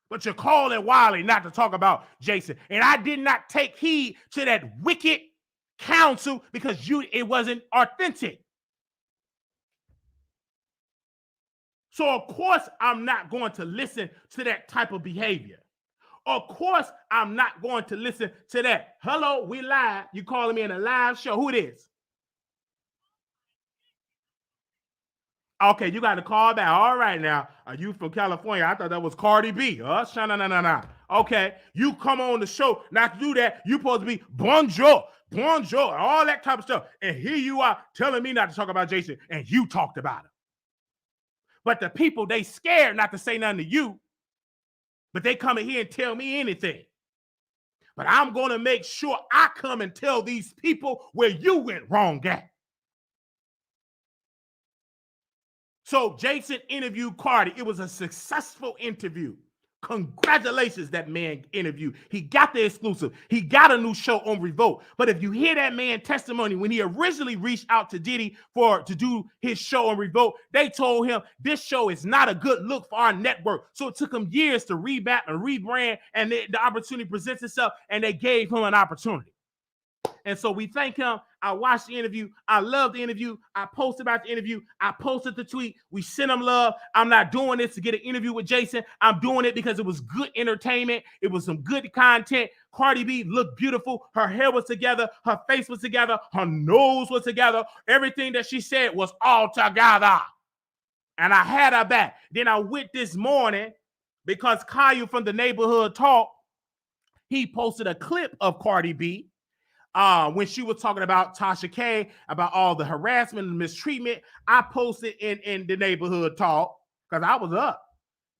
But you're calling Wiley not to talk about Jason. And I did not take heed to that wicked counsel because it wasn't authentic. So, of course, I'm not going to listen to that type of behavior. Of course, I'm not going to listen to that. Hello, we live. You calling me in a live show. Who it is? Okay, you got to call back. All right, now. Are you from California? I thought that was Cardi B. No. Okay, you come on the show not to do that. You supposed to be bonjour, all that type of stuff. And here you are telling me not to talk about Jason, and you talked about him. But the people, they scared not to say nothing to you, but they come in here and tell me anything. But I'm going to make sure I come and tell these people where you went wrong at. So Jason interviewed Cardi. It was a successful interview. Congratulations, that man interview. He got the exclusive. He got a new show on Revolt. But if you hear that man testimony, when he originally reached out to Diddy to do his show on Revolt, they told him this show is not a good look for our network. So it took him years to revamp and rebrand, and the opportunity presents itself, and they gave him an opportunity. And so we thank him. I watched the interview. I love the interview. I posted about the interview. I posted the tweet. We sent him love. I'm not doing this to get an interview with Jason. I'm doing it because it was good entertainment. It was some good content. Cardi B looked beautiful. Her hair was together. Her face was together. Her nose was together. Everything that she said was all together. And I had her back. Then I went this morning because Kyle from the Neighborhood Talk, he posted a clip of Cardi B when she was talking about Tasha K, about all the harassment and mistreatment. I posted in the Neighborhood Talk because I was up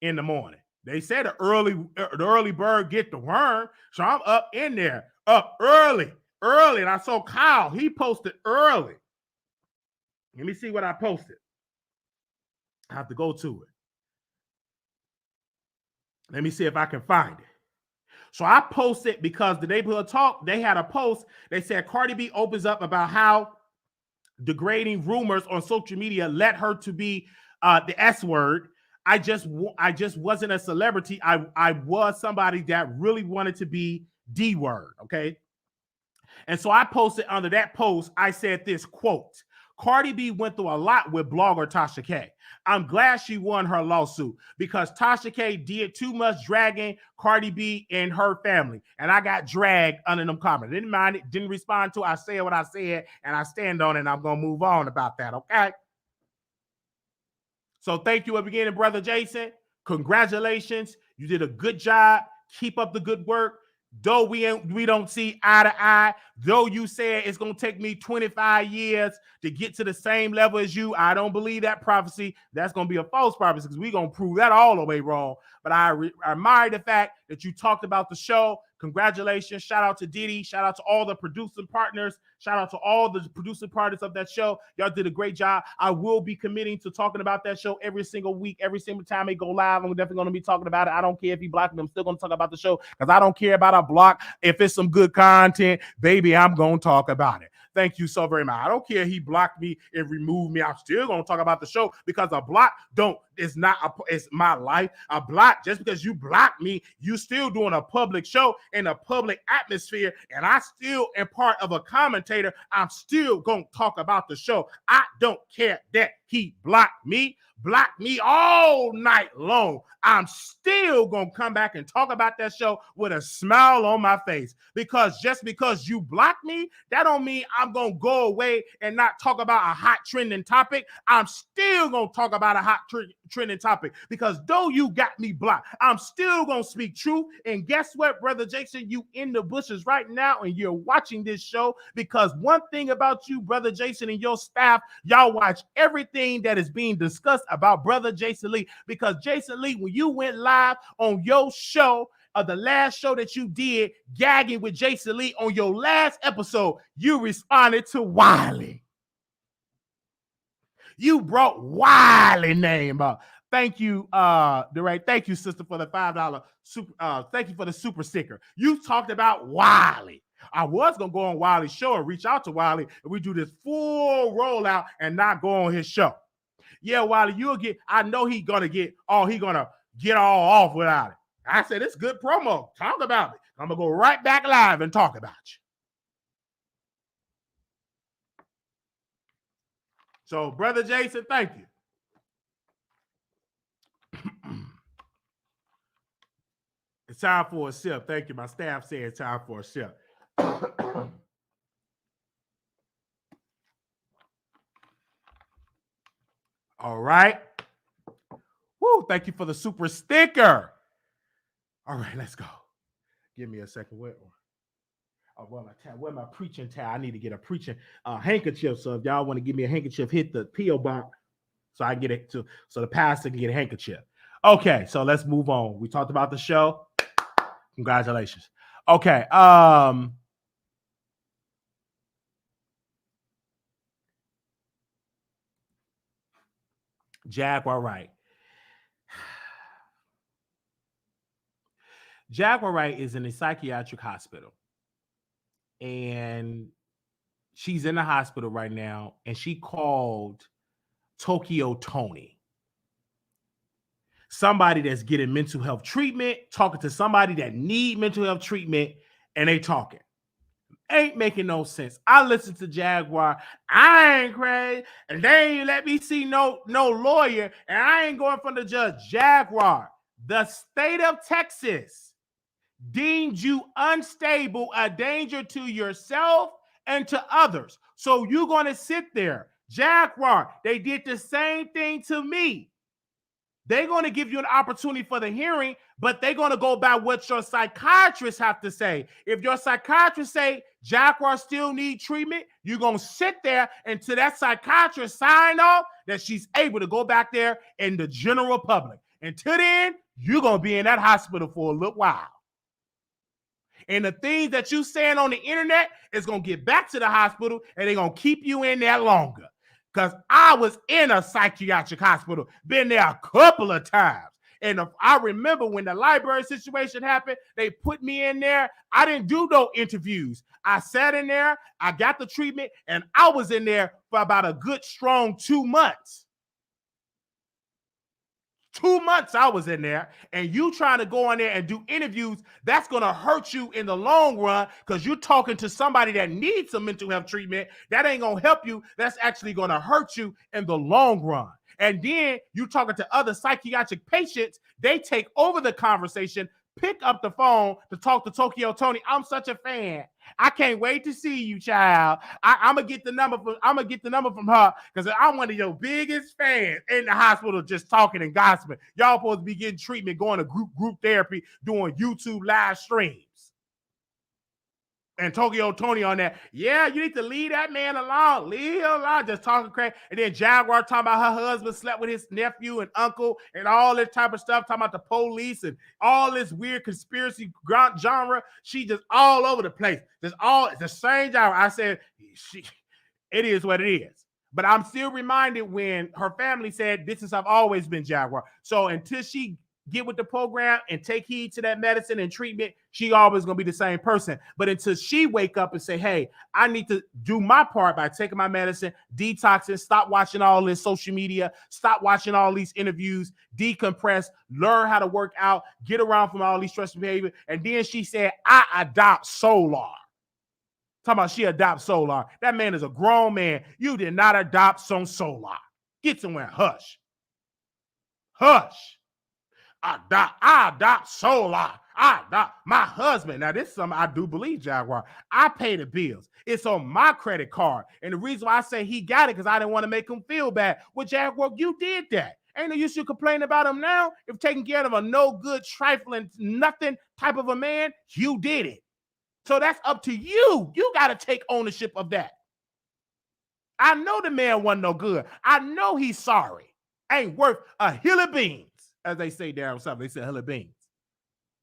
in the morning. They said the early bird get the worm, so I'm up in there, up early. And I saw Kyle, he posted early. Let me see what I posted. I have to go to it. Let me see if I can find it. So I posted because the Neighborhood Talk, they had a post. They said Cardi B opens up about how degrading rumors on social media led her to be the S word. I just wasn't a celebrity. I was somebody that really wanted to be D word. Okay. And so I posted under that post, I said this quote: Cardi B went through a lot with blogger Tasha K. I'm glad she won her lawsuit because Tasha K did too much dragging Cardi B and her family. And I got dragged under them comments. Didn't mind it, didn't respond to it. I said what I said, and I stand on it, and I'm going to move on about that, okay? So thank you again, brother Jason. Congratulations. You did a good job. Keep up the good work. Though we don't see eye to eye, though you said it's going to take me 25 years to get to the same level as you, I don't believe that prophecy. That's going to be a false prophecy because we're going to prove that all the way wrong. But I admire the fact that you talked about the show. Congratulations. Shout out to Diddy. Shout out to all the producing partners. Shout out to all the producing partners of that show. Y'all did a great job. I will be committing to talking about that show every single week, every single time they go live. I'm definitely going to be talking about it. I don't care if he blocked me. I'm still going to talk about the show because I don't care about a block. If it's some good content, baby, I'm going to talk about it. Thank you so very much. I don't care if he blocked me and removed me. I'm still going to talk about the show because a block it's my life. A block, just because you block me, you still doing a public show in a public atmosphere, and I still am part of a commentator. I'm still going to talk about the show. I don't care that he blocked me all night long. I'm still going to come back and talk about that show with a smile on my face, because just because you block me, that don't mean I'm going to go away and not talk about a hot trending topic. I'm still going to talk about a hot trending topic, because though you got me blocked, I'm still gonna speak truth. And guess what, Brother Jason, you in the bushes right now and you're watching this show, because one thing about you, Brother Jason, and your staff, y'all watch everything that is being discussed about Brother Jason Lee. Because Jason Lee, when you went live on your show, the last show that you did, gagging with Jason Lee, on your last episode, you responded to Wiley. You brought Wiley name up. Thank you, DeRay. Thank you, sister, for the $5 super. Thank you for the super sticker. You talked about Wiley. I was gonna go on Wiley's show and reach out to Wiley, and we do this full rollout and not go on his show. Yeah, Wiley, you'll get. I know he's gonna get all off without it. I said it's good promo. Talk about it. I'm gonna go right back live and talk about you. So, Brother Jason, thank you. It's time for a sip. Thank you. My staff said it's time for a sip. All right. Woo, thank you for the super sticker. All right, let's go. Give me a second. Where my preaching towel? I need to get a preaching handkerchief. So if y'all want to give me a handkerchief, hit the P.O. box so I can get it to, so the pastor can get a handkerchief. Okay, so let's move on. We talked about the show. Congratulations. Okay. Jaguar Wright. Jaguar Wright is in a psychiatric hospital. And she's in the hospital right now, and she called Tokyo Tony, somebody that's getting mental health treatment, talking to somebody that need mental health treatment, and they talking. Ain't making no sense. I listened to Jaguar. I ain't crazy, and they ain't let me see no lawyer, and I ain't going from the judge. Jaguar, the state of Texas deemed you unstable, a danger to yourself and to others. So you're going to sit there. Jaguar, they did the same thing to me. They're going to give you an opportunity for the hearing, but they're going to go by what your psychiatrists have to say. If your psychiatrist say Jaguar still need treatment, you're going to sit there until that psychiatrist sign off that she's able to go back there in the general public. Until then, you're going to be in that hospital for a little while. And the things that you saying on the internet is going to get back to the hospital, and they're going to keep you in there longer. Because I was in a psychiatric hospital, been there a couple of times. And I remember when the library situation happened, they put me in there. I didn't do no interviews. I sat in there, I got the treatment, and I was in there for about a good strong 2 months. 2 months I was in there, and you trying to go in there and do interviews, that's going to hurt you in the long run, because you're talking to somebody that needs some mental health treatment. That ain't going to help you. That's actually going to hurt you in the long run. And then you talking to other psychiatric patients, they take over the conversation, pick up the phone to talk to Tokyo Tony. I'm such a fan. I can't wait to see you, child. I'm gonna get the number from her, because I'm one of your biggest fans in the hospital, just talking and gossiping. Y'all supposed to be getting treatment, going to group therapy, doing YouTube live streams. And Tokyo Tony on that, yeah, you need to leave that man alone. Leave him alone, just talking crazy. And then Jaguar talking about her husband slept with his nephew and uncle and all this type of stuff, talking about the police and all this weird conspiracy genre. She just all over the place. It's the same genre. I said, it is what it is. But I'm still reminded when her family said, this is I've always been Jaguar. So until she get with the program and take heed to that medicine and treatment, she always going to be the same person. But until she wake up and say, hey, I need to do my part by taking my medicine, detoxing, stop watching all this social media, stop watching all these interviews, decompress, learn how to work out, get around from all these stressful behavior. And then she said, I adopt Solar. Talking about she adopts Solar. That man is a grown man. You did not adopt some Solar. Get somewhere. Hush. Hush. I adopt Solar. I adopt my husband. Now, this is something I do believe, Jaguar. I pay the bills. It's on my credit card. And the reason why I say he got it, because I didn't want to make him feel bad. Well, Jaguar, you did that. Ain't no use you complain about him now. If taking care of a no good, trifling, nothing type of a man, you did it. So that's up to you. You got to take ownership of that. I know the man wasn't no good. I know he's sorry. Ain't worth a hill of beans, as they say down south. They say hill of beans.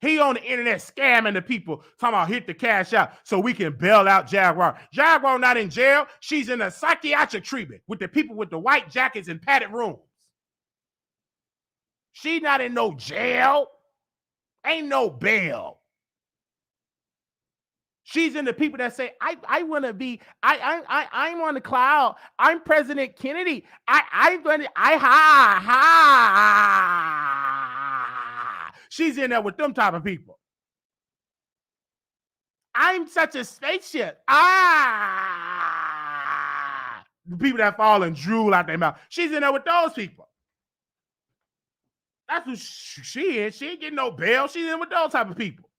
He on the internet scamming the people, talking about hit the cash out so we can bail out Jaguar. Jaguar not in jail. She's in a psychiatric treatment with the people with the white jackets and padded rooms. She not in no jail. Ain't no bail. She's in the people that say, I want to be, I'm on the cloud. I'm President Kennedy. She's in there with them type of people. I'm such a spaceship. The people that fall and drool out their mouth. She's in there with those people. That's who she is. She ain't getting no bail. She's in with those type of people.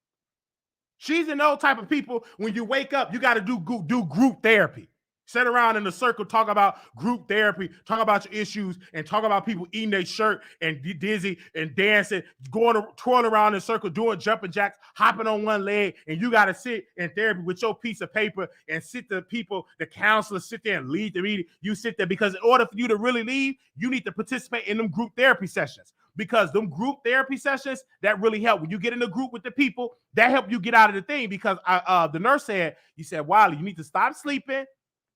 She's in those type of people. When you wake up, you got to do group therapy. Sit around in a circle, talk about group therapy, talk about your issues, and talk about people eating their shirt and dizzy and dancing, twirling around in a circle, doing jumping jacks, hopping on one leg, and you got to sit in therapy with your piece of paper and sit the people, the counselors sit there and lead the meeting. You sit there because in order for you to really leave, you need to participate in them group therapy sessions. Because them group therapy sessions, that really help. When you get in a group with the people, that help you get out of the thing. Because the nurse said, Wiley, you need to stop sleeping.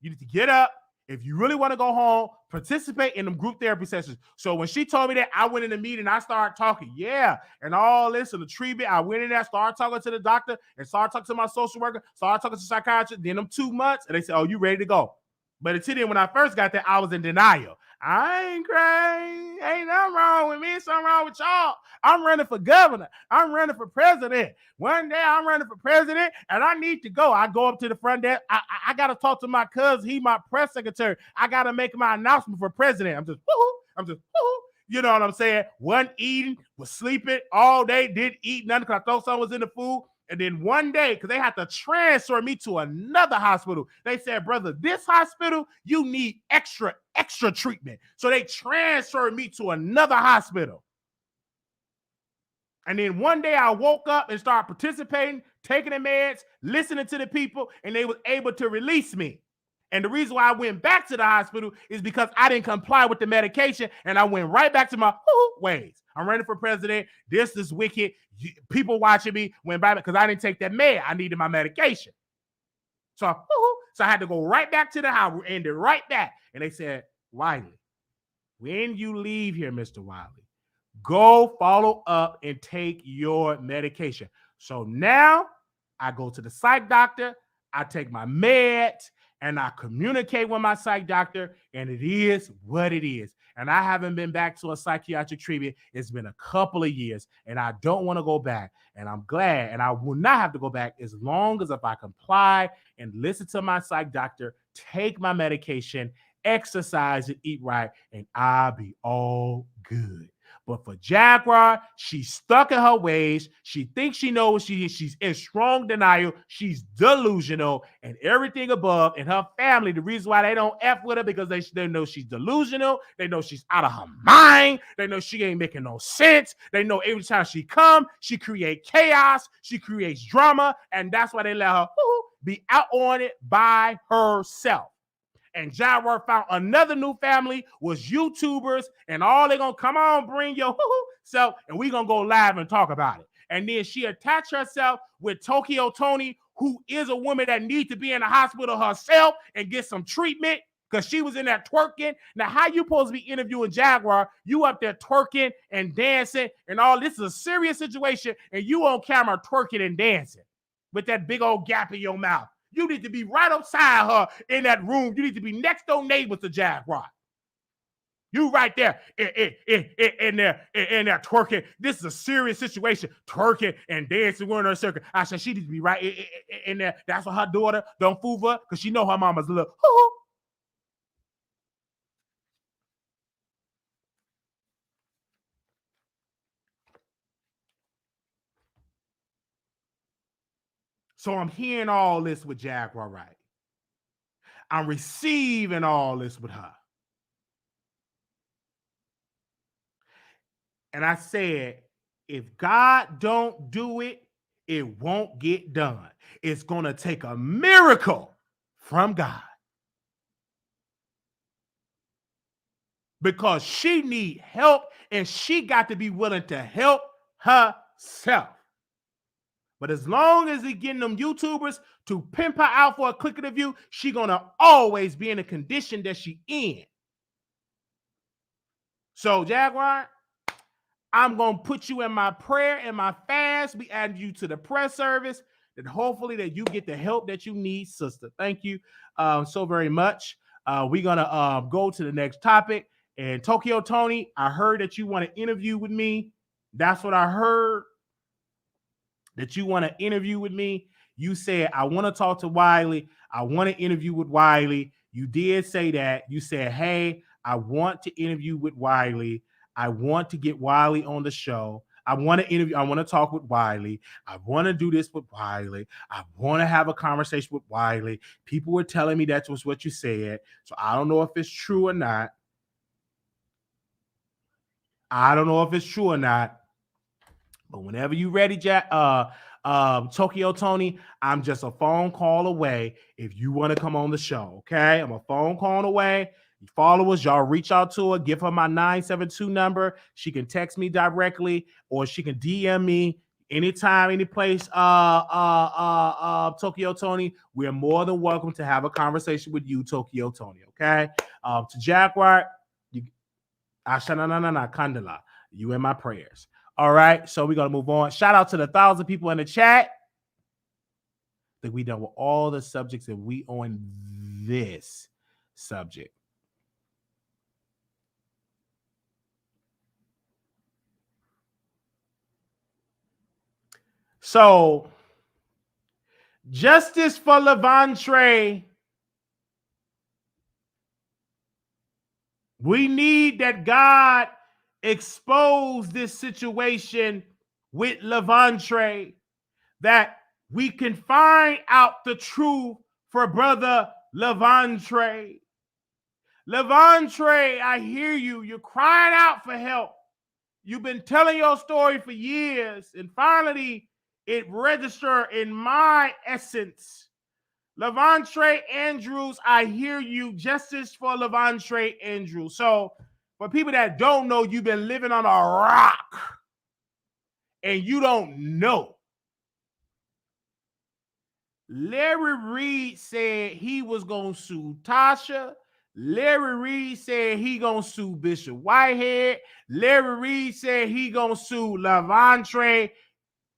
You need to get up. If you really want to go home, participate in them group therapy sessions. So when she told me that, I went in the meeting, I started talking. Yeah. And all this and the treatment, I went in there, started talking to the doctor and started talking to my social worker, started talking to the psychiatrist. Then them 2 months, and they said, oh, you ready to go. But until then, when I first got there, I was in denial. I ain't crying. Ain't nothing wrong with me. Something wrong with y'all. I'm running for governor. I'm running for president. One day I'm running for president and I need to go. I go up to the front desk. I got to talk to my cousin. He my press secretary. I got to make my announcement for president. I'm just, woo-hoo. You know what I'm saying? Wasn't eating, was sleeping all day, didn't eat nothing because I thought something was in the food. And then one day, because they had to transfer me to another hospital, they said, brother, this hospital, you need extra treatment. So they transferred me to another hospital. And then one day I woke up and started participating, taking the meds, listening to the people, and they were able to release me. And the reason why I went back to the hospital is because I didn't comply with the medication, and I went right back to my ways. I'm running for president. This is wicked. People watching me went back because I didn't take that med. I needed my medication. So I had to go right back to the house, ended right back. And they said, Wiley, when you leave here, Mr. Wiley, go follow up and take your medication. So now I go to the psych doctor, I take my meds, and I communicate with my psych doctor, and it is what it is. And I haven't been back to a psychiatric treatment. It's been a couple of years, and I don't want to go back. And I'm glad, and I will not have to go back as long as if I comply and listen to my psych doctor, take my medication, exercise and eat right, and I'll be all good. But for Jaguar, she's stuck in her ways. She thinks she knows she is. She's in strong denial. She's delusional, and everything above. And her family, the reason why they don't F with her because they know she's delusional. They know she's out of her mind. They know she ain't making no sense. They know every time she comes, she creates chaos. She creates drama, and that's why they let her be out on it by herself. And Jaguar found another new family, was YouTubers, and all they gonna come on, bring your self, and we gonna go live and talk about it. And then she attached herself with Tokyo Tony, who is a woman that needs to be in the hospital herself and get some treatment because she was in there twerking. Now, how you supposed to be interviewing Jaguar? You up there twerking and dancing and all. This is a serious situation, and you on camera twerking and dancing with that big old gap in your mouth. You need to be right upside her in that room. You need to be next door neighbors to Jaguar. You right there in there twerking. This is a serious situation. Twerking and dancing in her circle. I said she needs to be right in there. That's what her daughter don't fool her because she know her mama's a little. So I'm hearing all this with Jaguar Wright. I'm receiving all this with her. And I said, if God don't do it, it won't get done. It's going to take a miracle from God. Because she need help and she got to be willing to help herself. But as long as he getting them YouTubers to pimp her out for a click of the view, she gonna always be in the condition that she in. So Jaguar, I'm gonna put you in my prayer and my fast. We add you to the prayer service, and hopefully that you get the help that you need, sister. Thank you so very much. We're gonna go to the next topic. And Tokyo Tony, I heard that you want to interview with me. That's what I heard. That you want to interview with me. You said, I want to talk to Wiley. I want to interview with Wiley. You did say that. You said, hey, I want to interview with Wiley. I want to get Wiley on the show. I want to interview. I want to talk with Wiley. I want to do this with Wiley. I want to have a conversation with Wiley. People were telling me that was what you said. So I don't know if it's true or not. I don't know if it's true or not. But whenever you ready, Tokyo Tony, I'm just a phone call away if you want to come on the show, okay? I'm a phone call away. You follow us, y'all reach out to her, give her my 972 number. She can text me directly or she can DM me anytime, any place. Tokyo Tony, we're more than welcome to have a conversation with you, Tokyo Tony, okay? To Jaguar, Kandala, you in my prayers. All right, so we're going to move on. Shout out to the 1,000 people in the chat. I think we done with all the subjects and we on this subject. So, justice for Levante. We need that God expose this situation with Levante, that we can find out the truth for brother Levante. Levante, I hear you. You're crying out for help. You've been telling your story for years, and finally it registered in my essence. Levante Andrews, I hear you. Justice for Levante Andrews. So, for people that don't know, you've been living on a rock and you don't know. Larry Reid said he was going to sue Tasha. Larry Reid said he going to sue Bishop Whitehead. Larry Reid said he going to sue Levante.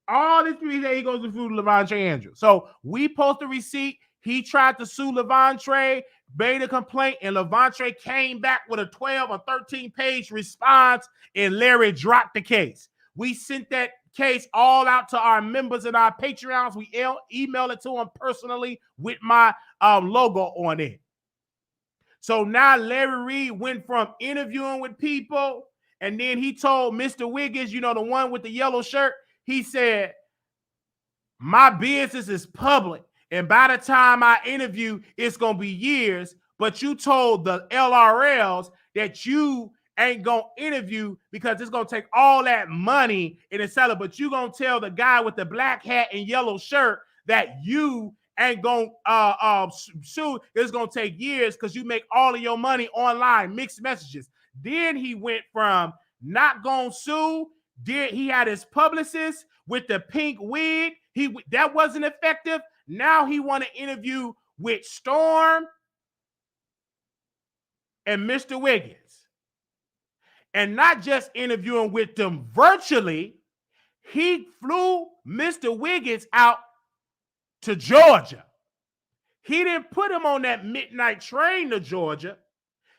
All these people say he goes to sue Levante Andrews. So we post the receipt. He tried to sue Levante, made a complaint, and Levante came back with a 12 or 13-page response, and Larry dropped the case. We sent that case all out to our members and our Patreons. We emailed it to them personally with my logo on it. So now Larry Reid went from interviewing with people, and then he told Mr. Wiggins, you know, the one with the yellow shirt, he said, my business is public. And by the time I interview, it's going to be years. But you told the LRLs that you ain't going to interview because it's going to take all that money in the seller. But you going to tell the guy with the black hat and yellow shirt that you ain't going to sue. It's going to take years because you make all of your money online, mixed messages. Then he went from not going to sue. He had his publicist with the pink wig. That wasn't effective. Now he want to interview with Storm and Mr. Wiggins. And not just interviewing with them virtually, he flew Mr. Wiggins out to Georgia. He didn't put him on that midnight train to Georgia.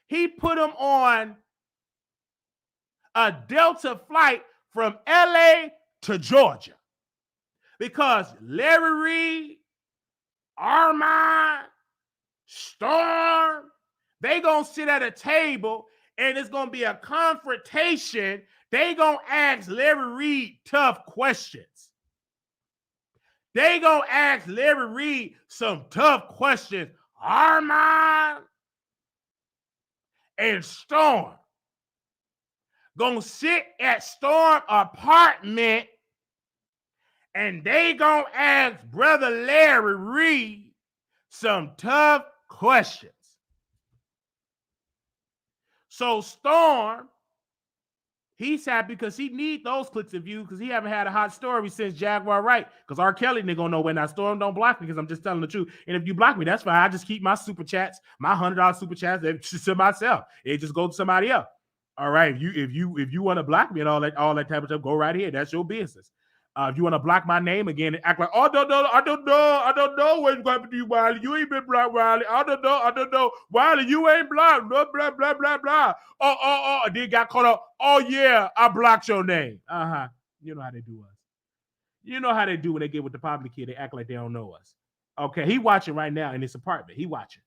He put him on a Delta flight from LA to Georgia. Because Larry Reid, Armand, Storm, they gonna sit at a table and it's gonna be a confrontation. They gonna ask Larry Reid tough questions. They gonna ask Larry Reid some tough questions. Armand and Storm gonna sit at Storm apartment and they gonna ask Brother Larry Reid some tough questions. So Storm, he's happy because he need those clicks of views because he haven't had a hot story since Jaguar Wright. Because R. Kelly nigga gonna know when I Storm don't block me because I'm just telling the truth. And if you block me, that's fine. I just keep my super chats, my $100 super chats to myself. It just goes to somebody else. All right. If you want to block me and all that type of stuff, go right here. That's your business. If you want to block my name again and act like, oh, I don't know what's going to do, Wiley. You ain't been blocked, Wiley. I don't know. Wiley, you ain't blocked. Blah, blah, blah, blah, blah. Oh. Then got caught up. Oh, yeah, I blocked your name. Uh-huh. You know how they do us. You know how they do when they get with the popular kid. They act like they don't know us. Okay, he watching right now in his apartment. He watching.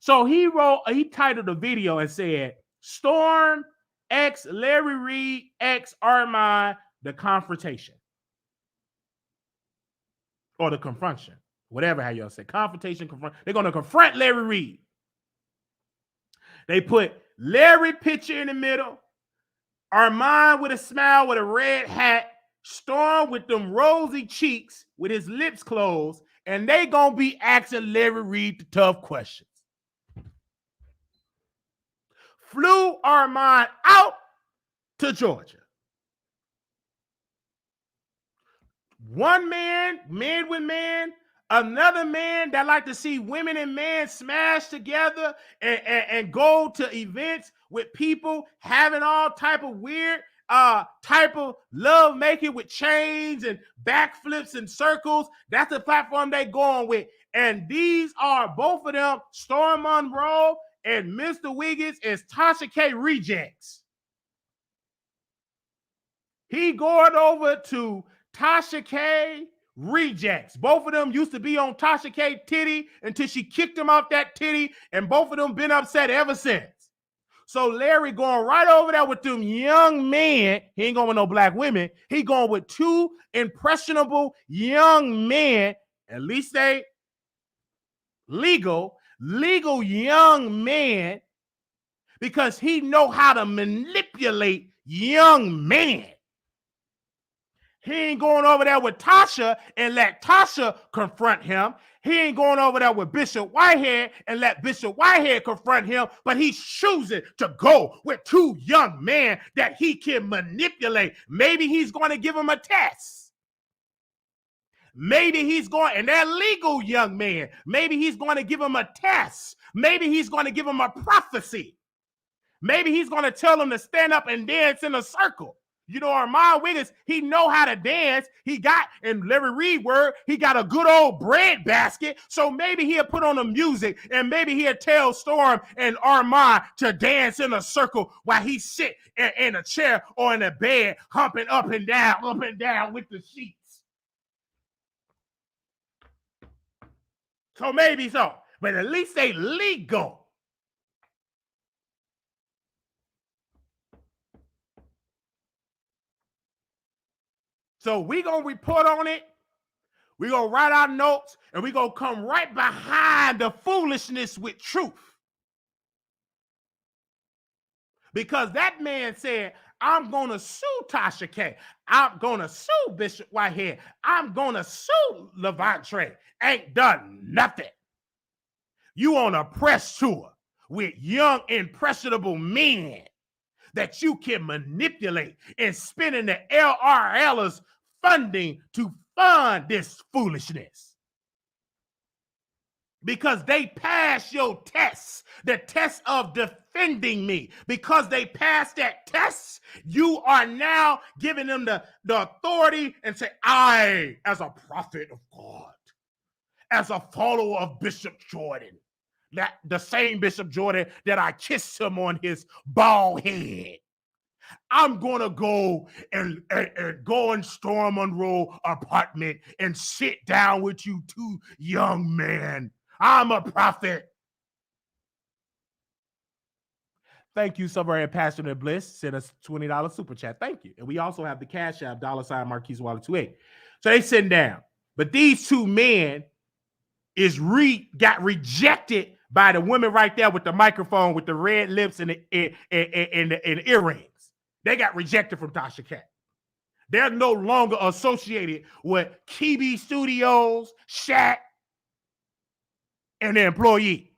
So he titled the video and said, Storm X Larry Reid X Armand, the confrontation. Or the confrontation. Whatever how y'all say. Confrontation, confront. They're going to confront Larry Reid. They put Larry picture in the middle, Armand with a smile with a red hat, Storm with them rosy cheeks with his lips closed, and they going to be asking Larry Reid the tough questions. Flew Armand out to Georgia. One man with man, another man that like to see women and men smash together and go to events with people having all type of weird type of love making with chains and backflips and circles. That's the platform they going with. And these are both of them, Storm Monroe and Mr. Wiggins, is Tasha K rejects. He going over to Tasha K rejects. Both of them used to be on Tasha K titty until she kicked him off that titty, and both of them been upset ever since. So Larry going right over there with them young men. He ain't going with no black women. He going with two impressionable young men. At least they legal young men, because he know how to manipulate young men. He ain't going over there with Tasha and let Tasha confront him. He ain't going over there with Bishop Whitehead and let Bishop Whitehead confront him, but he's choosing to go with two young men that he can manipulate. Maybe he's going to give him a test. Maybe he's going, and they're legal young men. Maybe he's going to give him a test. Maybe he's going to give him a prophecy. Maybe he's going to tell him to stand up and dance in a circle. You know, Armand Wiggins, he know how to dance. He got, in Larry Reid word, he got a good old bread basket. So maybe he'll put on the music and maybe he'll tell Storm and Armand to dance in a circle while he sit in a chair or in a bed, humping up and down with the sheets. So maybe so, but at least they legal. So we going to report on it. We going to write our notes, and we going to come right behind the foolishness with truth. Because that man said, I'm going to sue Tasha K. I'm going to sue Bishop Whitehead. I'm going to sue Levantre. Ain't done nothing. You on a press tour with young, impressionable men that you can manipulate and spending the LRL's funding to fund this foolishness. Because they passed your test, the test of defending me. Because they passed that test, you are now giving them the authority and say, I, as a prophet of God, as a follower of Bishop Jordan, that the same Bishop Jordan that I kissed him on his bald head, I'm gonna go and go in Storm Monroe apartment and sit down with you two young men. I'm a prophet. Thank you, so very passionate Bliss. Send us $20 super chat. Thank you. And we also have the Cash App, $ Marquise Waller 28. So they sitting down. But these two men got rejected by the women right there with the microphone, with the red lips and the earrings. They got rejected from Tasha K. They're no longer associated with KB Studios, Shaq, and their employee.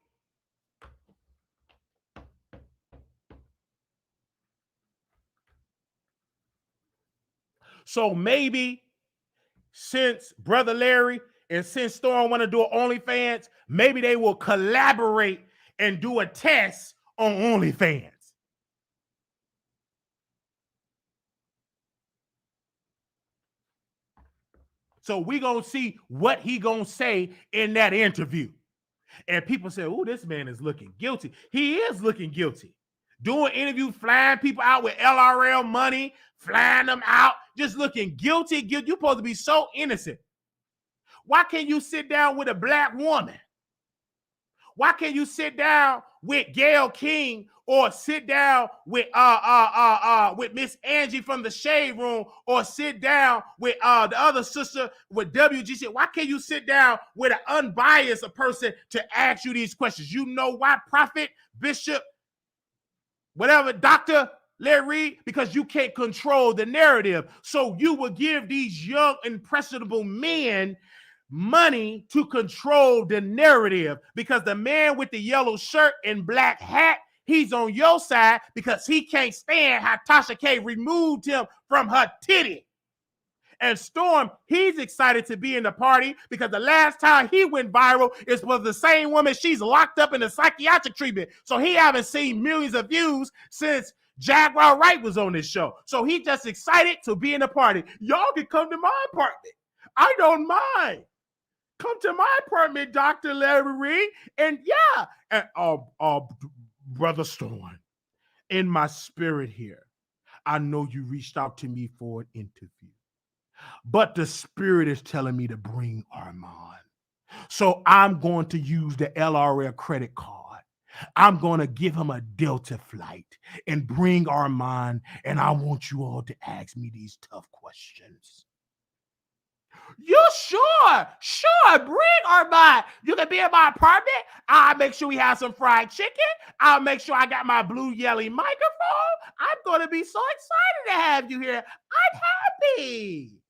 So maybe since Brother Larry and since Storm want to do OnlyFans, maybe they will collaborate and do a test on OnlyFans. So we gonna see what he gonna say in that interview. And people say, oh, this man is looking guilty. He is looking guilty. Doing interviews, flying people out with LRL money, flying them out, just looking guilty. You're supposed to be so innocent. Why can't you sit down with a black woman? Why can't you sit down with Gayle King or sit down with Miss Angie from the Shade Room or sit down with the other sister with WGC? Why can't you sit down with an unbiased person to ask you these questions? You know why, Prophet, Bishop, whatever, Dr. Larry Reid? Because you can't control the narrative. So you will give these young, impressionable men money to control the narrative, because the man with the yellow shirt and black hat, he's on your side because he can't stand how Tasha K removed him from her titty. And Storm, he's excited to be in the party because the last time he went viral was the same woman. She's locked up in a psychiatric treatment. So he haven't seen millions of views since Jaguar Wright was on this show. So he just excited to be in the party. Y'all can come to my apartment. I don't mind. Come to my apartment, Dr. Larry Reid. And yeah, and Brother Storm, in my spirit here, I know you reached out to me for an interview, but the spirit is telling me to bring Armand. So I'm going to use the LRL credit card. I'm going to give him a Delta flight and bring Armand, and I want you all to ask me these tough questions. You sure? Sure, bring Armand. You can be in my apartment. I'll make sure we have some fried chicken. I'll make sure I got my blue yelly microphone. I'm going to be so excited to have you here. I'm happy.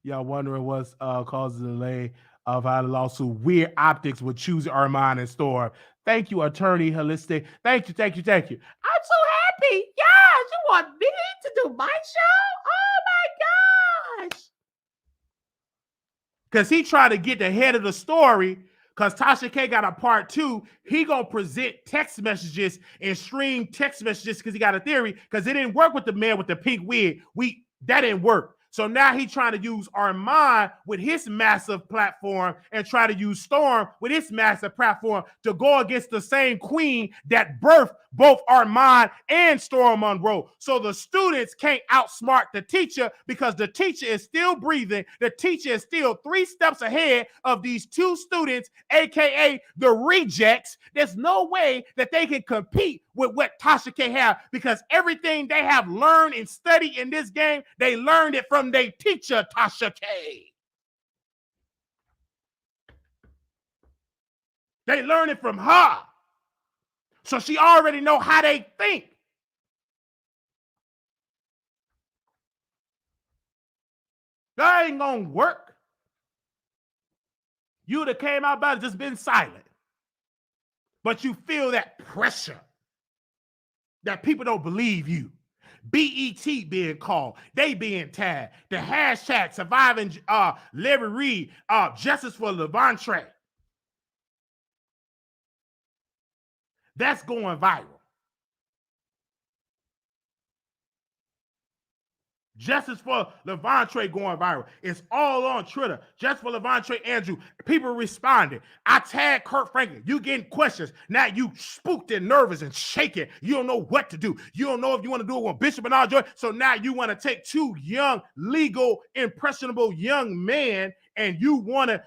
Y'all wondering what's causing the delay of our lawsuit? Weird Optics would choose Armand and Storm. Thank you, Attorney Holistic. Thank you. I'm so happy. Yes, you want me to do my show? Oh my gosh. Because he tried to get the head of the story, because Tasha K got a part 2. He going to present text messages and stream text messages because he got a theory, because it didn't work with the man with the pink wig. That didn't work. So now he's trying to use Armand with his massive platform and try to use Storm with his massive platform to go against the same queen that birthed both Armand and Storm Monroe. So the students can't outsmart the teacher because the teacher is still breathing. The teacher is still 3 steps ahead of these 2 students, aka the rejects. There's no way that they can compete with what Tasha K have, because everything they have learned and studied in this game, they learned it from their teacher, Tasha K. They learned it from her. So she already know how they think. That ain't gonna work. You'd have came out about it, just been silent. But you feel that pressure that people don't believe you. BET being called, they being tagged. The hashtag surviving Larry Reid, justice for Levante. That's going viral. Justice for Levante going viral. It's all on Twitter. Justice for Levante Andrew. People responding. I tagged Kurt Franklin. You getting questions. Now you spooked and nervous and shaking. You don't know what to do. You don't know if you want to do it with Bishop and Joy. So now you want to take 2 young, legal, impressionable young men and you want to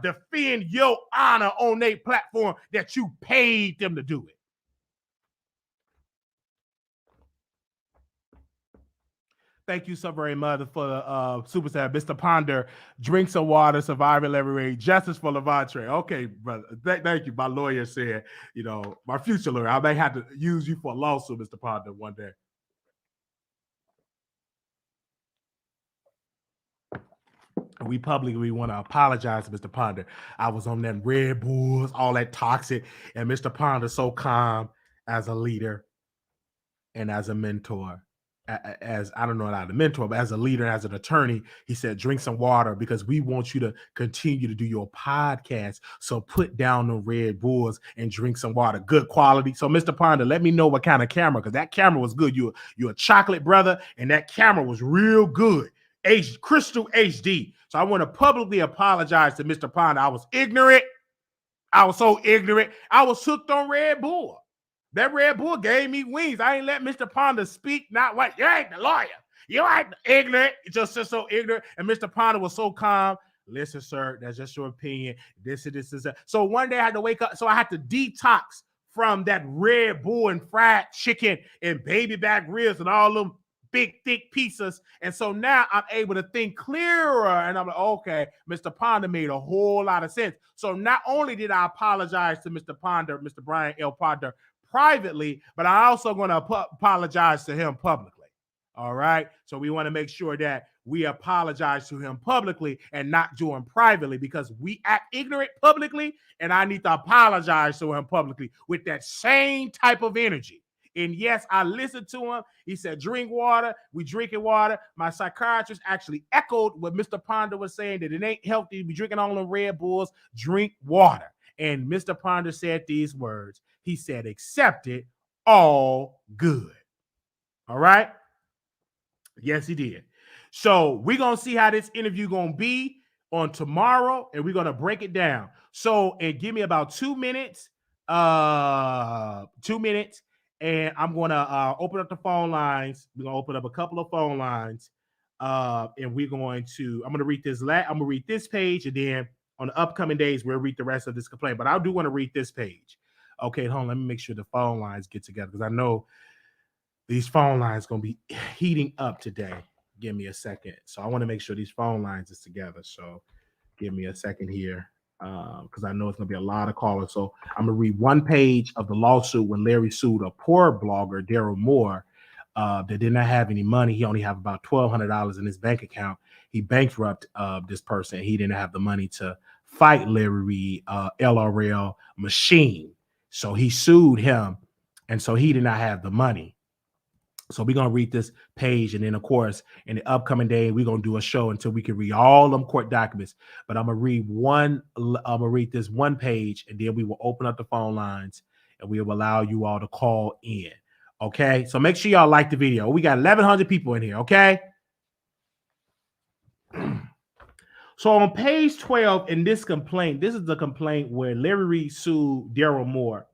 defend your honor on their platform that you paid them to do it. Thank you so very much for the super chat. Mr. Ponder, drink some water, surviving Larry Reid, justice for Levante. Okay, brother. Thank you. My lawyer said, my future lawyer, I may have to use you for a lawsuit, Mr. Ponder, one day. We publicly want to apologize to Mr. Ponder. I was on them Red Bulls, all that toxic, and Mr. Ponder so calm as a leader and as a mentor. As I don't know about a mentor, but as a leader, as an attorney, he said, drink some water because we want you to continue to do your podcast. So put down the Red Bulls and drink some water. Good quality. So, Mr. Ponder, let me know what kind of camera, because that camera was good. You're a chocolate brother, and that camera was real good. Crystal HD. So I want to publicly apologize to Mr. Ponder. I was ignorant. I was so ignorant. I was hooked on Red Bull. That Red Bull gave me wings. I ain't let Mr. Ponder speak. Not what you ain't the lawyer. You ain't ignorant. You just so ignorant. And Mr. Ponder was so calm. Listen, sir, that's just your opinion. This. So one day I had to wake up. So I had to detox from that Red Bull and fried chicken and baby back ribs and all them big, thick pieces. And so now I'm able to think clearer. And I'm like, okay, Mr. Ponder made a whole lot of sense. So not only did I apologize to Mr. Ponder, Mr. Brian L. Ponder, privately, but I also going to apologize to him publicly. All right. So we want to make sure that we apologize to him publicly and not do him privately, because we act ignorant publicly, and I need to apologize to him publicly with that same type of energy. And yes, I listened to him. He said, drink water. We drinking water. My psychiatrist actually echoed what Mr. Ponder was saying, that it ain't healthy to be drinking all the Red Bulls. Drink water. And Mr. Ponder said these words. He said, accept it, all good. All right? Yes, he did. So we're going to see how this interview going to be on tomorrow, and we're going to break it down. So, and give me about 2 minutes, 2 minutes, and I'm going to open up the phone lines. We're going to open up a couple of phone lines, and I'm going to read this. I'm going to read this page, and then on the upcoming days, we'll read the rest of this complaint. But I do want to read this page. Okay, hold on. Let me make sure the phone lines get together, because I know these phone lines going to be heating up today. Give me a second. So I want to make sure these phone lines is together. So give me a second here, because I know it's going to be a lot of callers. So I'm going to read one page of the lawsuit when Larry sued a poor blogger, Daryl Moore, that did not have any money. He only have about $1,200 in his bank account. He bankrupted this person. He didn't have the money to fight Larry Reid, LRL machine. So he sued him, and so he did not have the money. So we're going to read this page, and then, of course, in the upcoming day, we're going to do a show until we can read all them court documents. But I'm going to read this one page, and then we will open up the phone lines, and we will allow you all to call in. Okay? So make sure y'all like the video. We got 1,100 people in here, okay? So on page 12 in this complaint, this is the complaint where Larry Reid sued Daryl Moore.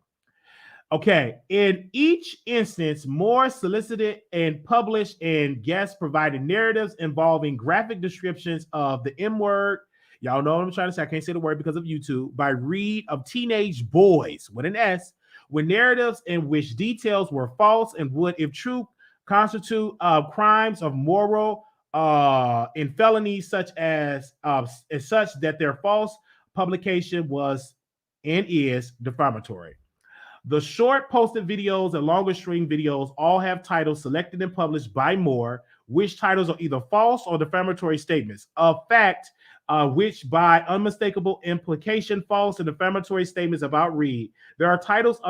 Okay, in each instance, Moore solicited and published and guests provided narratives involving graphic descriptions of the M word. Y'all know what I'm trying to say. I can't say the word because of YouTube. By Reid of teenage boys with an S, with narratives in which details were false and would, if true, constitute crimes of moral in felonies such as such that their false publication was and is defamatory. The short posted videos and longer stream videos all have titles selected and published by Moore, which titles are either false or defamatory statements. A fact which by unmistakable implication false and defamatory statements about Reid. There are titles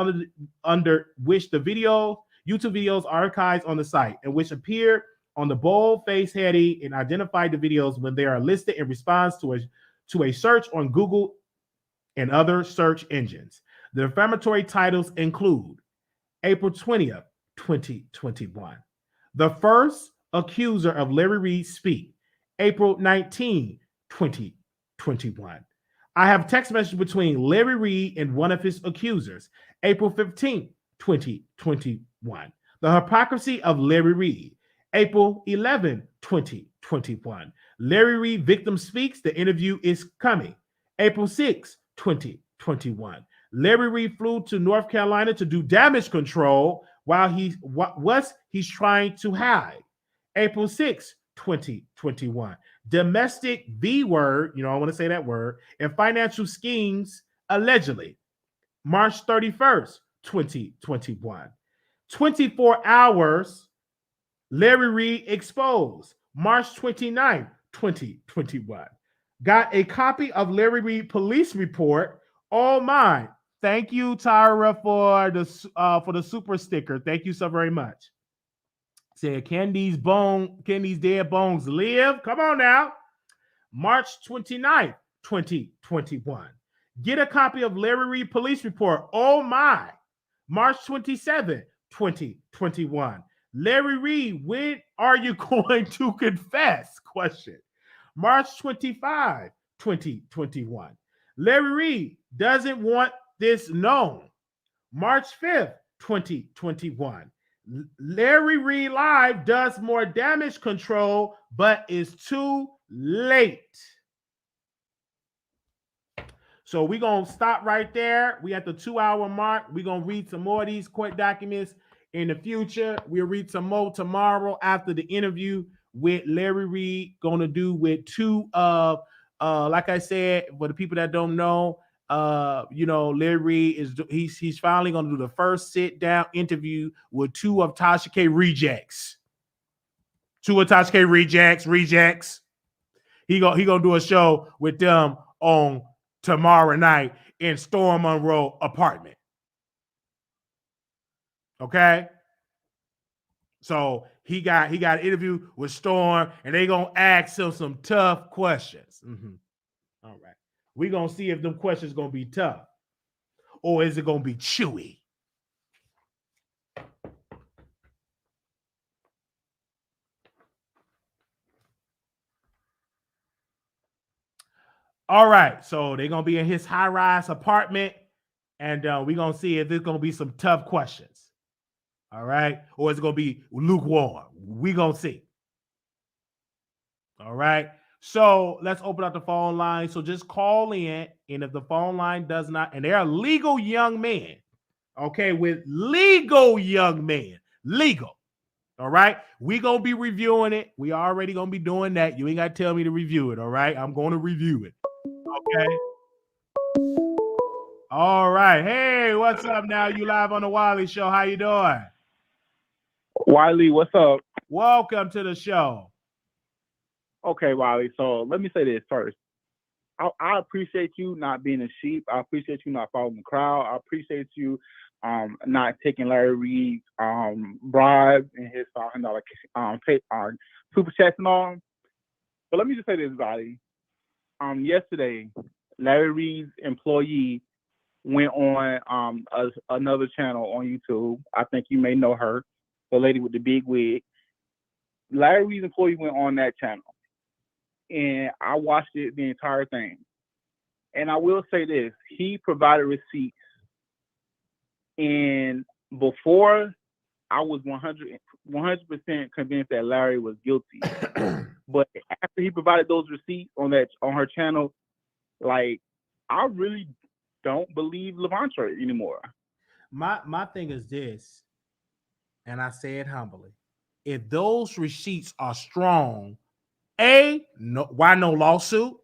under which the YouTube videos are archived on the site and which appear on the bold-face heading and identify the videos when they are listed in response to a search on Google and other search engines. The defamatory titles include April 20th, 2021. The first accuser of Larry Reid speak. April 19, 2021. I have text message between Larry Reid and one of his accusers. April 15, 2021. The hypocrisy of Larry Reid. April 11, 2021. Larry Reid victim speaks. The interview is coming. April 6, 2021. Larry Reid flew to North Carolina to do damage control while he's trying to hide. April 6th, 2021. Domestic V word, I want to say that word, and financial schemes allegedly. March 31st, 2021. 24 hours, Larry Reid exposed. March 29th, 2021. Got a copy of Larry Reid police report, all mine. Thank you, Tyra, for the super sticker. Thank you so very much. Said, can these dead bones live? Come on now. March 29th, 2021. Get a copy of Larry Reid police report. Oh my. March 27th, 2021. Larry Reid, when are you going to confess? Question. March 25, 2021. Larry Reid doesn't want this known. March 5th, 2021. Larry Reid Live does more damage control, but is too late. So we're going to stop right there. We at the 2-hour mark. We're going to read some more of these court documents in the future. We'll read some more tomorrow after the interview with Larry Reid. Going to do with two of, like I said, for the people that don't know, Larry Reid he's finally going to do the first sit-down interview with two of Tasha K rejects. Two of Tasha K rejects. He gonna do a show with them on tomorrow night in Storm Monroe apartment. Okay. So he got an interview with Storm, and they gonna ask him some tough questions. Mm-hmm. All right. We're gonna see if them questions gonna be tough, or is it gonna be chewy? All right, so they're gonna be in his high-rise apartment, and we're gonna see if there's gonna be some tough questions. All right, or is it gonna be lukewarm? We're gonna see. All right, so let's open up the phone line. So just call in, and if the phone line does not, and they're legal young men, okay, with legal young men, legal. All right, we gonna be reviewing it. We already gonna be doing that. You ain't gotta tell me to review it. All right, I'm gonna review it. Okay. All right. Hey, what's up now? You live on the Wiley Show. How you doing? Wiley, what's up? Welcome to the show. Okay, Wiley. So let me say this first. I appreciate you not being a sheep. I appreciate you not following the crowd. I appreciate you not taking Larry Reid's bribes and his $500 super chats and all. But let me just say this, Wiley. Yesterday, Larry Reid's employee went on another channel on YouTube. I think you may know her, the lady with the big wig. Larry Reid's employee went on that channel, and I watched it the entire thing. And I will say this: he provided receipts, and before I was 100% convinced that Larry was guilty. But after he provided those receipts on her channel, like, I really don't believe Levantre anymore. My thing is this, and I say it humbly: if those receipts are strong, A, no, why no lawsuit?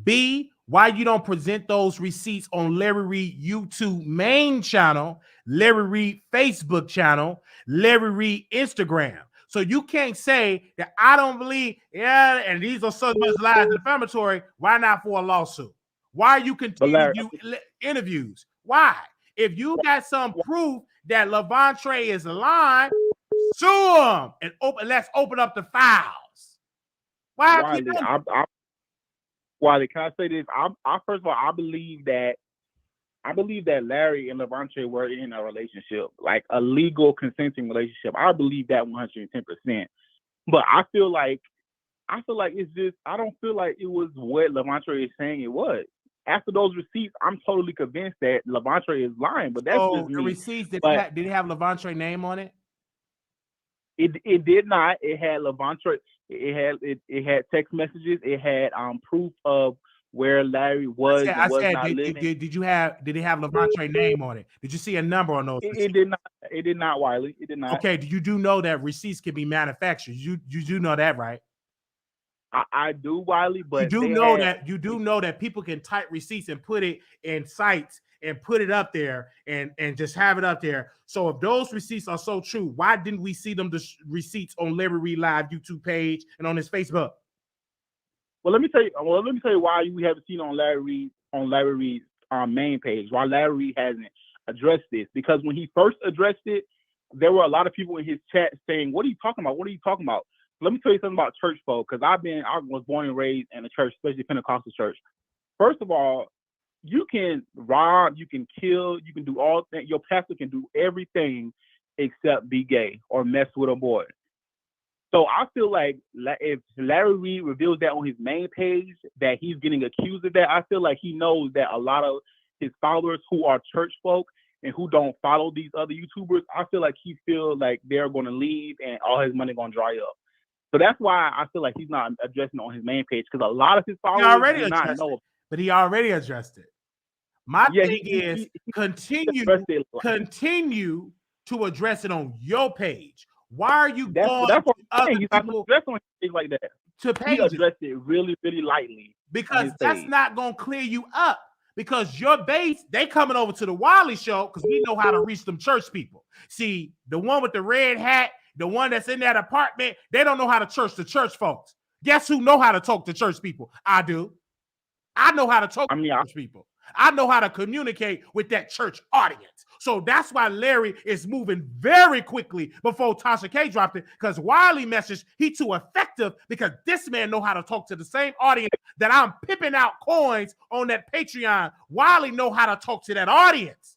B, why you don't present those receipts on Larry Reid YouTube main channel, Larry Reid Facebook channel, Larry Reid Instagram? So you can't say that I don't believe, and these are so much lies and defamatory. Why not for a lawsuit? Why you continue to do interviews? Why? If you got some proof that Levantre is lying, sue him and let's open up the files. Why? Wiley, can I say this? First of all, I believe that Larry and Levantre were in a relationship, like a legal consenting relationship. I believe that 110%. But I feel like it's just, I don't feel like it was what Levantre is saying it was. After those receipts, I'm totally convinced that Levantre is lying. But that's just me. The receipts did it have Levantre name on it? It did not. It had Levantre. It had text messages. It had proof of where Larry was and was said, not living. did it have Levantre's name on it? Did you see a number on those? It did not. It did not, Wiley. It did not. Okay, you do know that receipts can be manufactured. You do know that, right? I do, Wiley, but you do know that people can type receipts and put it in sites and put it up there and just have it up there. So if those receipts are so true, why didn't we see them the receipts on Larry Reid Live YouTube page and on his Facebook? Well, let me tell you why we haven't seen it on Larry Reid's main page. Why Larry Reid hasn't addressed this? Because when he first addressed it, there were a lot of people in his chat saying, "What are you talking about? What are you talking about?" Let me tell you something about church folk, because I was born and raised in a church, especially Pentecostal church. First of all, you can rob, you can kill, you can do all things. Your pastor can do everything except be gay or mess with a boy. So I feel like if Larry Reid reveals that on his main page, that he's getting accused of that, I feel like he knows that a lot of his followers who are church folk and who don't follow these other YouTubers, I feel like he feels like they're going to leave and all his money going to dry up. So that's why I feel like he's not addressing it on his main page, because a lot of his followers do not know. But he already addressed it. My thing is continue to address it on your page. Why are you going to other people like that? To he addressed it really, really lightly. Because that's not going to clear you up. Because your base, they coming over to the Wiley Show because we know how to reach them church people. See, the one with the red hat, the one that's in that apartment, they don't know how to church the church folks. Guess who know how to talk to church people? I do. I know how to talk to church people. I know how to communicate with that church audience. So that's why Larry is moving very quickly before Tasha K dropped it, because Wiley message, he too effective because this man know how to talk to the same audience that I'm pipping out coins on that Patreon. Wiley know how to talk to that audience.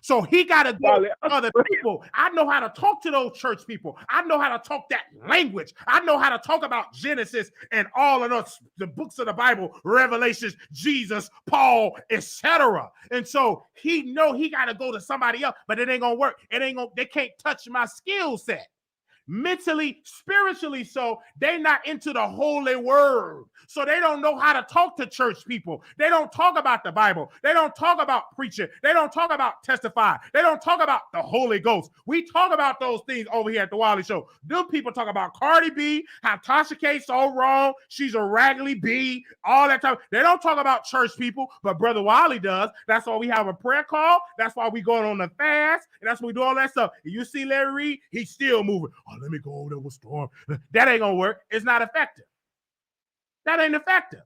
So he got to go to other people. I know how to talk to those church people. I know how to talk that language. I know how to talk about Genesis and all of those, the books of the Bible, Revelations, Jesus, Paul, etc. And so he know he got to go to somebody else, but it ain't gonna work. They can't touch my skill set. Mentally, spiritually, so they're not into the holy word. So they don't know how to talk to church people. They don't talk about the Bible. They don't talk about preaching. They don't talk about testify. They don't talk about the Holy Ghost. We talk about those things over here at the Wiley Show. Them people talk about Cardi B, how Tasha K so wrong. She's a raggedy B, all that time. They don't talk about church people, but Brother Wiley does. That's why we have a prayer call. That's why we going on the fast. And that's why we do all that stuff. And you see Larry Reid, he's still moving. Oh, let me go over there with Storm. That ain't gonna work. It's not effective. That ain't effective.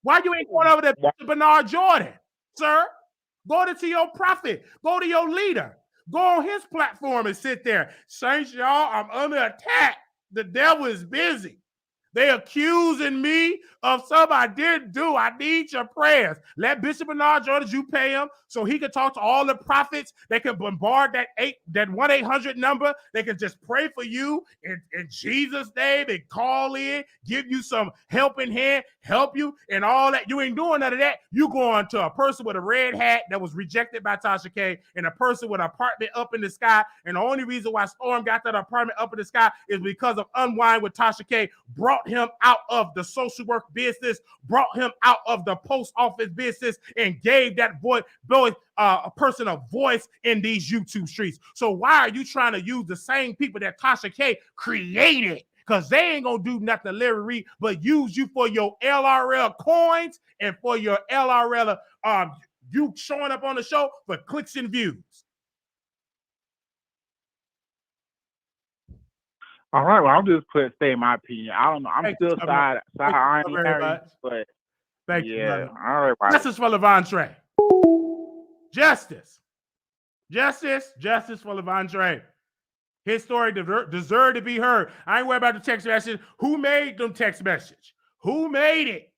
Why you ain't going over to Bernard Jordan, sir? Go to your prophet. Go to your leader. Go on his platform and sit there. Saints, y'all, I'm under attack. The devil is busy. They accusing me of something I didn't do. I need your prayers. Let Bishop Bernard Jordan, you pay him so he can talk to all the prophets. They can bombard that 1-800 number. They can just pray for you in Jesus' name and call in, give you some helping hand, help you and all that. You ain't doing none of that. You going to a person with a red hat that was rejected by Tasha K and a person with an apartment up in the sky. And the only reason why Storm got that apartment up in the sky is because of Unwind with Tasha K brought him out of the social work business, brought him out of the post office business, and gave that a person a voice in these YouTube streets. So why are you trying to use the same people that Tasha K created? Because they ain't gonna do nothing to Larry Reid but use you for your LRL coins and for your LRL you showing up on the show for clicks and views. All right, well, I'm just saying my opinion. I don't know. I'm still side Harry, but thank you. Yeah, all right. Bye. Justice for Levanttre. Justice for Levanttre. His story deserved to be heard. I ain't worried about the text message. Who made them text message? Who made it?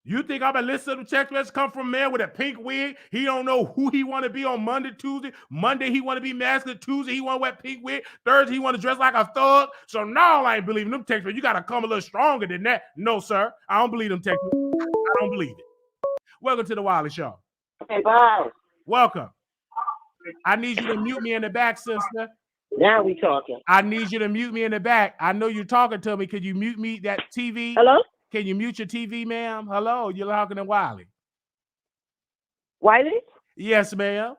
You think I'm gonna listen to the text message come from a man with a pink wig? He don't know who he want to be on Monday, Tuesday. Monday he want to be masculine. Tuesday he want to wear pink wig. Thursday he want to dress like a thug. So now I ain't believing them text messages. You got to come a little stronger than that. No, sir. I don't believe them text messages. I don't believe it. Welcome to the Wiley Show. Okay, bye. Welcome. I need you to mute me in the back, sister. Now we talking. I need you to mute me in the back. I know you're talking to me. Could you mute me that TV? Hello? Can you mute your TV, ma'am? Hello, you're talking to Wiley. Wiley? Yes, ma'am.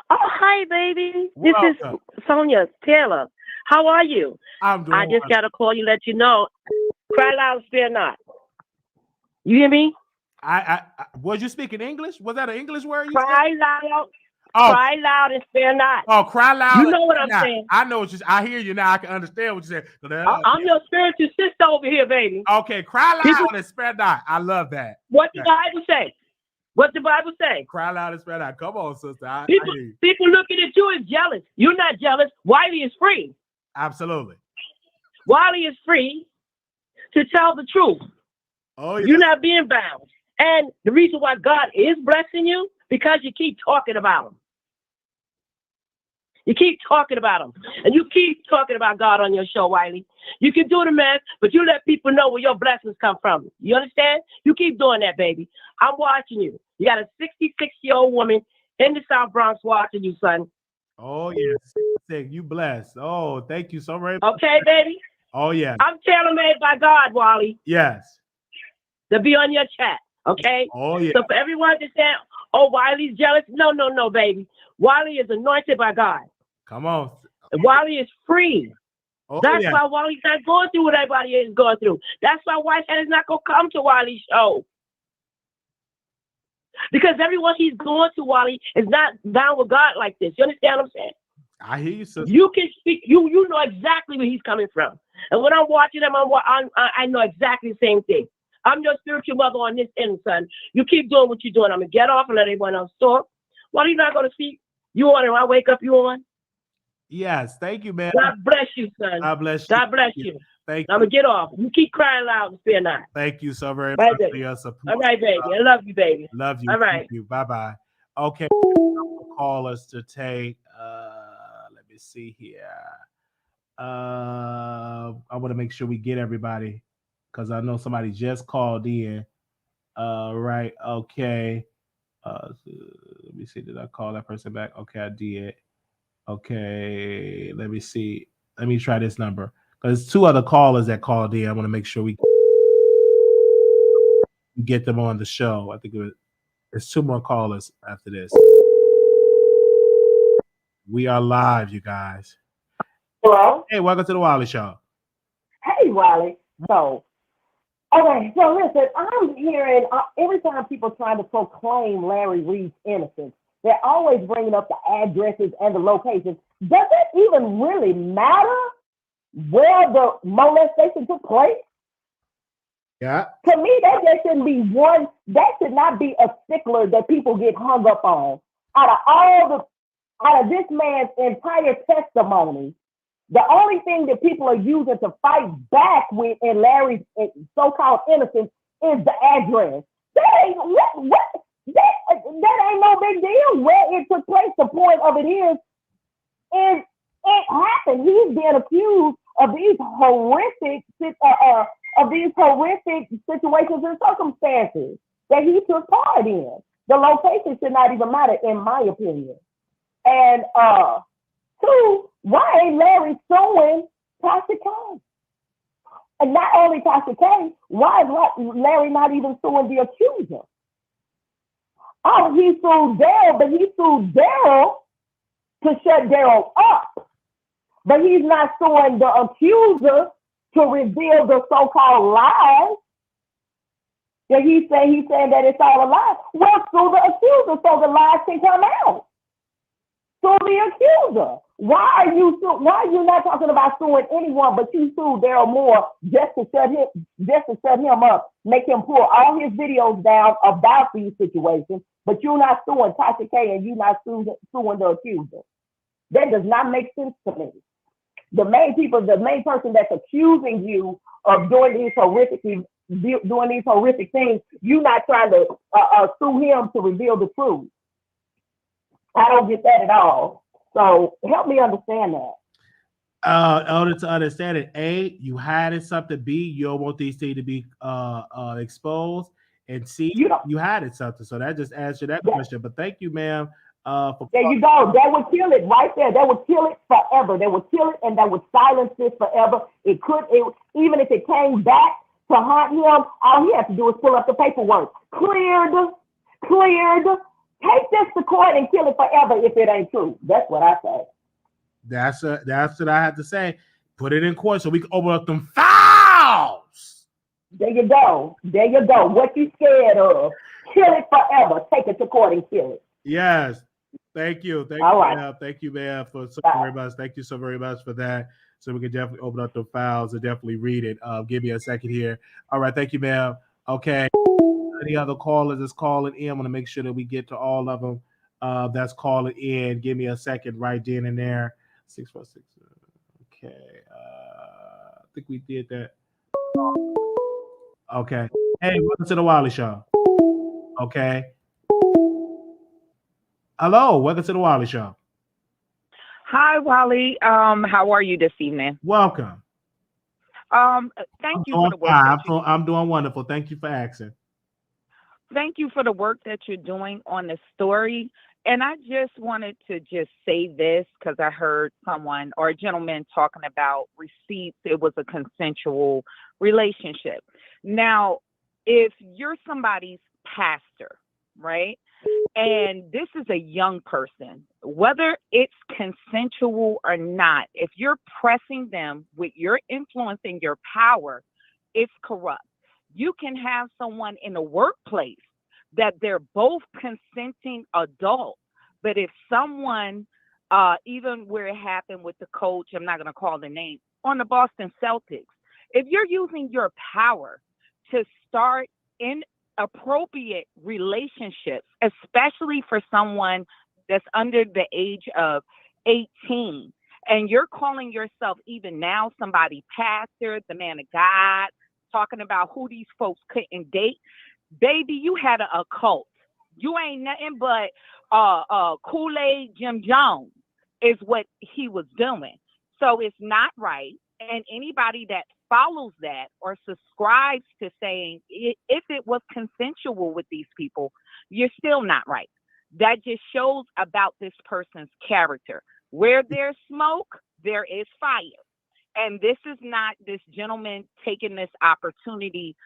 Oh, hi, baby. Welcome. This is Sonia Taylor. How are you? I'm doing I just got to call you, let you know. Cry loud, spare not. You hear me? I was you speaking English? Was that an English word? You Cry loud. Oh. Cry loud and spare not. Oh, cry loud. You know what I'm saying. I know what you. I hear you now. I can understand what you said. I'm your spiritual sister over here, baby. Okay, cry loud and spare not. I love that. What the Bible say? What the Bible say? Cry loud and spare not. Come on, sister. People looking at you is jealous. You're not jealous. Wiley is free. Absolutely. Wiley is free to tell the truth. Oh, yeah. You're not being bound. And the reason why God is blessing you, because you keep talking about him. You keep talking about him. And you keep talking about God on your show, Wiley. You can do the math, but you let people know where your blessings come from. You understand? You keep doing that, baby. I'm watching you. You got a 66-year-old woman in the South Bronx watching you, son. Oh, yes. You blessed. Oh, thank you so very much. Okay, baby? Oh, yeah. I'm tailor-made by God, Wiley. Yes. To be on your chat, okay? Oh, yeah. So for everyone to say, oh, Wiley's jealous. No, baby. Wiley is anointed by God. Come on. Wiley is free. Oh, That's yeah. why Wiley's not going through what everybody is going through. That's why Whitehead is not going to come to Wiley's show. Because everyone he's going to, Wiley, is not down with God like this. You understand what I'm saying? I hear you, sister. You can speak. You know exactly where he's coming from. And when I'm watching him, I know exactly the same thing. I'm your spiritual mother on this end, son. You keep doing what you're doing. I'm going to get off and let everyone else talk. Why are you not going to speak? You on and I wake up, you on? Yes, thank you, man. God bless you, son. God bless you. God bless you. Thank you. I'm going to get off. You keep crying loud and fear not. Thank you so very Right, much for your support. All right, baby. I love you, baby. Love you. All right. Thank you. Bye-bye. Okay. Call us to take, let me see here. I want to make sure we get everybody because I know somebody just called in. Right. Okay. Let me see. Did I call that person back? Okay, I did. Okay. Let me see. Let me try this number because there's two other callers that called in. I want to make sure we get them on the show. I think there's two more callers after this. We are live, you guys. Hello? Hey, welcome to the Wiley Show. Hey, Wiley. So listen, I'm hearing every time people try to proclaim Larry Reid's innocence, they're always bringing up the addresses and the locations. Does it even really matter where the molestation took place? Yeah. To me, that just shouldn't be one. That should not be a stickler that people get hung up on. Out of this man's entire testimony, the only thing that people are using to fight back with in Larry's so-called innocence is the address. That ain't no big deal where it took place. The point of it is it happened. He's being accused of these horrific situations and circumstances that he took part in. The location should not even matter, in my opinion. And two, why ain't Larry suing Tasha K? And not only Tasha K, why is Larry not even suing the accuser? Oh, he sued Daryl, but he sued Daryl to shut Daryl up. But he's not suing the accuser to reveal the so-called lies. That he's saying that it's all a lie. Well, sue the accuser so the lies can come out. Sue the accuser. Why are you not talking about suing anyone, but you sued Daryl Moore just to shut him up, make him pull all his videos down about these situations, but you're not suing Tasha K and you're not suing the accuser. That does not make sense to me. The main person that's accusing you of doing these horrific things, you're not trying to sue him to reveal the truth. I don't get that at all. So help me understand that. In order to understand it, A, you hiding something. B, you don't want these things to be exposed. And C, you hiding something. So that just answered that question. But thank you, ma'am. There you go. That would kill it right there. That would kill it forever. That would kill it, and that would silence this forever. Even if it came back to hunt him, all he has to do is pull up the paperwork. Cleared. Take this to court and kill it forever if it ain't true. That's what I say. That's what I had to say. Put it in court so we can open up them files. There you go. What you scared of? Kill it forever. Take it to court and kill it. Yes. Thank you. Thank you, ma'am, for so very much. Thank you so very much for that. So we can definitely open up the files and definitely read it. Give me a second here. All right. Thank you, ma'am. Okay. Any other callers that's calling in? I want to make sure that we get to all of them that's calling in. Give me a second right then and there. 646. Okay. I think we did that. Okay. Hey, welcome to the Wiley Show. Okay. Hello, welcome to the Wiley Show. Hi, Wiley. How are you this evening? Welcome. Thank you for the work. I'm doing wonderful. Thank you for asking. Thank you for the work that you're doing on the story. And I just wanted to just say this because I heard someone or a gentleman talking about receipts. It was a consensual relationship. Now, if you're somebody's pastor, right? And this is a young person, whether it's consensual or not, if you're pressing them with your influence and your power, it's corrupt. You can have someone in the workplace that they're both consenting adults, but if someone, even where it happened with the coach, I'm not going to call the name, on the Boston Celtics, if you're using your power to start inappropriate relationships, especially for someone that's under the age of 18, and you're calling yourself even now somebody pastor, the man of God, talking about who these folks couldn't date, baby, you had a cult. You ain't nothing but Kool-Aid Jim Jones is what he was doing. So it's not right. And anybody that follows that or subscribes to saying if it was consensual with these people, you're still not right. That just shows about this person's character. Where there's smoke, there is fire. And this is not this gentleman taking this opportunity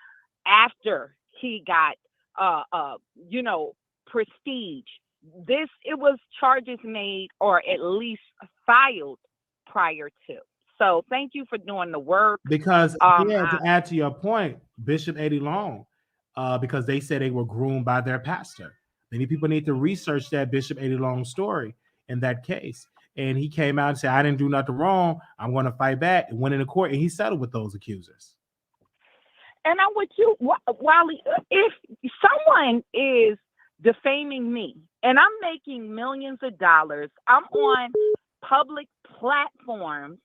after he got, prestige. It was charges made or at least filed prior to. So thank you for doing the work. Because to add to your point, Bishop Eddie Long, because they said they were groomed by their pastor. Many people need to research that Bishop Eddie Long story in that case. And he came out and said, I didn't do nothing wrong. I'm going to fight back, and went into court, and he settled with those accusers. And I'm with you, Wiley. If someone is defaming me and I'm making millions of dollars, I'm on public platforms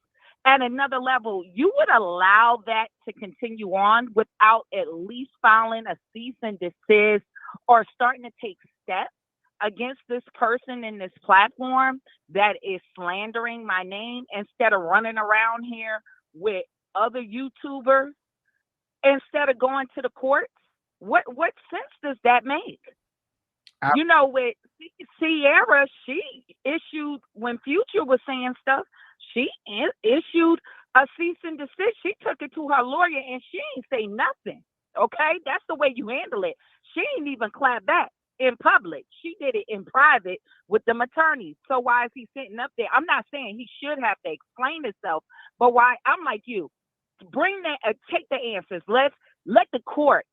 at another level, you would allow that to continue on without at least filing a cease and desist or starting to take steps against this person in this platform that is slandering my name instead of running around here with other YouTubers instead of going to the courts? What sense does that make? With Sierra, she issued, when Future was saying stuff, she issued a cease and desist. She took it to her lawyer and she ain't say nothing. Okay? That's the way you handle it. She ain't even clap back in public. She did it in private with them attorneys. So why is he sitting up there? I'm not saying he should have to explain himself, but why? I'm like you. Bring that, take the answers. Let the court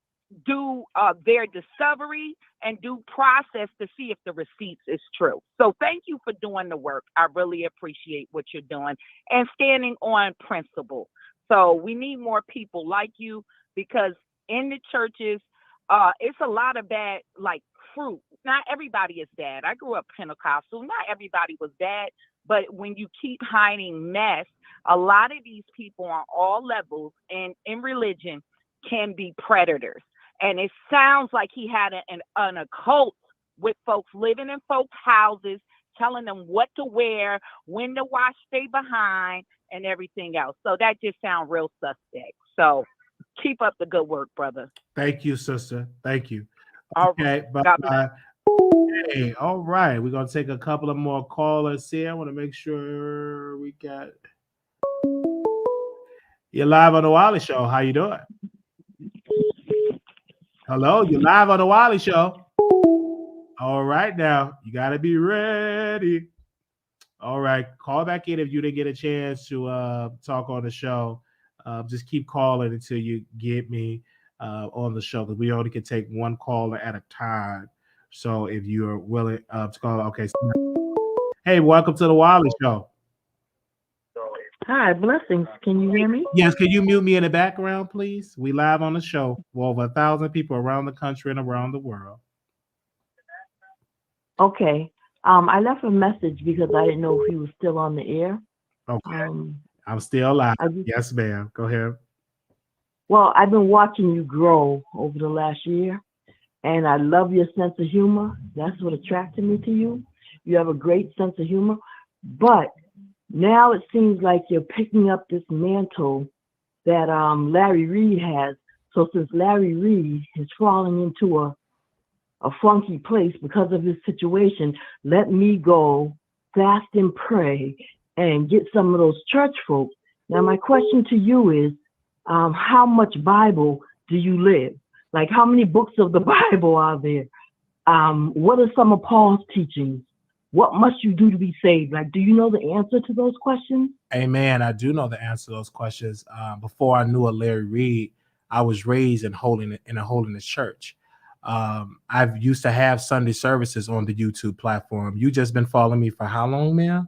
do their discovery and due process to see if the receipts is true. So thank you for doing the work. I really appreciate what you're doing and standing on principle. So we need more people like you, because in the churches, it's a lot of bad, like fruit. Not everybody is bad. I grew up Pentecostal. Not everybody was bad. But when you keep hiding mess, a lot of these people on all levels and in religion can be predators. And it sounds like he had an occult with folks living in folks' houses, telling them what to wear, when to wash, stay behind, and everything else. So that just sounds real suspect. So keep up the good work, brother. Thank you, sister. Thank you. Okay, bye. Hey, all right. We're going to take a couple of more callers here. I want to make sure we got... You're live on the Wiley Show. How you doing? Hello, you're live on the Wiley Show. All right, now you got to be ready. All right, call back in if you didn't get a chance to talk on the show. Just keep calling until you get me on the show, because we only can take one caller at a time. So if you are willing to call, okay. Hey, welcome to the Wiley Show. Hi, blessings. Can you hear me? Yes, can you mute me in the background, please? We live on the show for over 1,000 people around the country and around the world. Okay. I left a message because I didn't know if he was still on the air. Okay. I'm still live. Yes, ma'am. Go ahead. Well, I've been watching you grow over the last year, and I love your sense of humor. That's what attracted me to you. You have a great sense of humor, but now it seems like you're picking up this mantle that Larry Reid has. So since Larry Reid is falling into a funky place because of his situation, let me go fast and pray and get some of those church folks. Now, my question to you is, how much Bible do you live? Like, how many books of the Bible are there? What are some of Paul's teachings? What must you do to be saved? Like, do you know the answer to those questions? Amen. I do know the answer to those questions. Before I knew a Larry Reid, I was raised in a holiness church. I've used to have Sunday services on the YouTube platform. You just been following me for how long, ma'am?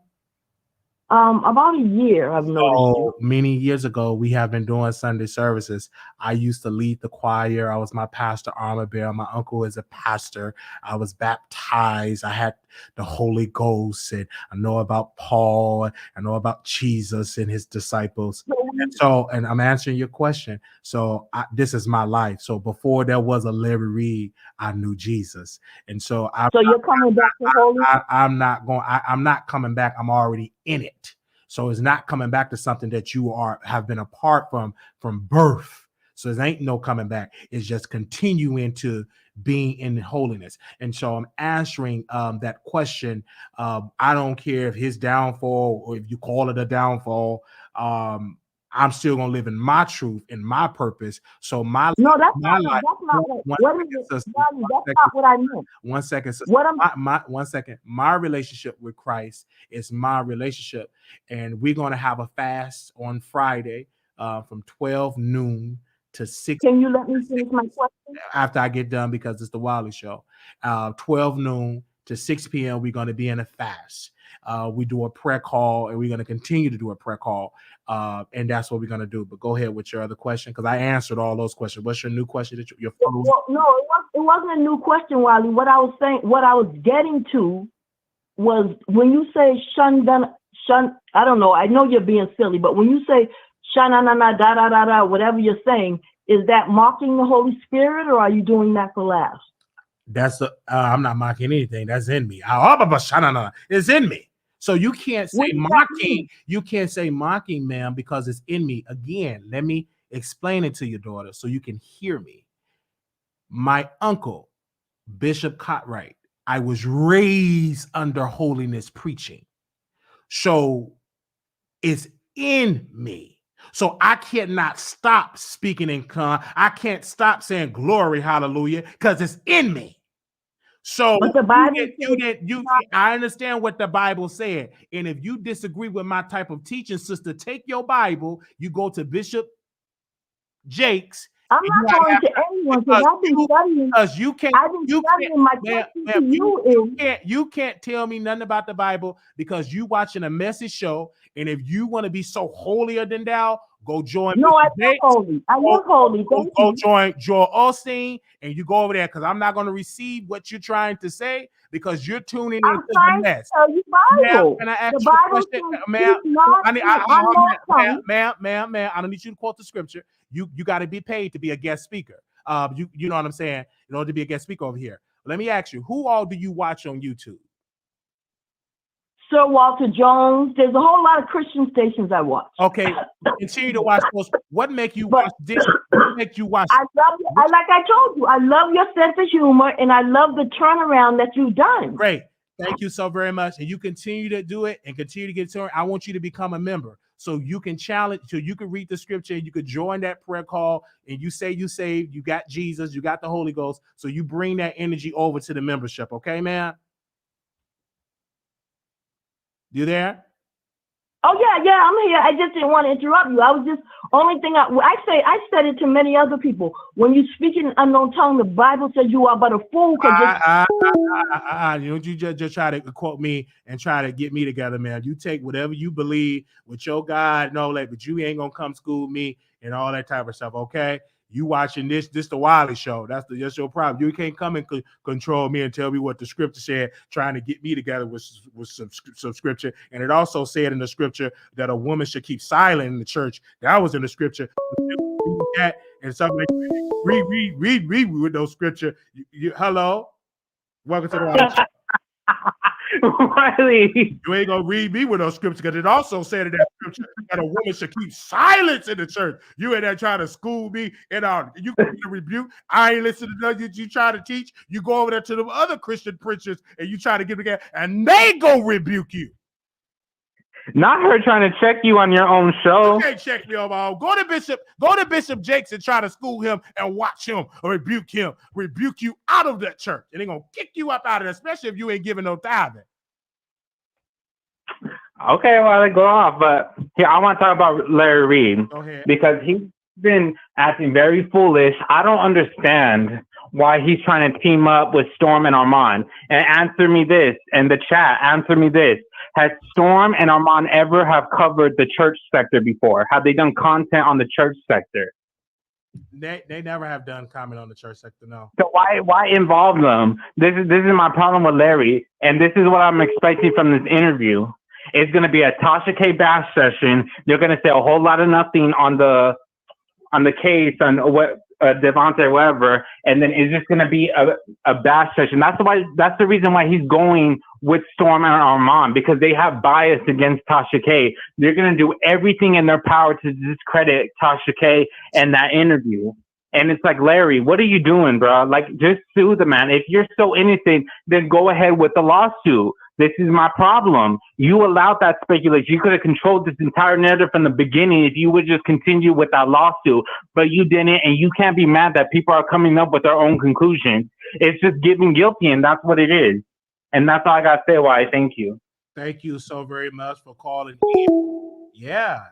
About a year, I've noticed you. Many years ago, we have been doing Sunday services. I used to lead the choir. I was my pastor armor bearer. My uncle is a pastor. I was baptized. I had the Holy Ghost, and I know about Paul. I know about Jesus and his disciples. And I'm answering your question. So this is my life. So before there was a Larry Reid, I knew Jesus. And so you're coming back to holy? I'm not coming back. I'm already in it. So it's not coming back to something that you have been apart from birth. So it ain't no coming back. It's just continuing to being in holiness. And so I'm answering that question. I don't care if his downfall or if you call it a downfall. I'm still gonna live in my truth and my purpose. So that's not what I meant. One second. My relationship with Christ is my relationship, and we're gonna have a fast on Friday from 12 noon to 6. Can you let me finish my question after I get done, because it's the Wiley Show? 12 noon to 6 p.m. We're gonna be in a fast. We do a prayer call, and we're going to continue to do a prayer call. And that's what we're going to do. But go ahead with your other question, because I answered all those questions. What's your new question that you're following? Well, no, it wasn't a new question, Wiley. What I was getting to was when you say shun, I don't know. I know you're being silly, but when you say shun, da, whatever you're saying, is that mocking the Holy Spirit, or are you doing that for laughs? I'm not mocking anything. That's in me. It's in me. So you can't say mocking. You can't say mocking, ma'am, because it's in me. Again, let me explain it to your daughter so you can hear me. My uncle, Bishop Cartwright, I was raised under holiness preaching. So it's in me. So I cannot stop speaking in tongues. I can't stop saying glory, hallelujah, because it's in me. So but the Bible I understand what the Bible said. And if you disagree with my type of teaching, sister, take your Bible, you go to Bishop Jakes. I'm not going to anyone because I've been studying. Because you can't. I've been studying. My question to you is you can't tell me nothing about the Bible because you watching a message show. And if you want to be so holier than thou, go join. No, I am holy. I am holy. Go join Joel Osteen, and you go over there because I'm not going to receive what you're trying to say because you're tuning into the mess. I'm trying to tell you Bible. Can I ask you a question, ma'am? I don't need you to quote the scripture. You got to be paid to be a guest speaker. You know what I'm saying? In order to be a guest speaker over here. Let me ask you, who all do you watch on YouTube? Sir Walter Jones. There's a whole lot of Christian stations I watch. Okay, continue to watch those. What make you watch this? What make you watch? I love like I told you, I love your sense of humor, and I love the turnaround that you've done. Great. Thank you so very much. And you continue to do it and continue to get to it. I want you to become a member so you can challenge, so you can read the scripture, you could join that prayer call, and you say you saved, you got Jesus, you got the Holy Ghost. So you bring that energy over to the membership. Okay, man? You there? Oh yeah, I'm here. I just didn't want to interrupt you. I was just only thing I said it to many other people. When you speak in unknown tongue, the Bible says you are but a fool. You know, you just try to quote me and try to get me together, man. You take whatever you believe with your God and all that, but you ain't gonna come school me and all that type of stuff. Okay. You watching this the Wiley Show. That's your problem. You can't come and control me and tell me what the scripture said, trying to get me together with some scripture. And it also said in the scripture that a woman should keep silent in the church. That was in the scripture. And something like read with those scripture. Hello, welcome to the Wiley Show. Wiley. You ain't gonna read me with those scriptures because it also said in that scripture that a woman should keep silence in the church. You ain't there trying to school me and you can rebuke. I ain't listening to nothing you try to teach. You go over there to the other Christian preachers and you try to get together and they go rebuke you. Not her trying to check you on your own show. You can't check me on my own. Go to Bishop Jakes and try to school him and watch him or rebuke you out of that church. And they're gonna kick you up out of it, especially if you ain't giving no tithing. Okay, well, I go off, but here I want to talk about Larry Reid because he's been acting very foolish. I don't understand why he's trying to team up with Storm and Armand. And answer me this in the chat. Answer me this. Has Storm and Armand ever have covered the church sector before? Have they done content on the church sector? They never have done comment on the church sector, no. So why involve them? This is my problem with Larry, and this is what I'm expecting from this interview. It's going to be a Tasha K bash session. They're going to say a whole lot of nothing on the case on what Devontae, whatever, and then it's just going to be a bash session. That's the reason why he's going with Storm and Armand, because they have bias against Tasha K. They're going to do everything in their power to discredit Tasha K and that interview. And it's like, Larry, what are you doing, bro? Like, just sue the man. If you're so innocent, then go ahead with the lawsuit. This is my problem. You allowed that speculation. You could have controlled this entire narrative from the beginning if you would just continue with that lawsuit, but you didn't, and you can't be mad that people are coming up with their own conclusions. It's just giving guilty, and that's what it is. And that's all I got to say, why. Thank you. Thank you so very much for calling in. Yeah,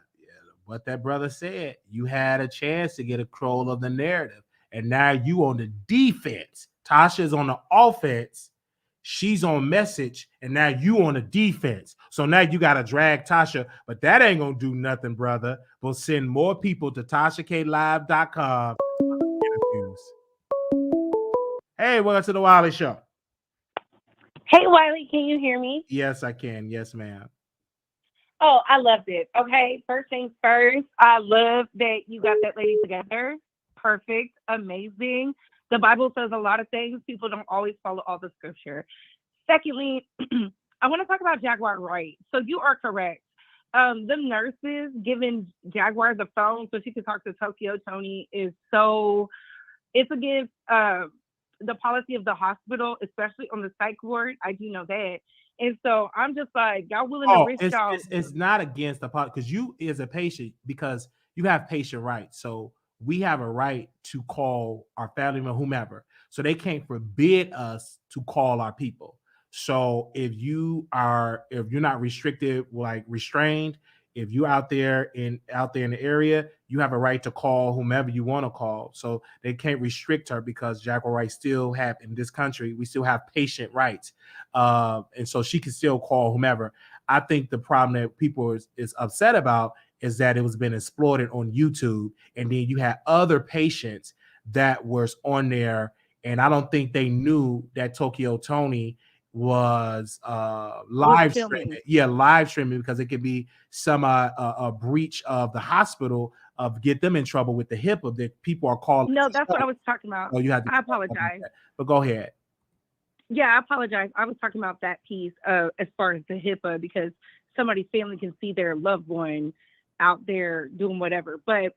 what that brother said. You had a chance to get a control of the narrative, and now you on the defense. Tasha's on the offense. She's on message, and now you on the defense. So now you got to drag Tasha, but that ain't going to do nothing, brother. We'll send more people to TashaKLive.com. Hey, welcome to the Wiley Show. Hey, Wiley, can you hear me? Yes, I can. Yes, ma'am. Oh, I loved it. Okay, first things first, I love that you got that lady together. Perfect, amazing. The Bible says a lot of things. People don't always follow all the scripture. Secondly, I want to talk about Jaguar Wright. So you are correct. The nurses giving Jaguar the phone so she can talk to Tokyo Tony is it's against the policy of the hospital, especially on the psych ward. I do know that. And so I'm just like, y'all willing to risk y'all. It's not against the policy because you as a patient, because you have patient rights. So we have a right to call our family member, whomever. So they can't forbid us to call our people. So if you're not restricted, like restrained, if you're out there in the area, you have a right to call whomever you want to call. So they can't restrict her because Jaguar Wright still have, in this country, we still have patient rights. And so she can still call whomever. I think the problem that people is upset about is that it was been exploited on YouTube. And then you had other patients that was on there. And I don't think they knew that Tokyo Tony was live streaming. Yeah, live streaming, because it could be some a breach of the hospital of get them in trouble with the HIPAA that people are calling. No, that's what I was talking about. Oh, you had to I apologize. But go ahead. Yeah, I apologize. I was talking about that piece as far as the HIPAA, because somebody's family can see their loved one out there doing whatever. But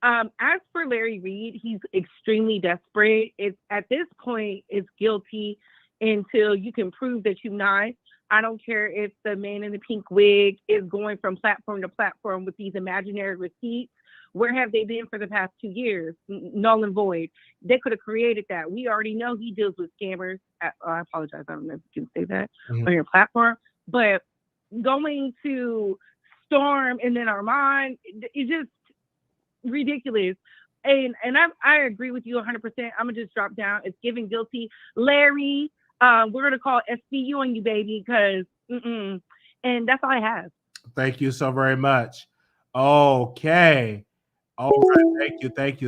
as for Larry Reid, he's extremely desperate. It's at this point is guilty. until you can prove that you're not. I don't care if the man in the pink wig is going from platform to platform with these imaginary receipts. Where have they been for the past 2 years? Null and void. They could have created that. We already know he deals with scammers. I apologize. I don't know if you can say that on your platform. But going to Storm and then Armand, it's just ridiculous. And I agree with you 100%. I'm going to just drop down. It's giving guilty. Larry, we're going to call SVU on you, baby, because, and that's all I have. Thank you so very much. Okay. All right. Thank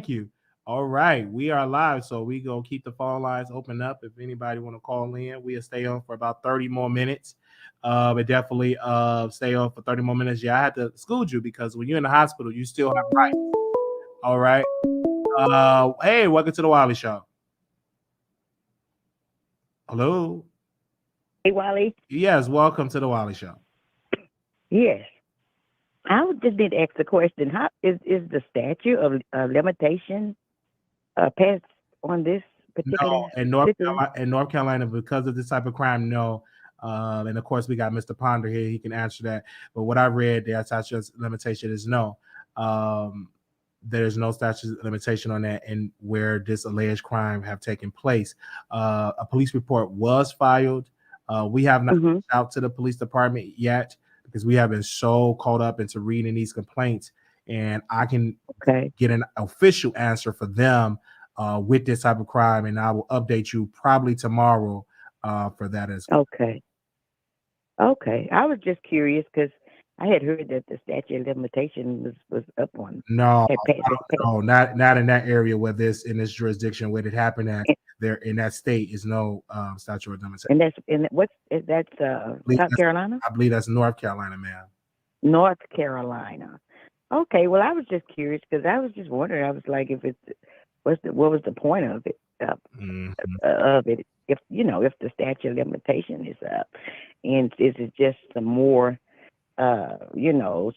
you. All right. We are live, so we going to keep the phone lines open up. If anybody want to call in, we'll stay on for about 30 more minutes. But definitely stay on for 30 more minutes. Yeah, I had to exclude you because when you're in the hospital, you still have rights. All right. Hey, welcome to the Wiley Show. Hello. Hey, Wiley. Yes, welcome to the Wiley Show. Yes. I just did ask the question. How is the statute of limitation passed on this particular? No, in North Carolina, because of this type of crime, no. And of course, we got Mr. Ponder here. He can answer that. But what I read, the statute of limitation is no. There's no statute of limitation on that, and where this alleged crime have taken place. A police report was filed. We have not reached out to the police department yet because we have been so caught up into reading these complaints, and I can get an official answer for them with this type of crime, and I will update you probably tomorrow for that as well. Okay. I was just curious because I had heard that the statute of limitation was up on. No, not in that area where in this jurisdiction where it happened at. There in that state is no statute of limitation. And that's South Carolina? I believe that's North Carolina, ma'am. North Carolina. Okay. Well, I was just curious because I was just wondering. I was like, what was the point of it? Of it? If the statute of limitation is up, and is it just some more?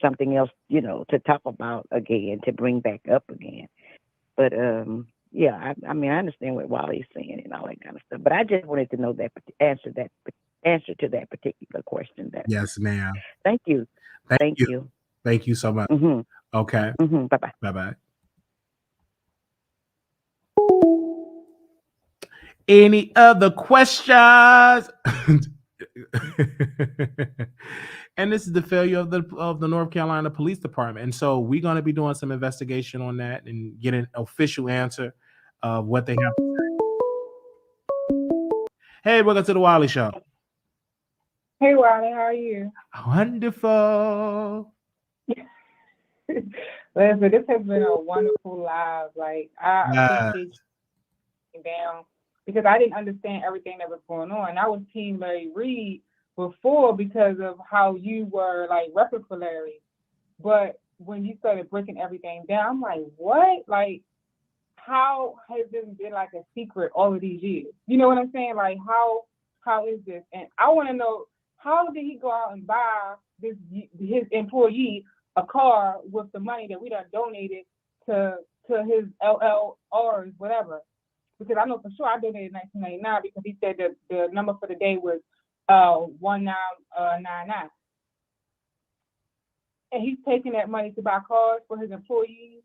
Something else, to talk about again, to bring back up again. But I understand what Wiley's saying and all that kind of stuff. But I just wanted to know that answer to that particular question. Yes, ma'am. Thank you. Thank you. Thank you so much. Okay. Bye bye. Bye bye. Any other questions? And this is the failure of the North Carolina Police Department. And so we're going to be doing some investigation on that and get an official answer of what they have to say. Hey, welcome to the Wiley Show. Hey, Wiley, how are you? Wonderful. Listen, this has been a wonderful live. Like, I appreciate you down because I didn't understand everything that was going on. I was Team Larry Reid before because of how you were like repping for Larry. But when you started breaking everything down, I'm like, what? Like, how has this been like a secret all of these years? You know what I'm saying? Like, how is this? And I want to know, how did he go out and buy his employee a car with the money that we done donated to his LLRs, whatever? Because I know for sure I donated 1999 because he said that the number for the day was 1999. And he's taking that money to buy cars for his employees.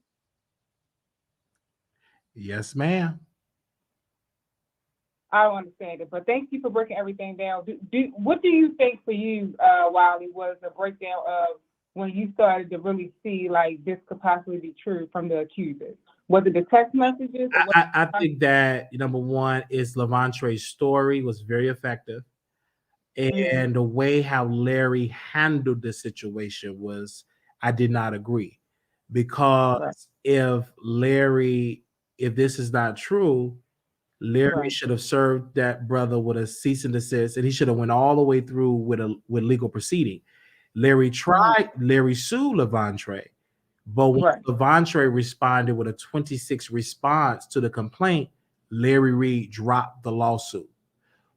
Yes, ma'am. I don't understand it, but thank you for breaking everything down. What do you think for you, Wiley, was the breakdown of when you started to really see like this could possibly be true from the accusers? Was it the text messages? I think that number one is Levantre's story was very effective. And the way how Larry handled the situation was, I did not agree. Because if this is not true, Larry should have served that brother with a cease and desist, and he should have went all the way through with legal proceeding. Larry sued Levantre, but when Levantre responded with a 26 response to the complaint, Larry Reid dropped the lawsuit.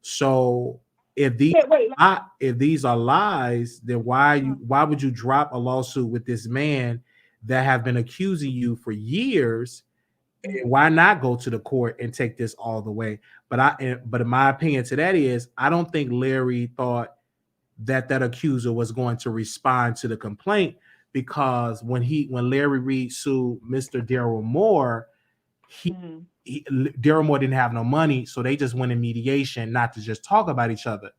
So if these are lies, then why would you drop a lawsuit with this man that have been accusing you for years why not go to the court and take this all the way? But in my opinion to that is, I don't think Larry thought that accuser was going to respond to the complaint, because when Larry Reid sued Mr. Daryl Moore, Daryl Moore didn't have no money, so they just went in mediation not to just talk about each other.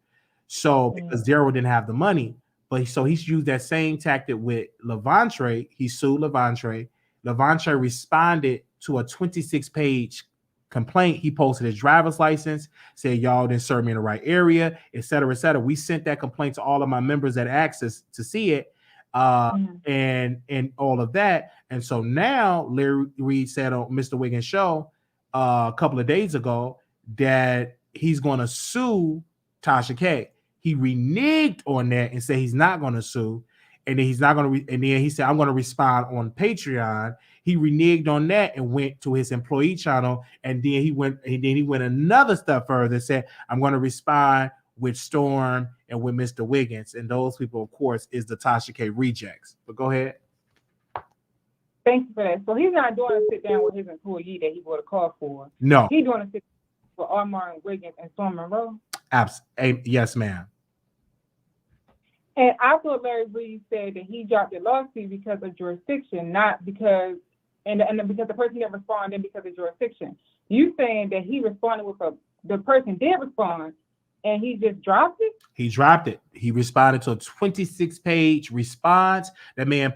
So because Daryl didn't have the money, but so he's used that same tactic with Levante. He sued Levante. Levante responded to a 26-page complaint. He posted his driver's license, said y'all didn't serve me in the right area, et cetera, et cetera. We sent that complaint to all of my members that access to see it, and all of that. And so now Larry Reid said on Mr. Wiggins' show a couple of days ago that he's going to sue Tasha K. He reneged on that and said he's not going to sue, and then he's not going to. And then he said, "I'm going to respond on Patreon." He reneged on that and went to his employee channel, and then he went another step further and said, "I'm going to respond with Storm and with Mr. Wiggins," and those people, of course, is the Tasha K rejects. But go ahead. Thank you for that. So he's not doing a sit down with his employee that he would have called for. No, he's doing a sit down for Armar and Wiggins and Storm Monroe. Yes, ma'am. And I thought Larry Reid said that he dropped the lawsuit because of jurisdiction, not because because the person didn't respond and because of jurisdiction. You saying that he responded with the person did respond and he just dropped it? He dropped it. He responded to a 26-page response. That man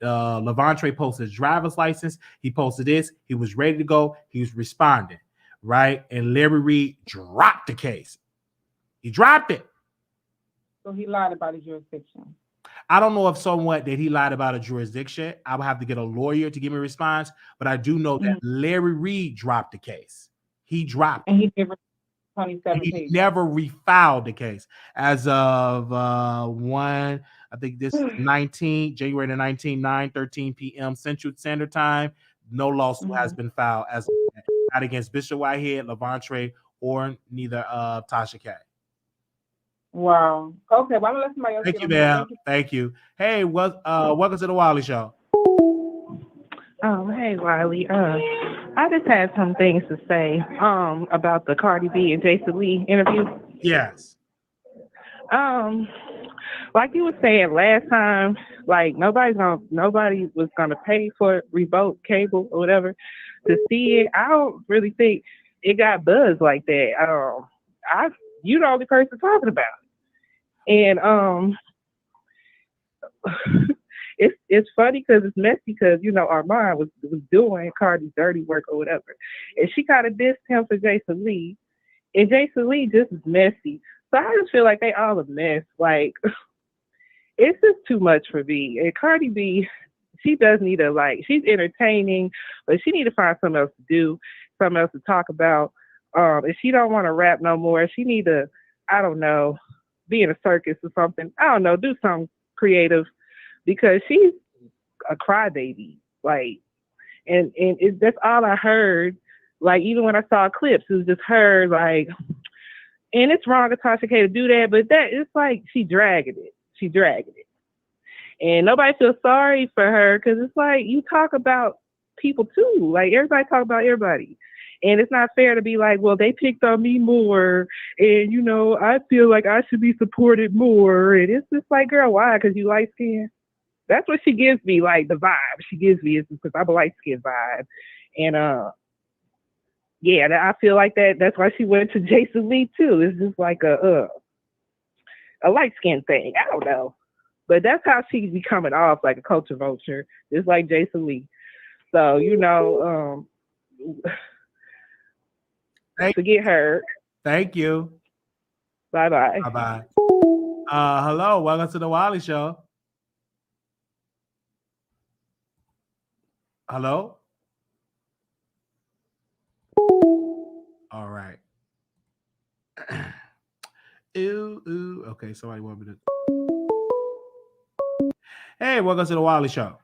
Levante posted his driver's license. He posted this. He was ready to go. He was responding, right? And Larry Reid dropped the case. He dropped it. So he lied about his jurisdiction. I don't know if that he lied about a jurisdiction. I would have to get a lawyer to give me a response, but I do know that Larry Reid dropped the case. He dropped it. And he never 27 he pages. never refiled the case. As of I think this is January the 19th, 9:13 p.m. Central Standard Time. No lawsuit has been filed as of yet. Not against Bishop Whitehead, Levante, or neither Tasha K. Wow. Okay, well, I'm gonna let somebody else. Thank you, ma'am. Thank you. Hey, welcome to the Wiley Show. Oh, hey, Wiley. I just had some things to say about the Cardi B and Jason Lee interview. Yes. Like you were saying last time, like nobody was gonna pay for Revolt cable or whatever to see it. I don't really think it got buzz like that. You're the only person talking about it. And it's funny because it's messy because, Armand was doing Cardi's dirty work or whatever. And she kind of dissed him for Jason Lee. And Jason Lee just is messy. So I just feel like they all a mess. Like, it's just too much for me. And Cardi B, she does need she's entertaining, but she need to find something else to do, something else to talk about. If she don't want to rap no more, she need to, I don't know, be in a circus or something. I don't know, do something creative because she's a crybaby. And that's all I heard. Even when I saw clips, it was just her, and it's wrong of Tasha K to do that, but it's she dragging it. She dragging it. And nobody feels sorry for her because it's you talk about people too. Everybody talk about everybody. And it's not fair to be well, they picked on me more. And, I feel like I should be supported more. And it's just girl, why? Because you light skinned? That's what she gives me, the vibe she gives me is because I'm a light skinned vibe. And, yeah, I feel like that. That's why she went to Jason Lee too. It's just a light skinned thing. I don't know. But that's how she's be coming off like a culture vulture, just like Jason Lee. So, forget her. Thank you. Bye-bye. Bye-bye. Hello, welcome to the Wiley Show. Hello? All right. Ooh. Okay, somebody want me to. Hey, welcome to the Wiley Show.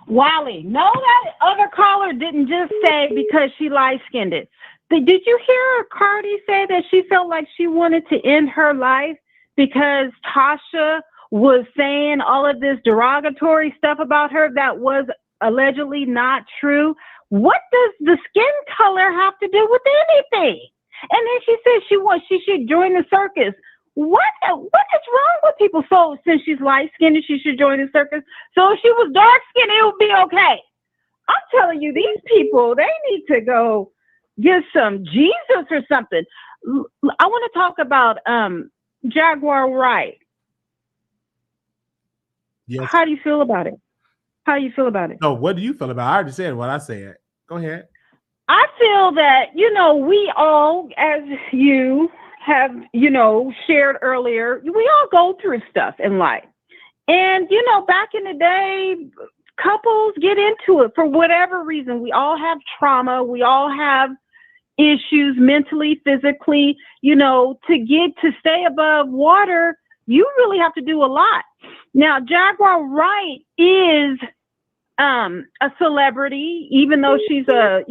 Wiley, no, that other caller didn't just say because she light-skinned it. Did you hear Cardi say that she felt like she wanted to end her life because Tasha was saying all of this derogatory stuff about her that was allegedly not true? what does the skin color have to do with anything? And then she said she should join the circus. What is wrong with people? So since she's light skinned, she should join the circus. So if she was dark skinned, it would be okay. I'm telling you, these people, they need to go get some Jesus or something. I want to talk about Jaguar Wright. Yes. How do you feel about it? How do you feel about it? No, what do you feel about it? I already said what I said. Go ahead. I feel that, we all, as you have, shared earlier, we all go through stuff in life. And, back in the day, couples get into it for whatever reason. We all have trauma. We all have issues mentally, physically, to stay above water, you really have to do a lot. Now, Jaguar Wright is a celebrity, even though she's a,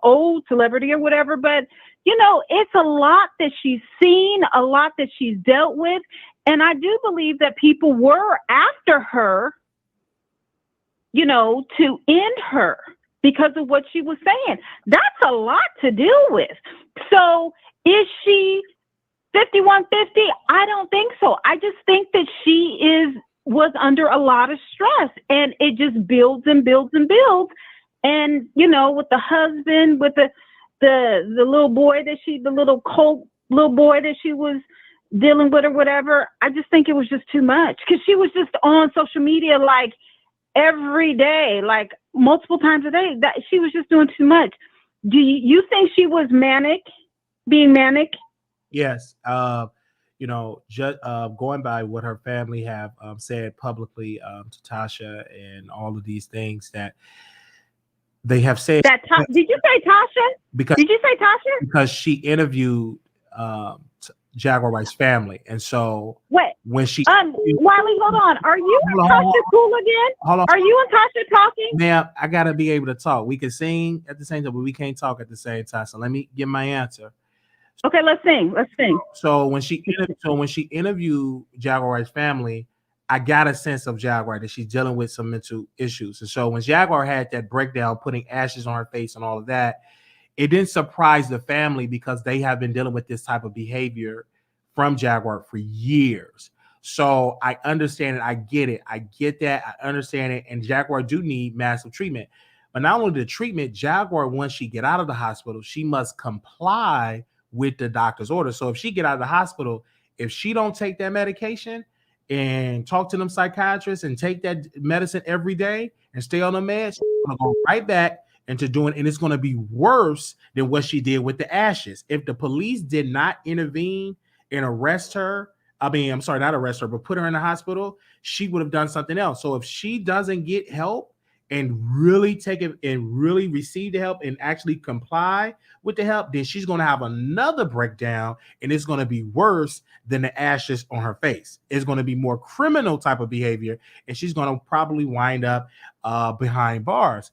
old celebrity or whatever, but it's a lot that she's seen, a lot that she's dealt with. And I do believe that people were after her, to end her because of what she was saying. That's a lot to deal with. So is she 5150? I don't think so. I just think that she was under a lot of stress, and it just builds and builds and builds. And, with the husband, with the little boy the little cold little boy that she was dealing with or whatever, I just think it was just too much, because she was just on social media like every day, like multiple times a day, that she was just doing too much. Do you think she was being manic? Yes. Going by what her family have said publicly to Tasha and all of these things that they have said. Did you say Tasha? Did you say Tasha? Because she interviewed Jaguar Wright's family, and so when she Wiley, hold on. Are you and Tasha cool again? Hold on. Are you and Tasha talking? Ma'am, I gotta be able to talk. We can sing at the same time, but we can't talk at the same time. So let me get my answer. Okay, let's sing. So when she interviewed Jaguar Wright's family, I got a sense of Jaguar that she's dealing with some mental issues. And so when Jaguar had that breakdown, putting ashes on her face and all of that, it didn't surprise the family, because they have been dealing with this type of behavior from Jaguar for years. So I understand it. I get it. I get that. I understand it. And Jaguar do need massive treatment. But not only the treatment, Jaguar, once she get out of the hospital, she must comply with the doctor's order. So if she get out of the hospital, if she don't take that medication and talk to them psychiatrists and take that medicine every day and stay on the meds, she's gonna go right back into doing, and it's going to be worse than what she did with the ashes. If the police did not intervene and arrest her, not arrest her, but put her in the hospital, she would have done something else. So if she doesn't get help and really take it and really receive the help and actually comply with the help, then she's going to have another breakdown, and it's going to be worse than the ashes on her face. It's going to be more criminal type of behavior, and she's going to probably wind up behind bars.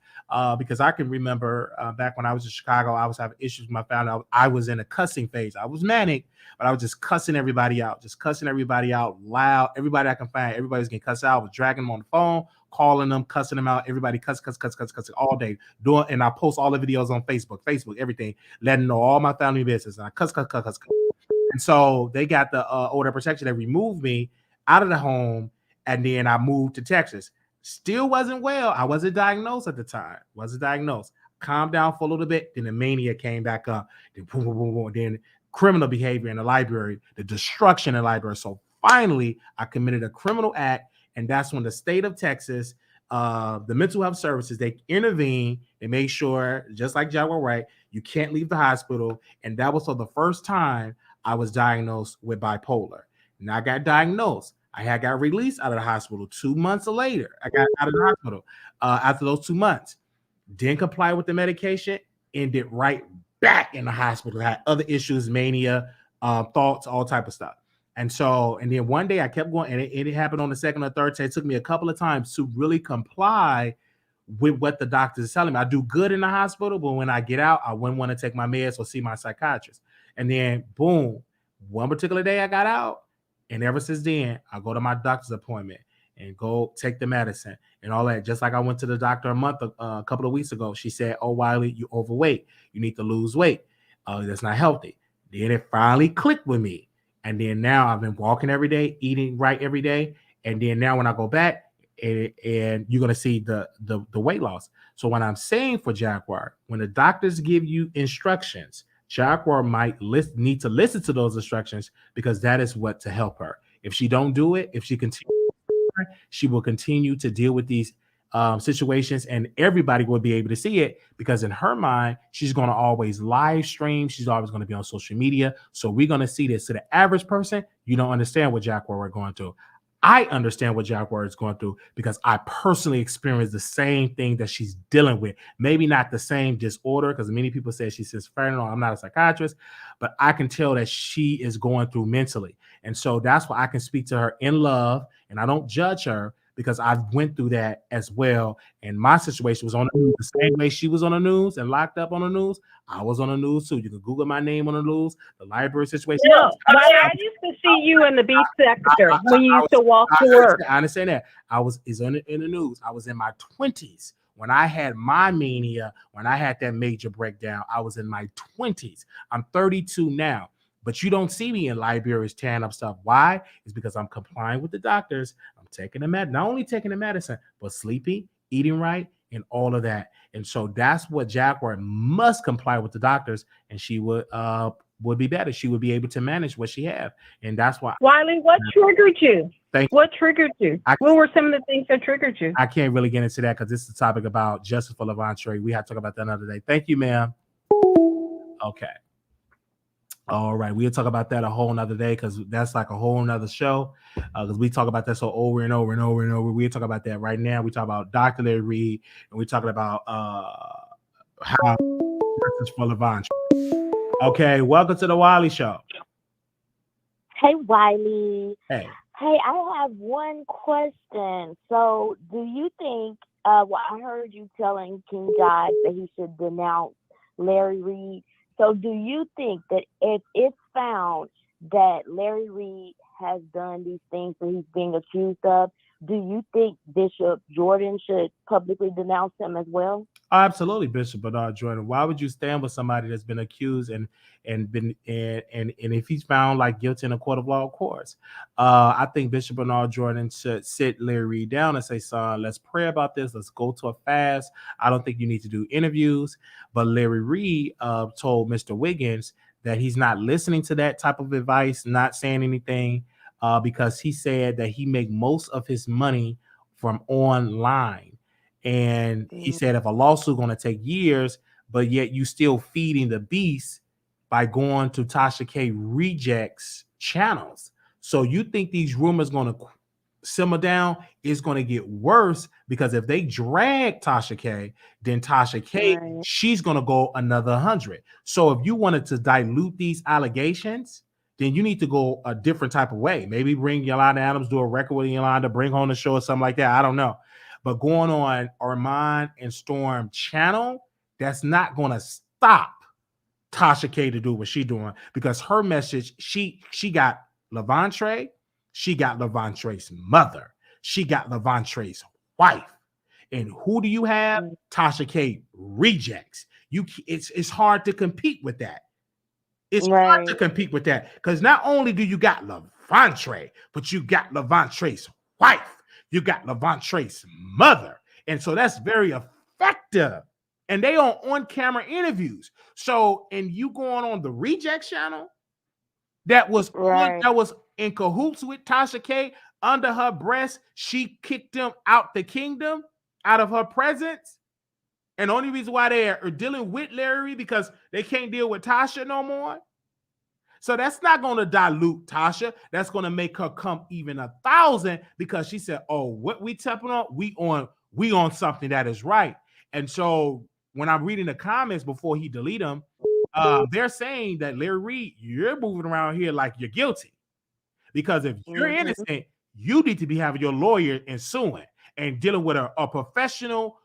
Because I can remember back when I was in Chicago, I was having issues with my family. I was in a cussing phase. I was manic, but I was just cussing everybody out loud. Everybody I can find, everybody's getting cussed out. I was dragging them on the phone, calling them, cussing them out. Everybody cuss all day. And I post all the videos on Facebook, everything, letting know all my family business. And I cuss. And so they got the order of protection. They removed me out of the home, and then I moved to Texas. Still wasn't well. I wasn't diagnosed at the time. Calmed down for a little bit. Then the mania came back up. Then boom, boom, boom, boom. Then criminal behavior in the library, the destruction in the library. So finally, I committed a criminal act, and that's when the state of Texas, the mental health services, they intervened. They made sure, just like Jaguar Wright, you can't leave the hospital. And that was for the first time I was diagnosed with bipolar. And I got diagnosed. I had got released out of the hospital 2 months later. I got out of the hospital after those 2 months. Didn't comply with the medication, ended right back in the hospital. Had other issues, mania, thoughts, all type of stuff. And then one day I kept going, and it happened on the second or third day. It took me a couple of times to really comply with what the doctors are telling me. I do good in the hospital, but when I get out, I wouldn't want to take my meds or see my psychiatrist. And then boom, one particular day I got out. And ever since then, I go to my doctor's appointment, and go take the medicine and all that. Just like I went to the doctor a couple of weeks ago. She said, "Oh, Wiley, you're overweight. You need to lose weight. That's not healthy." Then it finally clicked with me. And then now I've been walking every day, eating right every day. And then now when I go back, and you're going to see the weight loss. So what I'm saying for Jaguar, when the doctors give you instructions, Jaguar might need to listen to those instructions, because that is what to help her. If she don't do it, if she continues, she will continue to deal with these situations, and everybody will be able to see it, because in her mind, she's going to always live stream. She's always going to be on social media. So we're going to see this. To the average person, you don't understand what Jaguar we're going through. I understand what Jaguar is going through, because I personally experienced the same thing that she's dealing with. Maybe not the same disorder, because many people say she's schizophrenic. I'm not a psychiatrist, but I can tell that she is going through mentally. And so that's why I can speak to her in love, and I don't judge her, because I went through that as well. And my situation was on the news the same way she was on the news and locked up on the news. I was on the news too. You can Google my name on the news, the library situation. No, I used to see you in the beef sector when you used to walk to work. I understand that. I was in the news. I was in my 20s when I had my mania, when I had that major breakdown. I was in my 20s. I'm 32 now. But you don't see me in libraries tearing up stuff. Why? It's because I'm complying with the doctors. I'm taking the medicine, not only taking the medicine, but sleeping, eating right, and all of that. And so that's what Jaguar must comply with the doctors, and she would be better. She would be able to manage what she have. And that's why. Wiley, what triggered you? What triggered you? What were some of the things that triggered you? I can't really get into that, because this is a topic about justice for Levantre. We have to talk about that another day. Thank you, ma'am. Okay. All right, we'll talk about that a whole nother day, because that's like a whole nother show. Because we talk about that so over and over and over and over. We'll talk about that right now. We talk about Dr. Larry Reid, and we're talking about how justice for Levantre. Okay, welcome to the Wiley Show. Hey, Wiley. Hey, I have one question. So, do you think? I heard you telling King George that he should denounce Larry Reid. So do you think that if it's found that Larry Reid has done these things that he's being accused of, do you think Bishop Jordan should publicly denounce him as well? Absolutely, Bishop Bernard Jordan. Why would you stand with somebody that's been accused and if he's found like guilty in a court of law, of course? I think Bishop Bernard Jordan should sit Larry Reid down and say, "Son, let's pray about this. Let's go to a fast. I don't think you need to do interviews." But Larry Reid told Mr. Wiggins that he's not listening to that type of advice, not saying anything, because he said that he make most of his money from online. And he said, if a lawsuit going to take years, but yet you still feeding the beast by going to Tasha K rejects channels. So you think these rumors going to simmer down? It's going to get worse, because if they drag Tasha K, then Tasha K, she's going to go another 100. So if you wanted to dilute these allegations, then you need to go a different type of way. Maybe bring Yolanda Adams, do a record with Yolanda, bring her on the show or something like that. I don't know. But going on Armand and Storm channel, that's not going to stop Tasha K to do what she's doing, because her message, she got Levantre, she got Levantre's mother, she got Levantre's wife. And who do you have? Tasha K rejects. It's hard to compete with that. It's hard to compete with that, because not only do you got Levantre, but you got Levantre's wife. You got Levantre's mother. And so that's very effective. And they are on-camera interviews. So, and you going on the Reject channel that was in cahoots with Tasha K under her breast. She kicked them out the kingdom, out of her presence. And the only reason why they are dealing with Larry, because they can't deal with Tasha no more. So that's not going to dilute Tasha. That's going to make her come even 1,000, because she said, "Oh, what we tapping on? We on something that is right." And so when I'm reading the comments before he delete them, they're saying that Larry Reid, you're moving around here like you're guilty, because if you're innocent, you need to be having your lawyer and suing and dealing with a professional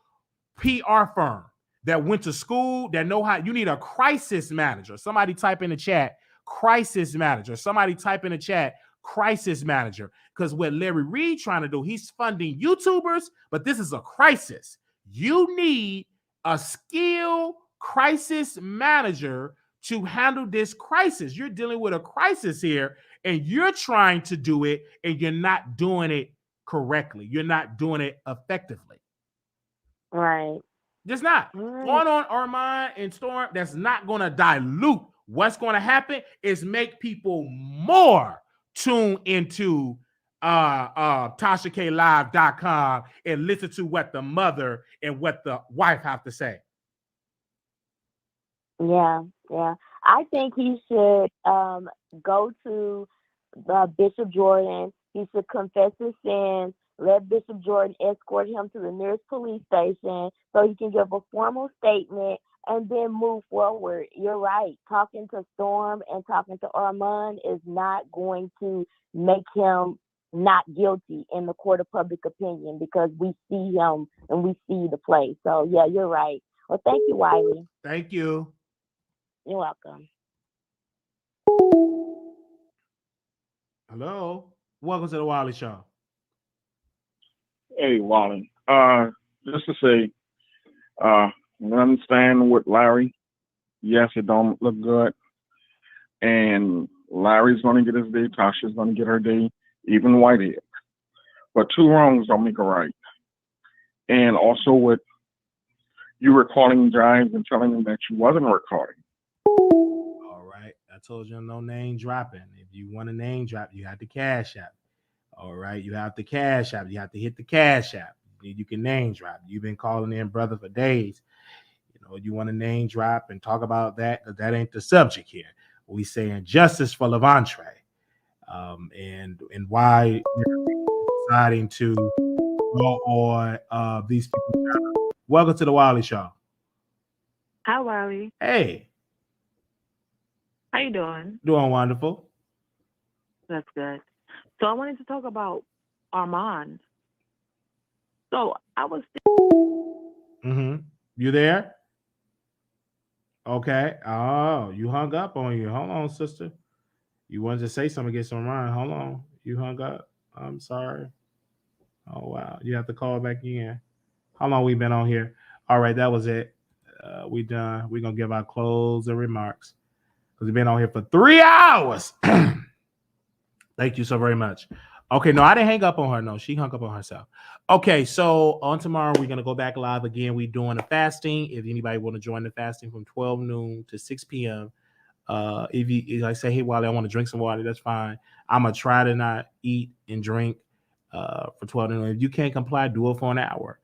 PR firm that went to school, that know how. You need a crisis manager. Somebody type in the chat. Crisis manager. Somebody type in the chat, crisis manager. Because what Larry Reid trying to do, he's funding YouTubers, but this is a crisis. You need a skilled crisis manager to handle this crisis. You're dealing with a crisis here, and you're trying to do it, and you're not doing it correctly. You're not doing it effectively. Right. Just not. Right. Going on Armand and Storm, that's not going to dilute. What's going to happen is make people more tune into TashaKLive.com and listen to what the mother and what the wife have to say. Yeah. I think he should go to Bishop Jordan. He should confess his sins. Let Bishop Jordan escort him to the nearest police station so he can give a formal statement and then move forward. You're right. Talking to Storm and talking to Armand is not going to make him not guilty in the court of public opinion, because we see him and we see the play. So, yeah, you're right. Well, thank you, Wiley. Thank you. You're welcome. Hello. Welcome to the Wiley Show. Hey, Wiley. Just to say, I understand with Larry. Yes, it don't look good. And Larry's going to get his day. Tasha's going to get her day. Even Whitey. But two wrongs don't make a right. And also with you recording Giants and telling them that you wasn't recording. All right. I told you no name dropping. If you want a name drop, you have to cash app. All right. You have to cash app. You have to hit the cash app. You can name drop. You've been calling in, brother, for days. You know, you want a name drop and talk about that. That ain't the subject here. We saying justice for Levantre. And why you're deciding to go on these people. Welcome to the Wiley Show. Hi, Wiley. Hey. How you doing? Doing wonderful. That's good. So I wanted to talk about Armand. So I was You there? Okay. Oh, you hung up on you. Hold on, sister. You wanted to say something against Armand. Hold on. You hung up. I'm sorry. Oh, wow. You have to call back in. How long we been on here? All right, that was it. We done. We're going to give our closing remarks because we've been on here for 3 hours. Thank you so very much. Okay, no, I didn't hang up on her. No, she hung up on herself. Okay, so on tomorrow, we're going to go back live again. We're doing a fasting. If anybody want to join the fasting from 12 noon to 6 p.m., if I say, hey, Wally, I want to drink some water, that's fine. I'm going to try to not eat and drink for 12 noon. If you can't comply, do it for an hour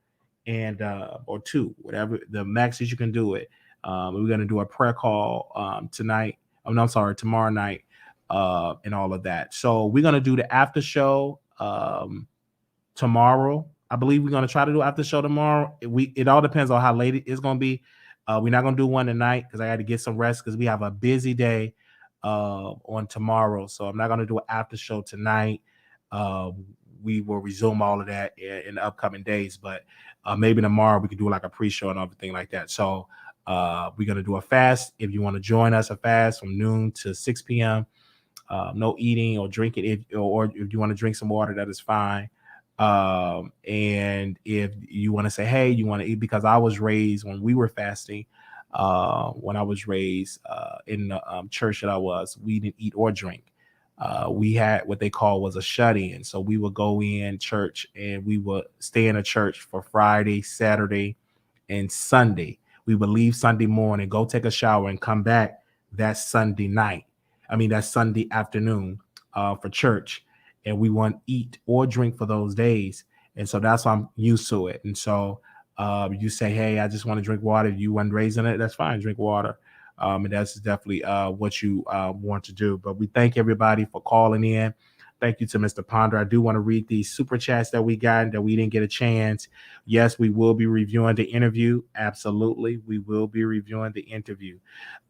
and or two, whatever the max is you can do it. We're going to do a prayer call tonight. Oh, no, I'm sorry, tomorrow night. And all of that. So we're going to do the after show tomorrow. I believe we're going to try to do after show tomorrow. It all depends on how late it's going to be. We're not going to do one tonight because I got to get some rest because we have a busy day on tomorrow. So I'm not going to do an after show tonight. We will resume all of that in the upcoming days, but maybe tomorrow we could do like a pre-show and everything like that. So we're going to do a fast. If you want to join us, a fast from noon to 6 p.m., no eating or drinking. Or if you want to drink some water, that is fine. And if you want to say, hey, you want to eat, because I was raised when we were fasting, when I was raised in the church that I was, we didn't eat or drink. We had what they call was a shut-in. So we would go in church and we would stay in a church for Friday, Saturday, and Sunday. We would leave Sunday morning, go take a shower, and come back that Sunday night. That Sunday afternoon for church, and we won't eat or drink for those days. And so that's why I'm used to it. And so you say, hey, I just want to drink water. You weren't raised in it, that's fine, drink water. And that's definitely what you want to do. But we thank everybody for calling in. Thank you to Mr. Ponder. I do want to read these super chats that we got and that we didn't get a chance. Yes, we will be reviewing the interview. Absolutely. We will be reviewing the interview.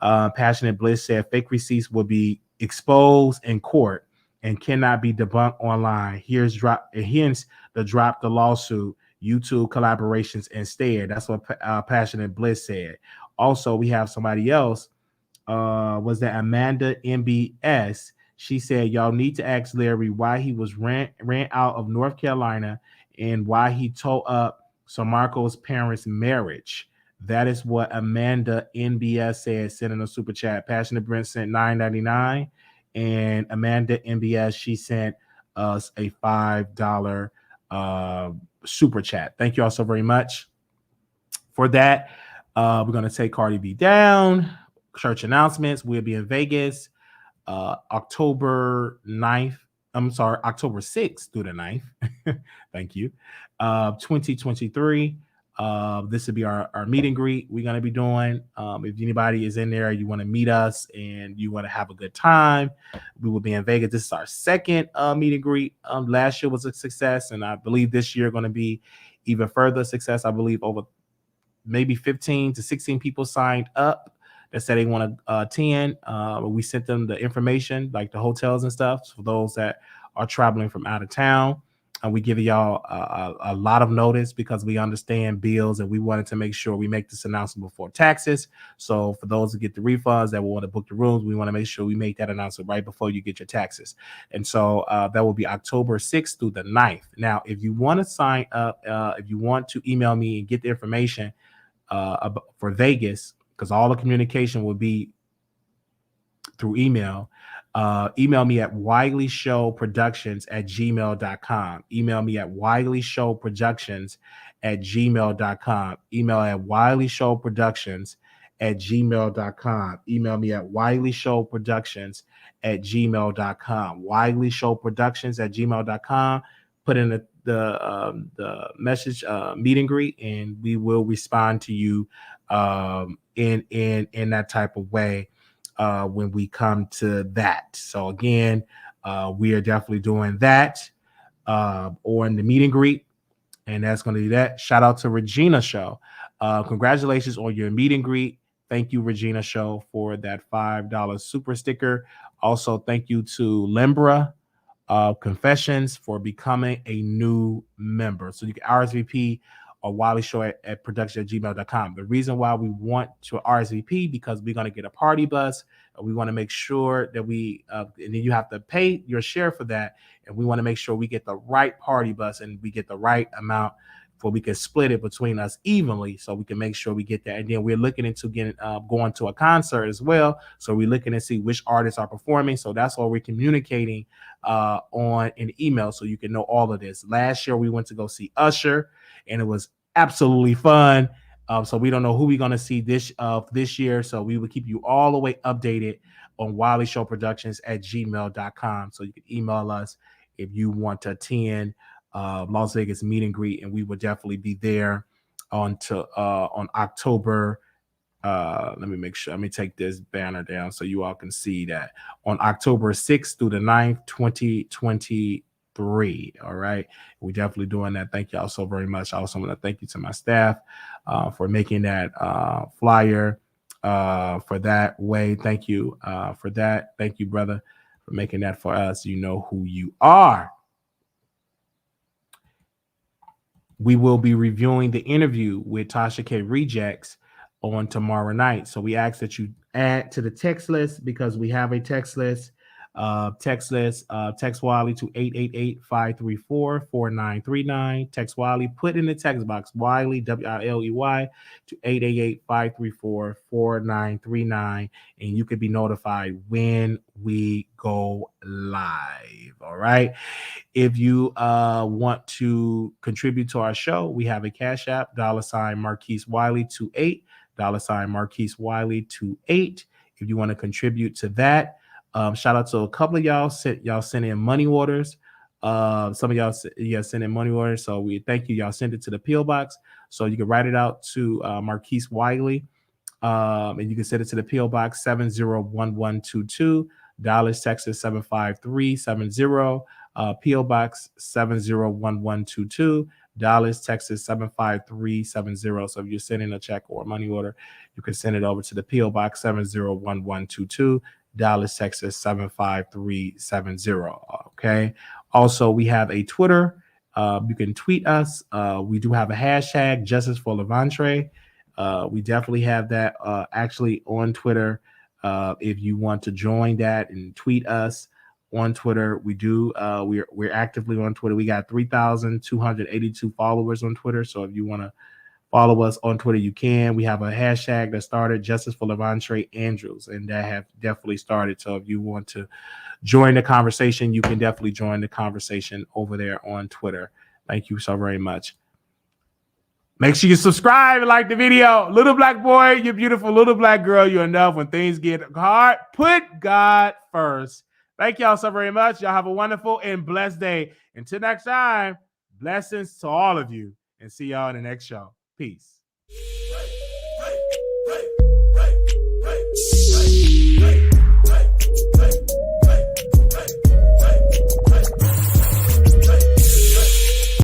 Passionate Bliss said fake receipts will be exposed in court and cannot be debunked online. Hence the drop the lawsuit, YouTube collaborations instead. That's what Passionate Bliss said. Also, we have somebody else. Was that Amanda MBS? She said, y'all need to ask Larry why he was ran out of North Carolina and why he tore up Marco's parents' marriage. That is what Amanda NBS said, sending a super chat. Passionate Brent sent $9.99. And Amanda NBS, she sent us a $5 super chat. Thank you all so very much for that. We're going to take Cardi B down. Church announcements. We'll be in Vegas October 6th through the 9th. Thank you. 2023. This will be our meet and greet we're going to be doing. If anybody is in there, you want to meet us and you want to have a good time, we will be in Vegas. This is our second meet and greet. Last year was a success, and I believe this year going to be even further success. I believe over maybe 15 to 16 people signed up that said they want to attend. We sent them the information, like the hotels and stuff, for those that are traveling from out of town. And we give y'all a lot of notice because we understand bills, and we wanted to make sure we make this announcement before taxes. So for those who get the refunds that will want to book the rooms, we want to make sure we make that announcement right before you get your taxes. And so that will be October 6th through the 9th. Now, if you want to sign up, if you want to email me and get the information for Vegas, because all the communication will be through email, email me at wileyshowproductions@gmail.com. Email me at wileyshowproductions@gmail.com. Email at wileyshowproductions@gmail.com. Email me at wileyshowproductions@gmail.com. wileyshowproductions@gmail.com. Put in the message meet and greet, and we will respond to you in that type of way when we come to that. So again, we are definitely doing that or in the meet and greet, and that's going to be that. Shout out to Regina Show. Congratulations on your meet and greet. Thank you, Regina Show, for that $5 super sticker. Also, thank you to Limbra Confessions for becoming a new member. So you can RSVP or Wiley Show at production@gmail.com. The reason why we want to RSVP because we're going to get a party bus. And we want to make sure that we, and then you have to pay your share for that. And we want to make sure we get the right party bus and we get the right amount for we can split it between us evenly, so we can make sure we get that. And then we're looking into getting going to a concert as well. So we're looking to see which artists are performing. So that's what we're communicating on an email, so you can know all of this. Last year we went to go see Usher, and it was absolutely fun. So we don't know who we're going to see this year. So we will keep you all the way updated on wileyshowproductions@gmail.com. So you can email us if you want to attend Las Vegas meet and greet, and we will definitely be there on October. Let me make sure. Let me take this banner down so you all can see that on October 6th through the 9th, 2023. All right. We're definitely doing that. Thank y'all so very much. I also want to thank you to my staff for making that flyer for that way. Thank you for that. Thank you, brother, for making that for us. You know who you are. We will be reviewing the interview with Tasha K. Rejects on tomorrow night. So we ask that you add to the text list, because we have a text list. Text Wiley to 888-534-4939. Text Wiley, put in the text box Wiley, WILEY, to 888-534-4939, and you can be notified when we go live. All right. If you want to contribute to our show, we have a Cash App, $ Marquise Wiley 28, $ Marquise Wiley 28. If you want to contribute to that, shout out to a couple of y'all send in money orders. Some of y'all send in money orders, so we thank you. Y'all send it to the PO box, so you can write it out to Marquise Wiley, and you can send it to the PO box 701122, Dallas, Texas 75370. PO box 701122, Dallas, Texas 75370. So if you're sending a check or a money order, you can send it over to the PO box 701122, Dallas, Texas 75370. Okay. Also, we have a Twitter. You can tweet us. We do have a hashtag, Justice for Levantre. We definitely have that actually on Twitter. If you want to join that and tweet us, on Twitter. We do. We're actively on Twitter. We got 3,282 followers on Twitter. So if you want to follow us on Twitter, you can. We have a hashtag that started, Justice for Levontre Andrews, and that have definitely started. So if you want to join the conversation, you can definitely join the conversation over there on Twitter. Thank you so very much. Make sure you subscribe and like the video. Little black boy, you're beautiful. Little black girl, you're enough. When things get hard, put God first. Thank y'all so very much. Y'all have a wonderful and blessed day. Until next time, blessings to all of you, and see y'all in the next show. Peace.